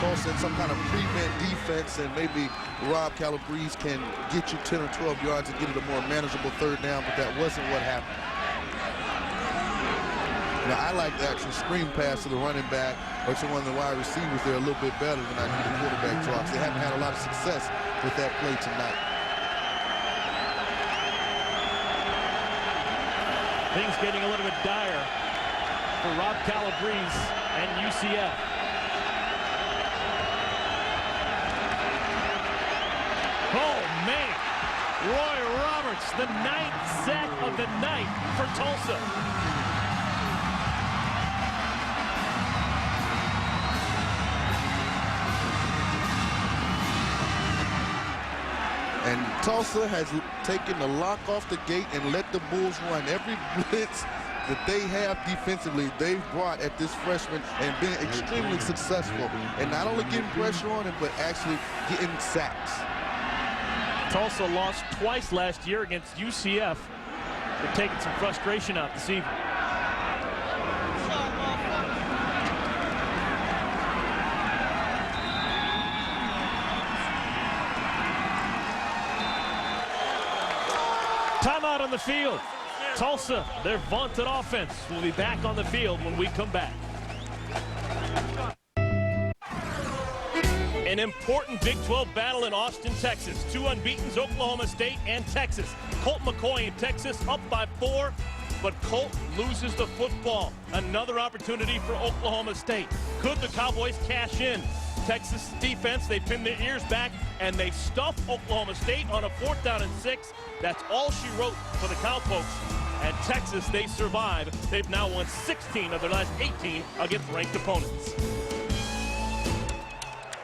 Tulsa in some kind of prevent defense, and maybe Rob Calabrese can get you 10 or 12 yards and get it a more manageable third down, but that wasn't what happened. Now, I like the actual screen pass to the running back or to one of the wide receivers there a little bit better than I do the quarterback draw, because they haven't had a lot of success with that play tonight. Things getting a little bit dire for Rob Calabrese and UCF. Oh, man. Roy Roberts, the 9th sack of the night for Tulsa. And Tulsa has taken the lock off the gate and let the Bulls run. Every blitz that they have defensively, they've brought at this freshman and been extremely successful. And not only getting pressure on him, but actually getting sacks. Tulsa lost twice last year against UCF. They're taking some frustration out this evening. Timeout on the field. Tulsa, their vaunted offense, will be back on the field when we come back. An important Big 12 battle in Austin, Texas. 2 unbeatens, Oklahoma State and Texas. Colt McCoy in Texas up by 4, but Colt loses the football. Another opportunity for Oklahoma State. Could the Cowboys cash in? Texas defense, they pin their ears back and they stuff Oklahoma State on a 4th down and 6. That's all she wrote for the Cowpokes. And Texas, they survive. They've now won 16 of their last 18 against ranked opponents.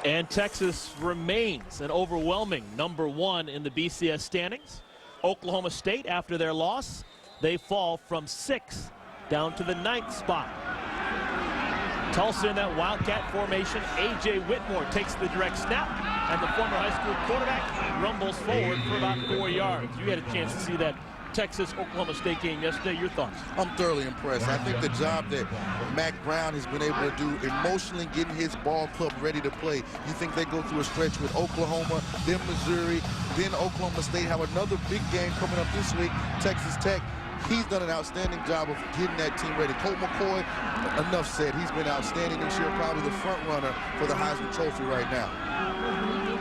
And Texas remains an overwhelming #1 in the BCS standings. Oklahoma State, after their loss, they fall from 6th down to the 9th spot. Tulsa in that Wildcat formation. A.J. Whitmore takes the direct snap, and the former high school quarterback rumbles forward for about 4 yards. You had a chance to see that Texas-Oklahoma State game yesterday. Your thoughts? I'm thoroughly impressed. I think the job that Mac Brown has been able to do emotionally getting his ball club ready to play. You think they go through a stretch with Oklahoma, then Missouri, then Oklahoma State, have another big game coming up this week, Texas Tech. He's done an outstanding job of getting that team ready. Colt McCoy, enough said. He's been outstanding this year, probably the front runner for the Heisman Trophy right now.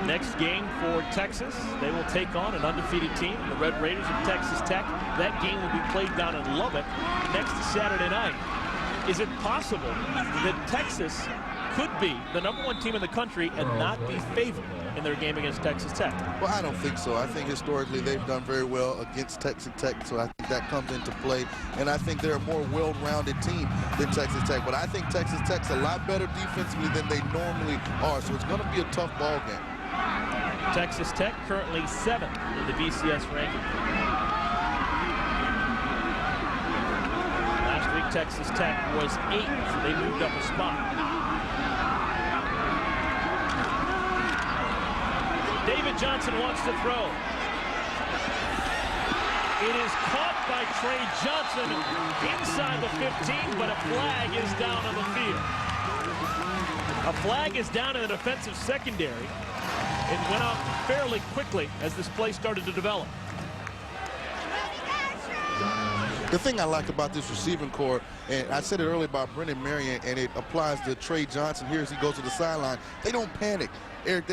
Next game for Texas, they will take on an undefeated team, the Red Raiders of Texas Tech. That game will be played down in Lubbock next Saturday night. Is it possible that Texas could be the #1 team in the country and not be favored in their game against Texas Tech? Well, I don't think so. I think historically they've done very well against Texas Tech, so I think that comes into play. And I think they're a more well-rounded team than Texas Tech. But I think Texas Tech's a lot better defensively than they normally are, so it's going to be a tough ball game. Texas Tech currently 7th in the BCS ranking. Last week Texas Tech was 8th, so they moved up a spot. David Johnson wants to throw. It is caught by Trey Johnson inside the 15, but a flag is down on the field. A flag is down in the defensive secondary. It went up fairly quickly as this play started to develop. The thing I like about this receiving core, and I said it earlier about Brennan Marion, and it applies to Trey Johnson here as he goes to the sideline. They don't panic. Eric,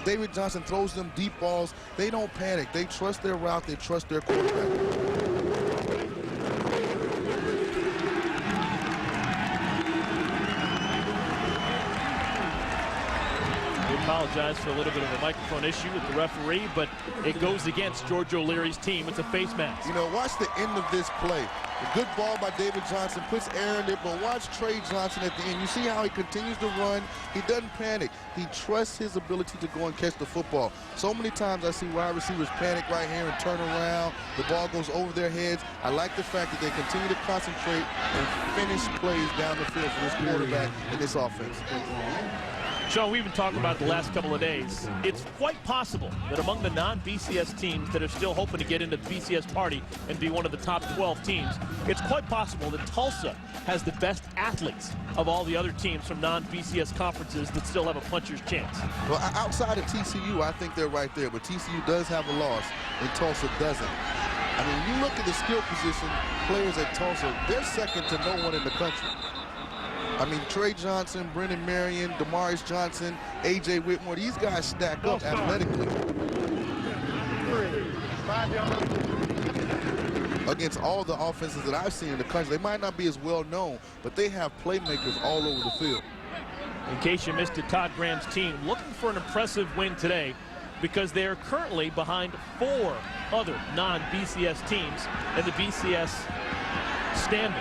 David Johnson throws them deep balls. They don't panic. They trust their route. They trust their quarterback. Apologize for a little bit of a microphone issue with the referee, but it goes against George O'Leary's team. It's a face mask. You know, watch the end of this play. A good ball by David Johnson, puts air in it, but watch Trey Johnson at the end. You see how he continues to run. He doesn't panic. He trusts his ability to go and catch the football. So many times I see wide receivers panic right here and turn around. The ball goes over their heads. I like the fact that they continue to concentrate and finish plays down the field for this quarterback in this offense. Sean, we've been talking about it the last couple of days. It's quite possible that among the non-BCS teams that are still hoping to get into the BCS party and be one of the top 12 teams, it's quite possible that Tulsa has the best athletes of all the other teams from non-BCS conferences that still have a puncher's chance. Well, outside of TCU, I think they're right there, but TCU does have a loss, and Tulsa doesn't. I mean, when you look at the skill position players at Tulsa, they're second to no one in the country. I mean, Trey Johnson, Brennan Marion, Demarius Johnson, A.J. Whitmore, these guys stack up athletically. Against all the offenses that I've seen in the country. They might not be as well known, but they have playmakers all over the field. In case you missed it, Todd Graham's team looking for an impressive win today because they are currently behind 4 other non-BCS teams in the BCS standings.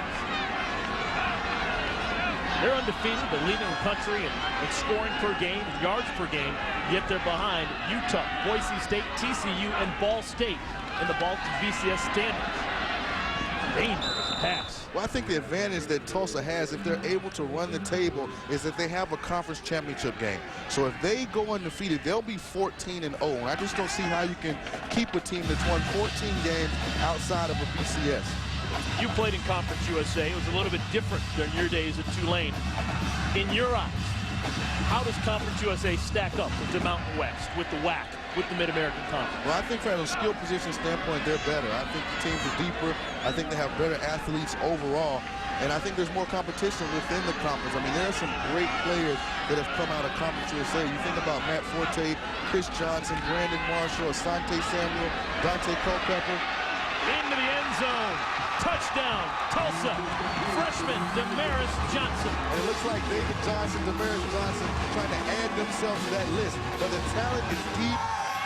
They're undefeated, they're leading the country in scoring per game, and yards per game, yet they're behind Utah, Boise State, TCU, and Ball State in the BCS standings. Dangerous pass. Well, I think the advantage that Tulsa has if they're able to run the table is that they have a conference championship game. So if they go undefeated, they'll be 14-0. And I just don't see how you can keep a team that's won 14 games outside of a BCS. You played in Conference USA. It was a little bit different during your days at Tulane. In your eyes, how does Conference USA stack up with the Mountain West, with the WAC, with the Mid-American Conference? Well, I think from a skill position standpoint, they're better. I think the teams are deeper. I think they have better athletes overall. And I think there's more competition within the conference. I mean, there are some great players that have come out of Conference USA. You think about Matt Forte, Chris Johnson, Brandon Marshall, Asante Samuel, Dante Culpepper. Into the end zone. Touchdown, Tulsa. Freshman Demarius Johnson. And it looks like David Johnson, Demarius Johnson trying to add themselves to that list. But the talent is deep,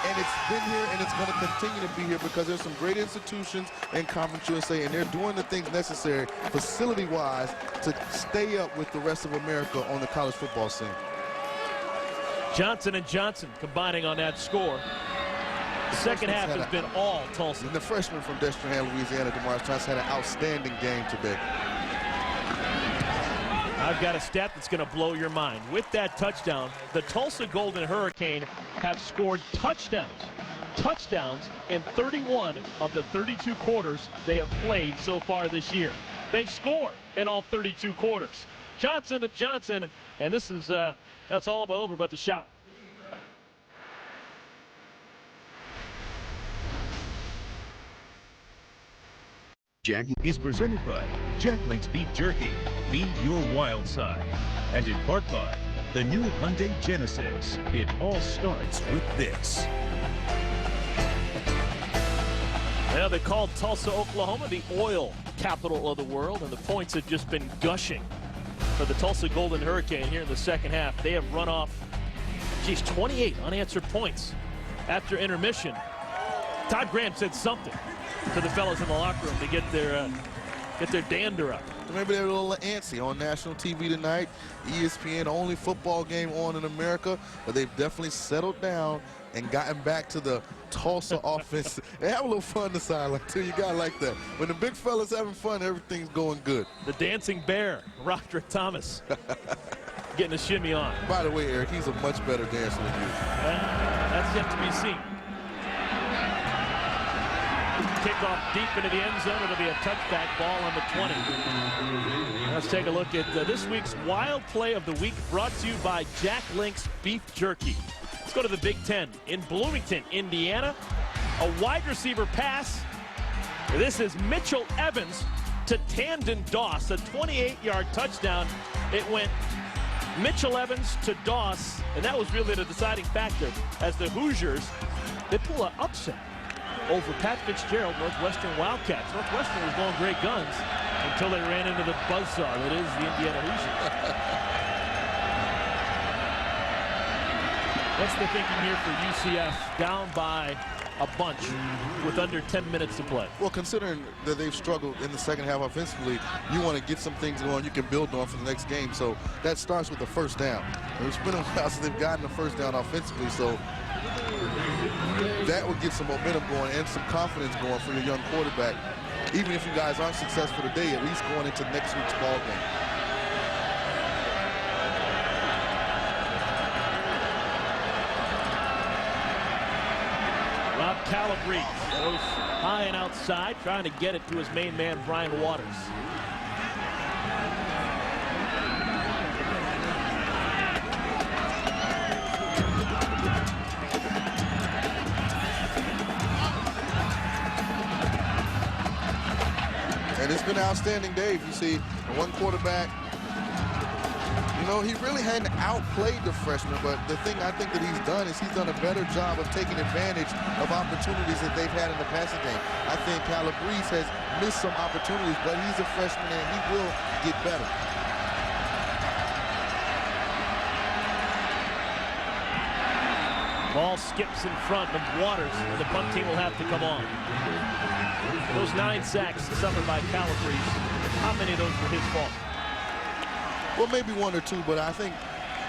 and it's been here, and it's going to continue to be here because there's some great institutions in Conference USA, and they're doing the things necessary facility-wise to stay up with the rest of America on the college football scene. Johnson and Johnson combining on that score. The second half has been all Tulsa. And the freshman from Destrehan, Louisiana, Demarius Johnson, had an outstanding game today. I've got a stat that's going to blow your mind. With that touchdown, the Tulsa Golden Hurricane have scored touchdowns in 31 of the 32 quarters they have played so far this year. They've scored in all 32 quarters. Johnson to Johnson, and this is that's all over but the shot. Jack is presented by Jack Link's Beef Jerky. Be your wild side. And in part by the new Hyundai Genesis. It all starts with this. Well, they called Tulsa, Oklahoma the oil capital of the world, and the points have just been gushing for the Tulsa Golden Hurricane here in the second half. They have run off, 28 unanswered points after intermission. Todd Graham said something to the fellas in the locker room to get their dander up. Maybe they're a little antsy on national TV tonight. ESPN, only football game on in America, but they've definitely settled down and gotten back to the Tulsa offense. They have a little fun on the sideline too. You got like that. When the big fella's having fun, everything's going good. The dancing bear, Roderick Thomas, getting a shimmy on. By the way, Eric, he's a much better dancer than you. That's yet to be seen. kickoff deep into the end zone. It'll be a touchback ball on the 20. Let's take a look at this week's Wild Play of the Week, brought to you by Jack Link's Beef Jerky. Let's go to the Big Ten. In Bloomington, Indiana, a wide receiver pass. This is Mitchell Evans to Tandon Doss, a 28-yard touchdown. It went Mitchell Evans to Doss, and that was really the deciding factor as the Hoosiers, they pull an upset over Pat Fitzgerald, Northwestern Wildcats. Northwestern was going great guns until they ran into the buzzsaw that is the Indiana Hoosiers. What's the thinking here for UCF, down by a bunch with under 10 minutes to play? Well, considering that they've struggled in the second half offensively, you want to get some things going you can build on for the next game. So that starts with the first down. It's been a while since they've gotten the first down offensively, so that would get some momentum going and some confidence going for your young quarterback. Even if you guys aren't successful today, at least going into next week's ball game. Calabrese goes high and outside, trying to get it to his main man, Brian Waters. And it's been an outstanding day. You see, one quarterback, you know, he really hadn't outplayed the freshman, but the thing I think that he's done is he's done a better job of taking advantage of opportunities that they've had in the passing game. I think Calabrese has missed some opportunities, but he's a freshman and he will get better. Ball skips in front of Waters, and the punt team will have to come on. Those 9 sacks suffered by Calabrese, how many of those were his fault? Well, maybe 1 or 2, but I think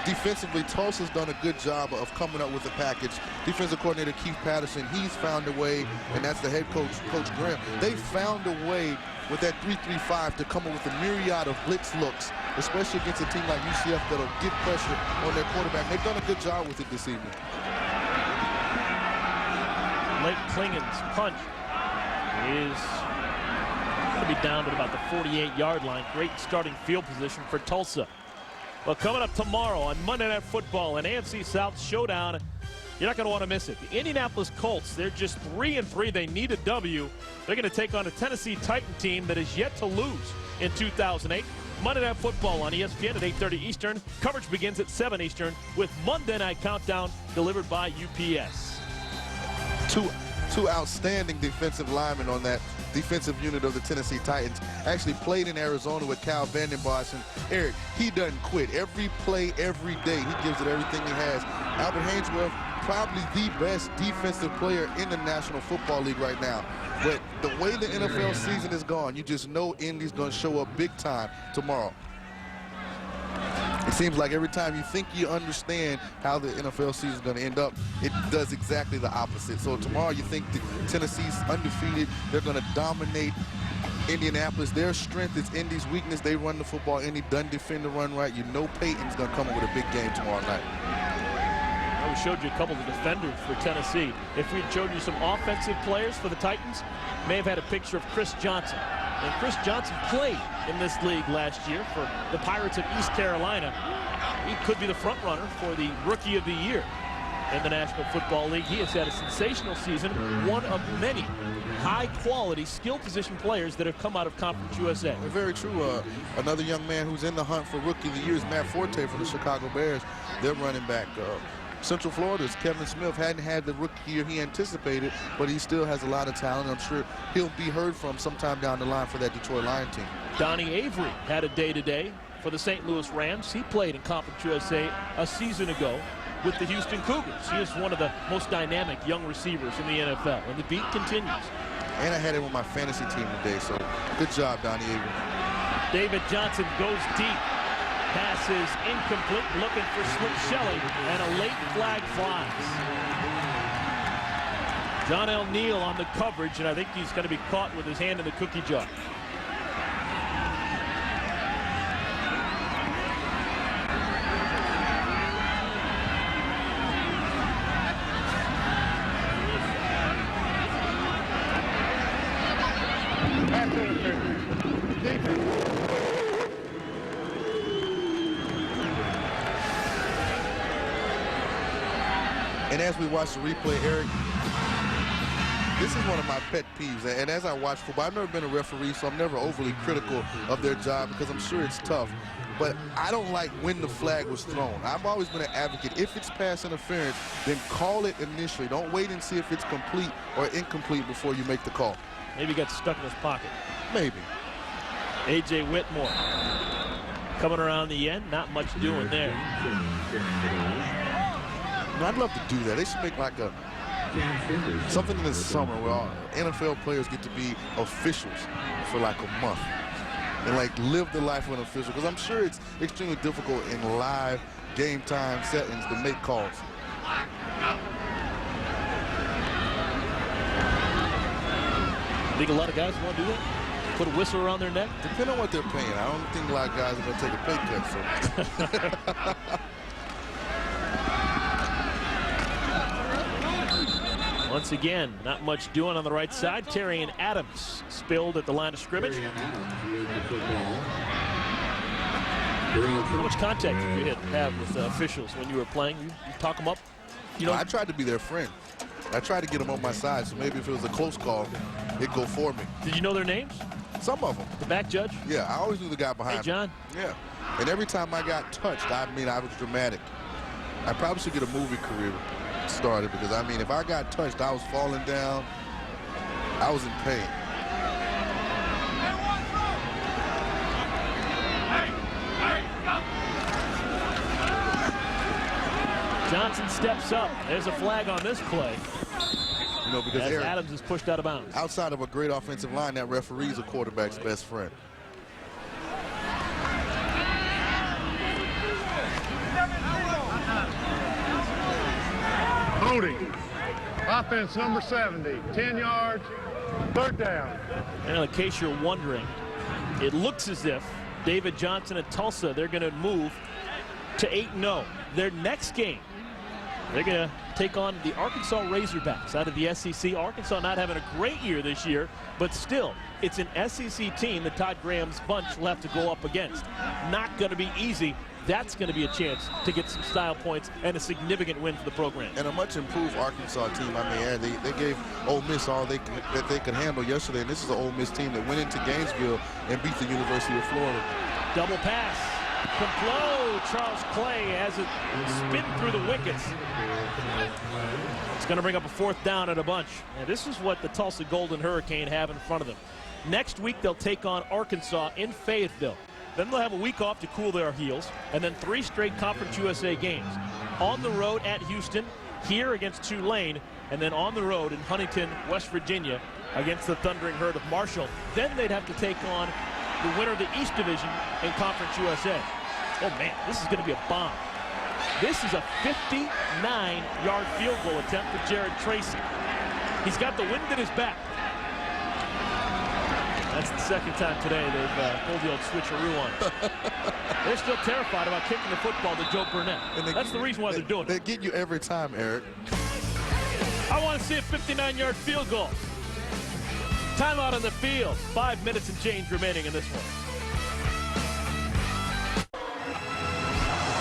defensively, Tulsa's done a good job of coming up with a package. Defensive coordinator Keith Patterson, he's found a way, and that's the head coach, Coach Graham. They found a way with that 3-3-5 to come up with a myriad of blitz looks, especially against a team like UCF that'll get pressure on their quarterback. They've done a good job with it this evening. Blake Klingen's punch is going to be down at about the 48-yard line. Great starting field position for Tulsa. Well, coming up tomorrow on Monday Night Football, an AFC South showdown. You're not going to want to miss it. The Indianapolis Colts, they're just 3-3. They need a W. They're going to take on a Tennessee Titan team that is yet to lose in 2008. Monday Night Football on ESPN at 8:30 Eastern. Coverage begins at 7 Eastern with Monday Night Countdown delivered by UPS. Two outstanding defensive linemen on that defensive unit of the Tennessee Titans. Actually played in Arizona with Cal Vandenbosch. And Eric, he doesn't quit. Every play, every day, he gives it everything he has. Albert Haynesworth, probably the best defensive player in the National Football League right now. But the way the NFL season is gone, you just know Indy's going to show up big time tomorrow. It seems like every time you think you understand how the NFL season is going to end up, it does exactly the opposite. So tomorrow you think Tennessee's undefeated. They're going to dominate Indianapolis. Their strength is Indy's weakness. They run the football. Indy doesn't defend the run right. You know Peyton's going to come up with a big game tomorrow night. We showed you a couple of defenders for Tennessee. If we showed you some offensive players for the Titans, may have had a picture of Chris Johnson. And Chris Johnson played in this league last year for the Pirates of East Carolina. He could be the front runner for the Rookie of the Year in the National Football League. He has had a sensational season, one of many high-quality, skill position players that have come out of Conference USA. Very true. Another young man who's in the hunt for Rookie of the Year is Matt Forte from the Chicago Bears. They're running back. Central Florida's Kevin Smith hadn't had the rookie year he anticipated, but he still has a lot of talent. I'm sure he'll be heard from sometime down the line for that Detroit Lion team. Donnie Avery had a day today for the St. Louis Rams. He played in Conference USA a season ago with the Houston Cougars. He is one of the most dynamic young receivers in the NFL, and the beat continues. And I had him on my fantasy team today, so good job, Donnie Avery. David Johnson goes deep. Pass is incomplete, looking for Slick Shelley, and a late flag flies. John L. Neal on the coverage, and I think he's going to be caught with his hand in the cookie jar. Pass interference. Defense. And as we watch the replay, Eric, this is one of my pet peeves. And as I watch football, I've never been a referee, so I'm never overly critical of their job because I'm sure it's tough. But I don't like when the flag was thrown. I've always been an advocate. If it's pass interference, then call it initially. Don't wait and see if it's complete or incomplete before you make the call. Maybe he got stuck in his pocket. Maybe. A.J. Whitmore coming around the end. Not much doing there. I'd love to do that. They should make like something in the summer where all NFL players get to be officials for like a month and like live the life of an official, because I'm sure it's extremely difficult in live game time settings to make calls. Think a lot of guys want to do that? Put a whistle around their neck? Depending on what they're paying. I don't think a lot of guys are going to take a pay cut. So. Once again, not much doing on the right side. Terrian Adams spilled at the line of scrimmage. How much contact did you have with officials when you were playing? You talk them up? You know, I tried to be their friend. I tried to get them on my side, so maybe if it was a close call, it'd go for me. Did you know their names? Some of them. The back judge? Yeah, I always knew the guy behind me. Hey, John. Yeah. And every time I got touched, I mean, I was dramatic. I probably should get a movie career started, because I mean, if I got touched, I was falling down. I was in pain. Johnson steps up. There's a flag on this play. You know, because Eric, Adams is pushed out of bounds. Outside of a great offensive line, that referee's a quarterback's best friend. Holding. Offense number 70. 10 yards. Third down. And in case you're wondering, it looks as if David Johnson at Tulsa, they're going to move to 8-0. Their next game, they're going to take on the Arkansas Razorbacks out of the SEC. Arkansas not having a great year this year, but still, it's an SEC team that Todd Graham's bunch left to go up against. Not going to be easy. That's going to be a chance to get some style points and a significant win for the program. And a much improved Arkansas team. I mean, they gave Ole Miss all that they could handle yesterday, and this is an Ole Miss team that went into Gainesville and beat the University of Florida. Double pass. Complo. Charles Clay has it spin through the wickets. It's going to bring up a fourth down at a bunch. And this is what the Tulsa Golden Hurricane have in front of them. Next week, they'll take on Arkansas in Fayetteville. Then they'll have a week off to cool their heels, and then 3 straight Conference USA games. On the road at Houston, here against Tulane, and then on the road in Huntington, West Virginia, against the Thundering Herd of Marshall. Then they'd have to take on the winner of the East Division in Conference USA. Oh, man, this is going to be a bomb. This is a 59-yard field goal attempt for Jared Tracy. He's got the wind at his back. That's the second time today they've pulled the old switcheroo on. They're still terrified about kicking the football to Joe Burnett. That's the reason why they're doing it. They get you every time, Eric. I want to see a 59-yard field goal. Timeout on the field. 5 minutes and change remaining in this one.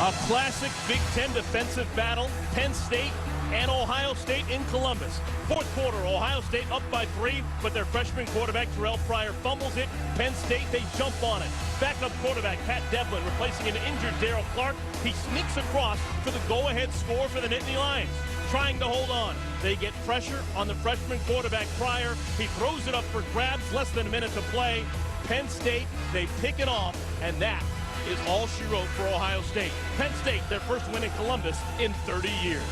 A classic Big Ten defensive battle. Penn State and Ohio State in Columbus. Fourth quarter, Ohio State up by 3, but their freshman quarterback, Terrell Pryor, fumbles it. Penn State, they jump on it. Backup quarterback, Pat Devlin, replacing an injured Darrell Clark. He sneaks across for the go-ahead score for the Nittany Lions, trying to hold on. They get pressure on the freshman quarterback, Pryor. He throws it up for grabs, less than a minute to play. Penn State, they pick it off, and that is all she wrote for Ohio State. Penn State, their first win in Columbus in 30 years.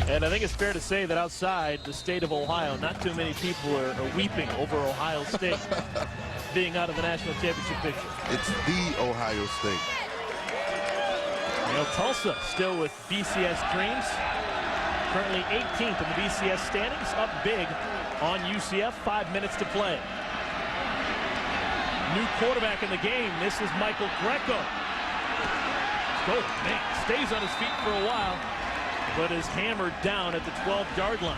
And I think it's fair to say that outside the state of Ohio, not too many people are weeping over Ohio State being out of the national championship picture. It's the Ohio State. You know, Tulsa still with BCS dreams. Currently 18th in the BCS standings, up big on UCF, 5 minutes to play. New quarterback in the game. This is Michael Greco. Oh, man, stays on his feet for a while, but is hammered down at the 12-yard line.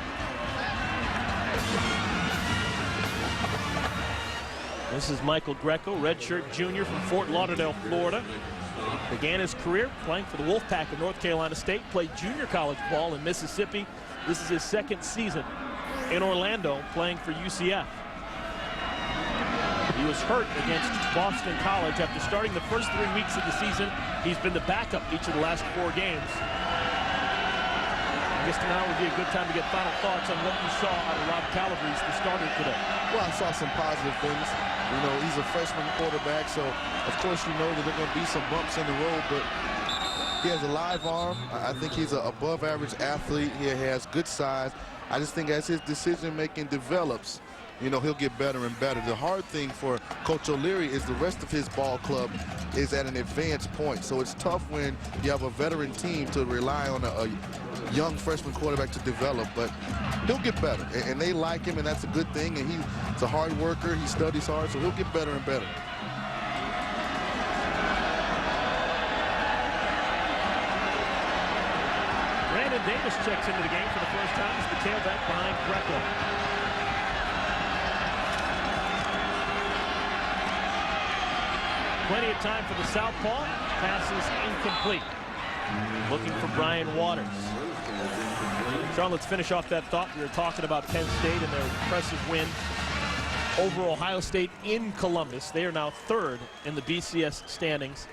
This is Michael Greco, redshirt junior from Fort Lauderdale, Florida. Began his career playing for the Wolfpack of North Carolina State, played junior college ball in Mississippi. This is his second season in Orlando playing for UCF. He was hurt against Boston College after starting the first 3 weeks of the season. He's been the backup each of the last 4 games. I guess now would be a good time to get final thoughts on what you saw out of Rob Calabrese, the starter today. Well, I saw some positive things. You know, he's a freshman quarterback, so of course you know that there are going to be some bumps in the road, but he has a live arm. I think he's an above-average athlete. He has good size. I just think as his decision-making develops, you know, he'll get better and better. The hard thing for Coach O'Leary is the rest of his ball club is at an advanced point. So it's tough when you have a veteran team to rely on a young freshman quarterback to develop, but he'll get better. And they like him, and that's a good thing. And he's a hard worker. He studies hard, so he'll get better and better. Brandon Davis checks into the game for the first time as the tailback behind Greco. Plenty of time for the southpaw. Pass is incomplete. Looking for Brian Waters. Sean, let's finish off that thought. We were talking about Penn State and their impressive win over Ohio State in Columbus. They are now 3rd in the BCS standings.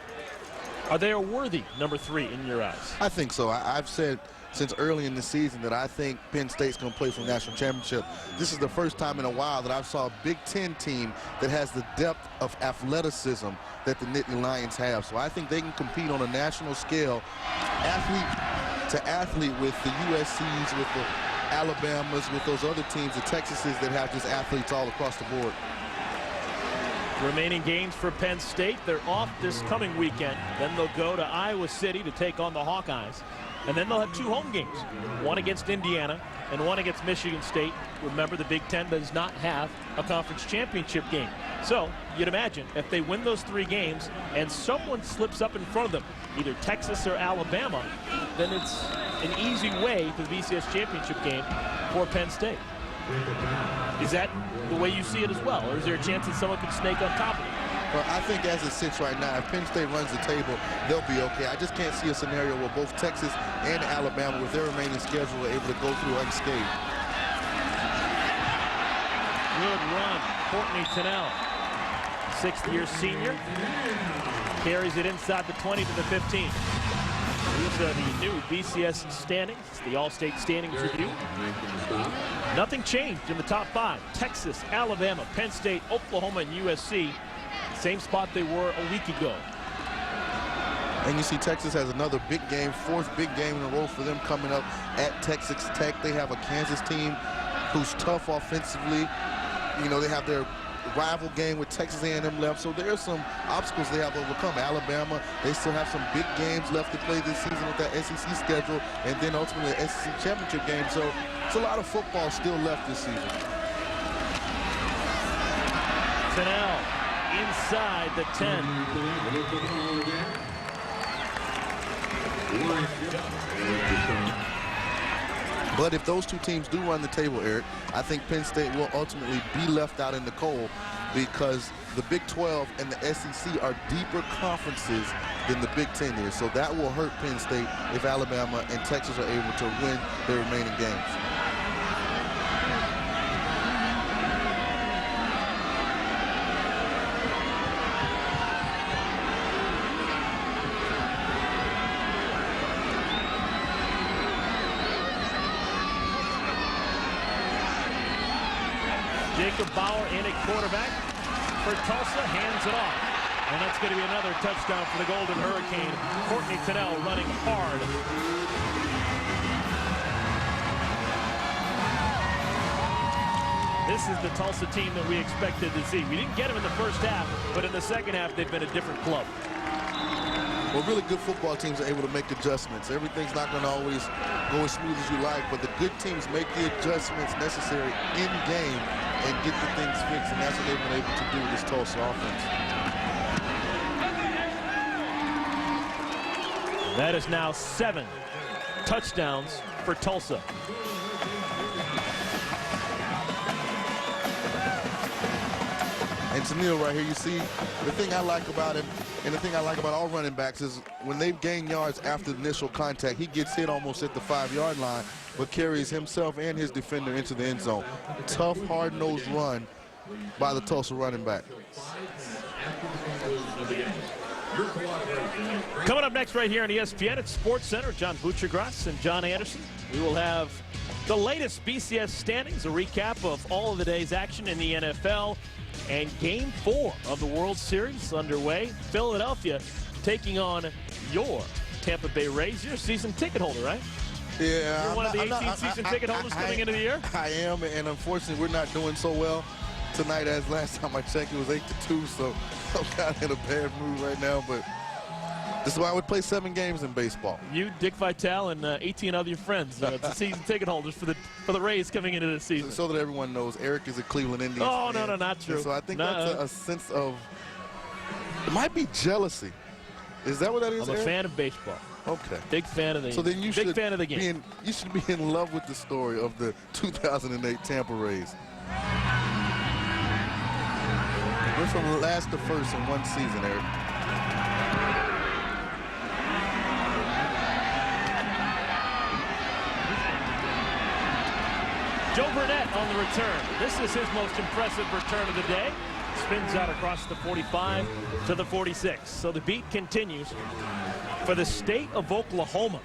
Are they a worthy number 3 in your eyes? I think so. I've said since early in the season that I think Penn State's going to play for the national championship. This is the first time in a while that I've saw a Big Ten team that has the depth of athleticism that the Nittany Lions have. So I think they can compete on a national scale, athlete to athlete, with the USCs, with the Alabamas, with those other teams, the Texases that have just athletes all across the board. Remaining games for Penn State. They're off this coming weekend. Then they'll go to Iowa City to take on the Hawkeyes. And then they'll have 2 home games, one against Indiana and one against Michigan State. Remember, the Big Ten does not have a conference championship game. So you'd imagine if they win those 3 games and someone slips up in front of them, either Texas or Alabama, then it's an easy way to the BCS championship game for Penn State. Is that the way you see it as well, or is there a chance that someone could snake on top of it? Well, I think as it sits right now, if Penn State runs the table, they'll be okay. I just can't see a scenario where both Texas and Alabama, with their remaining schedule, are able to go through unscathed. Good run, Courtney Tennell, 6th-year senior, carries it inside the 20 to the 15. These are the new BCS standings. It's the All-State Standings Review. Nothing changed in the top 5. Texas, Alabama, Penn State, Oklahoma, and USC. Same spot they were a week ago. And you see Texas has another big game, 4th big game in a row for them coming up at Texas Tech. They have a Kansas team who's tough offensively. You know, they have their rival game with Texas A&M left, so there are some obstacles they have to overcome. Alabama, they still have some big games left to play this season with that SEC schedule, and then ultimately the SEC championship game. So it's a lot of football still left this season. Tennell inside the 10. But if those 2 teams do run the table, Eric, I think Penn State will ultimately be left out in the cold, because the Big 12 and the SEC are deeper conferences than the Big 10 is. So that will hurt Penn State if Alabama and Texas are able to win their remaining games. Jacob Bauer in at quarterback for Tulsa, hands it off. And that's going to be another touchdown for the Golden Hurricane. Courtney Tennell running hard. This is the Tulsa team that we expected to see. We didn't get them in the first half, but in the second half, they've been a different club. Well, really good football teams are able to make adjustments. Everything's not going to always go as smooth as you like, but the good teams make the adjustments necessary in game and get the things fixed, and that's what they've been able to do with this Tulsa offense. That is now 7 touchdowns for Tulsa. And Neal right here, you see the thing I like about him and the thing I like about all running backs is when they've gained yards after the initial contact, he gets hit almost at the 5-yard line, but carries himself and his defender into the end zone. Tough, hard-nosed run by the Tulsa running back. Coming up next right here on ESPN at Sports Center, John Butchergrass and John Anderson. We will have the latest BCS standings, a recap of all of the day's action in the NFL, and Game 4 of the World Series underway. Philadelphia taking on your Tampa Bay Rays. You're a season ticket holder, right? Yeah. You're one of the 18 season ticket holders coming into the year? I am, and unfortunately, we're not doing so well tonight as last time I checked. It was 8-2, so I'm kind of in a bad mood right now, but this is why I would play 7 games in baseball. You, Dick Vitale, and 18 other your friends, the season ticket holders for the Rays coming into the season. So that everyone knows, Eric is a Cleveland Indians fan. No, not true. And so I think that's a sense of, it might be jealousy. Is that what that is, I'm a Eric? fan of baseball. Okay. Big fan of the game. So then you big fan of the game. You should be in love with the story of the 2008 Tampa Rays. We're from last to first in one season, Eric. Joe Burnett on the return. This is his most impressive return of the day. Spins out across the 45 to the 46. So the beat continues for the state of Oklahoma.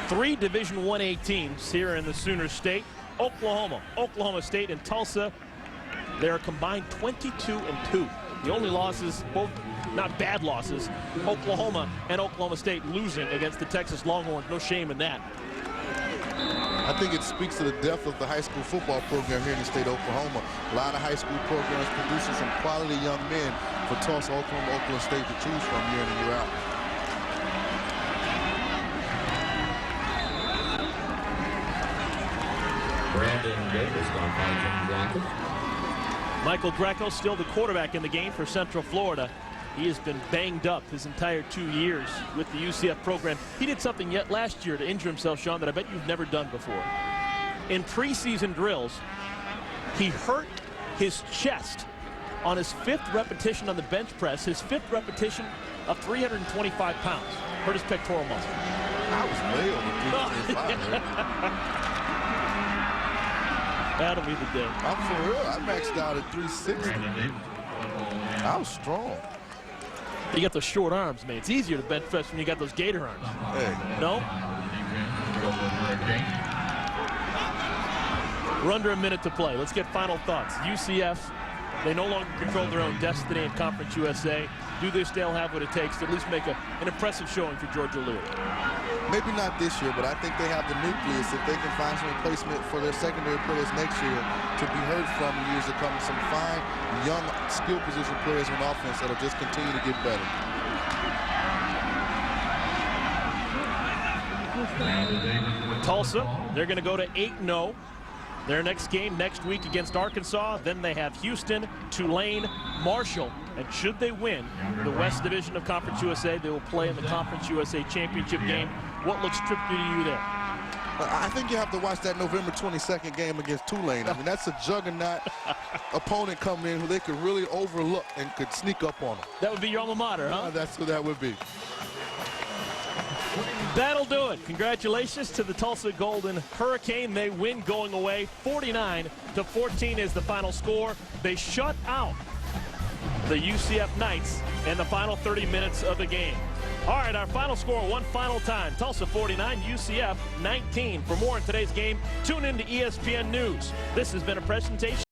3 Division I teams here in the Sooner State. Oklahoma State, and Tulsa. They are combined 22-2. The only losses, both not bad losses, Oklahoma and Oklahoma State losing against the Texas Longhorns. No shame in that. I think it speaks to the depth of the high school football program here in the state of Oklahoma. A lot of high school programs producing some quality young men for Tulsa, Oklahoma State to choose from year in and year out. Brandon Davis on James Lockett. Michael Greco still the quarterback in the game for Central Florida. He has been banged up his entire 2 years with the UCF program. He did something yet last year to injure himself, Sean, that I bet you've never done before. In preseason drills, he hurt his chest on his 5th repetition on the bench press, his 5th repetition of 325 pounds. Hurt his pectoral muscle. I was way over 325. That'll be the day. I'm for real. I maxed out at 360. I was strong. You got those short arms, man. It's easier to bench press when you got those gator arms. Hey. No? We're under a minute to play. Let's get final thoughts. UCF, they no longer control their own destiny in Conference USA. Do they still have what it takes to at least make an impressive showing for Georgia Leary? Maybe not this year, but I think they have the nucleus. If they can find some replacement for their secondary players next year to be heard from in years to come, some fine, young, skill position players on offense that'll just continue to get better. Tulsa, they're going to go to 8-0. Their next game next week against Arkansas. Then they have Houston, Tulane, Marshall. And should they win the West Division of Conference USA, they will play in the Conference USA Championship game. What looks tricky to you there? I think you have to watch that November 22nd game against Tulane. I mean, that's a juggernaut opponent coming in who they could really overlook and could sneak up on them. That would be your alma mater, huh? That's who that would be. That'll do it. Congratulations to the Tulsa Golden Hurricane. They win going away. 49-14 is the final score. They shut out the UCF Knights in the final 30 minutes of the game. All right, our final score one final time. Tulsa 49, UCF 19. For more on today's game, tune in to ESPN News. This has been a presentation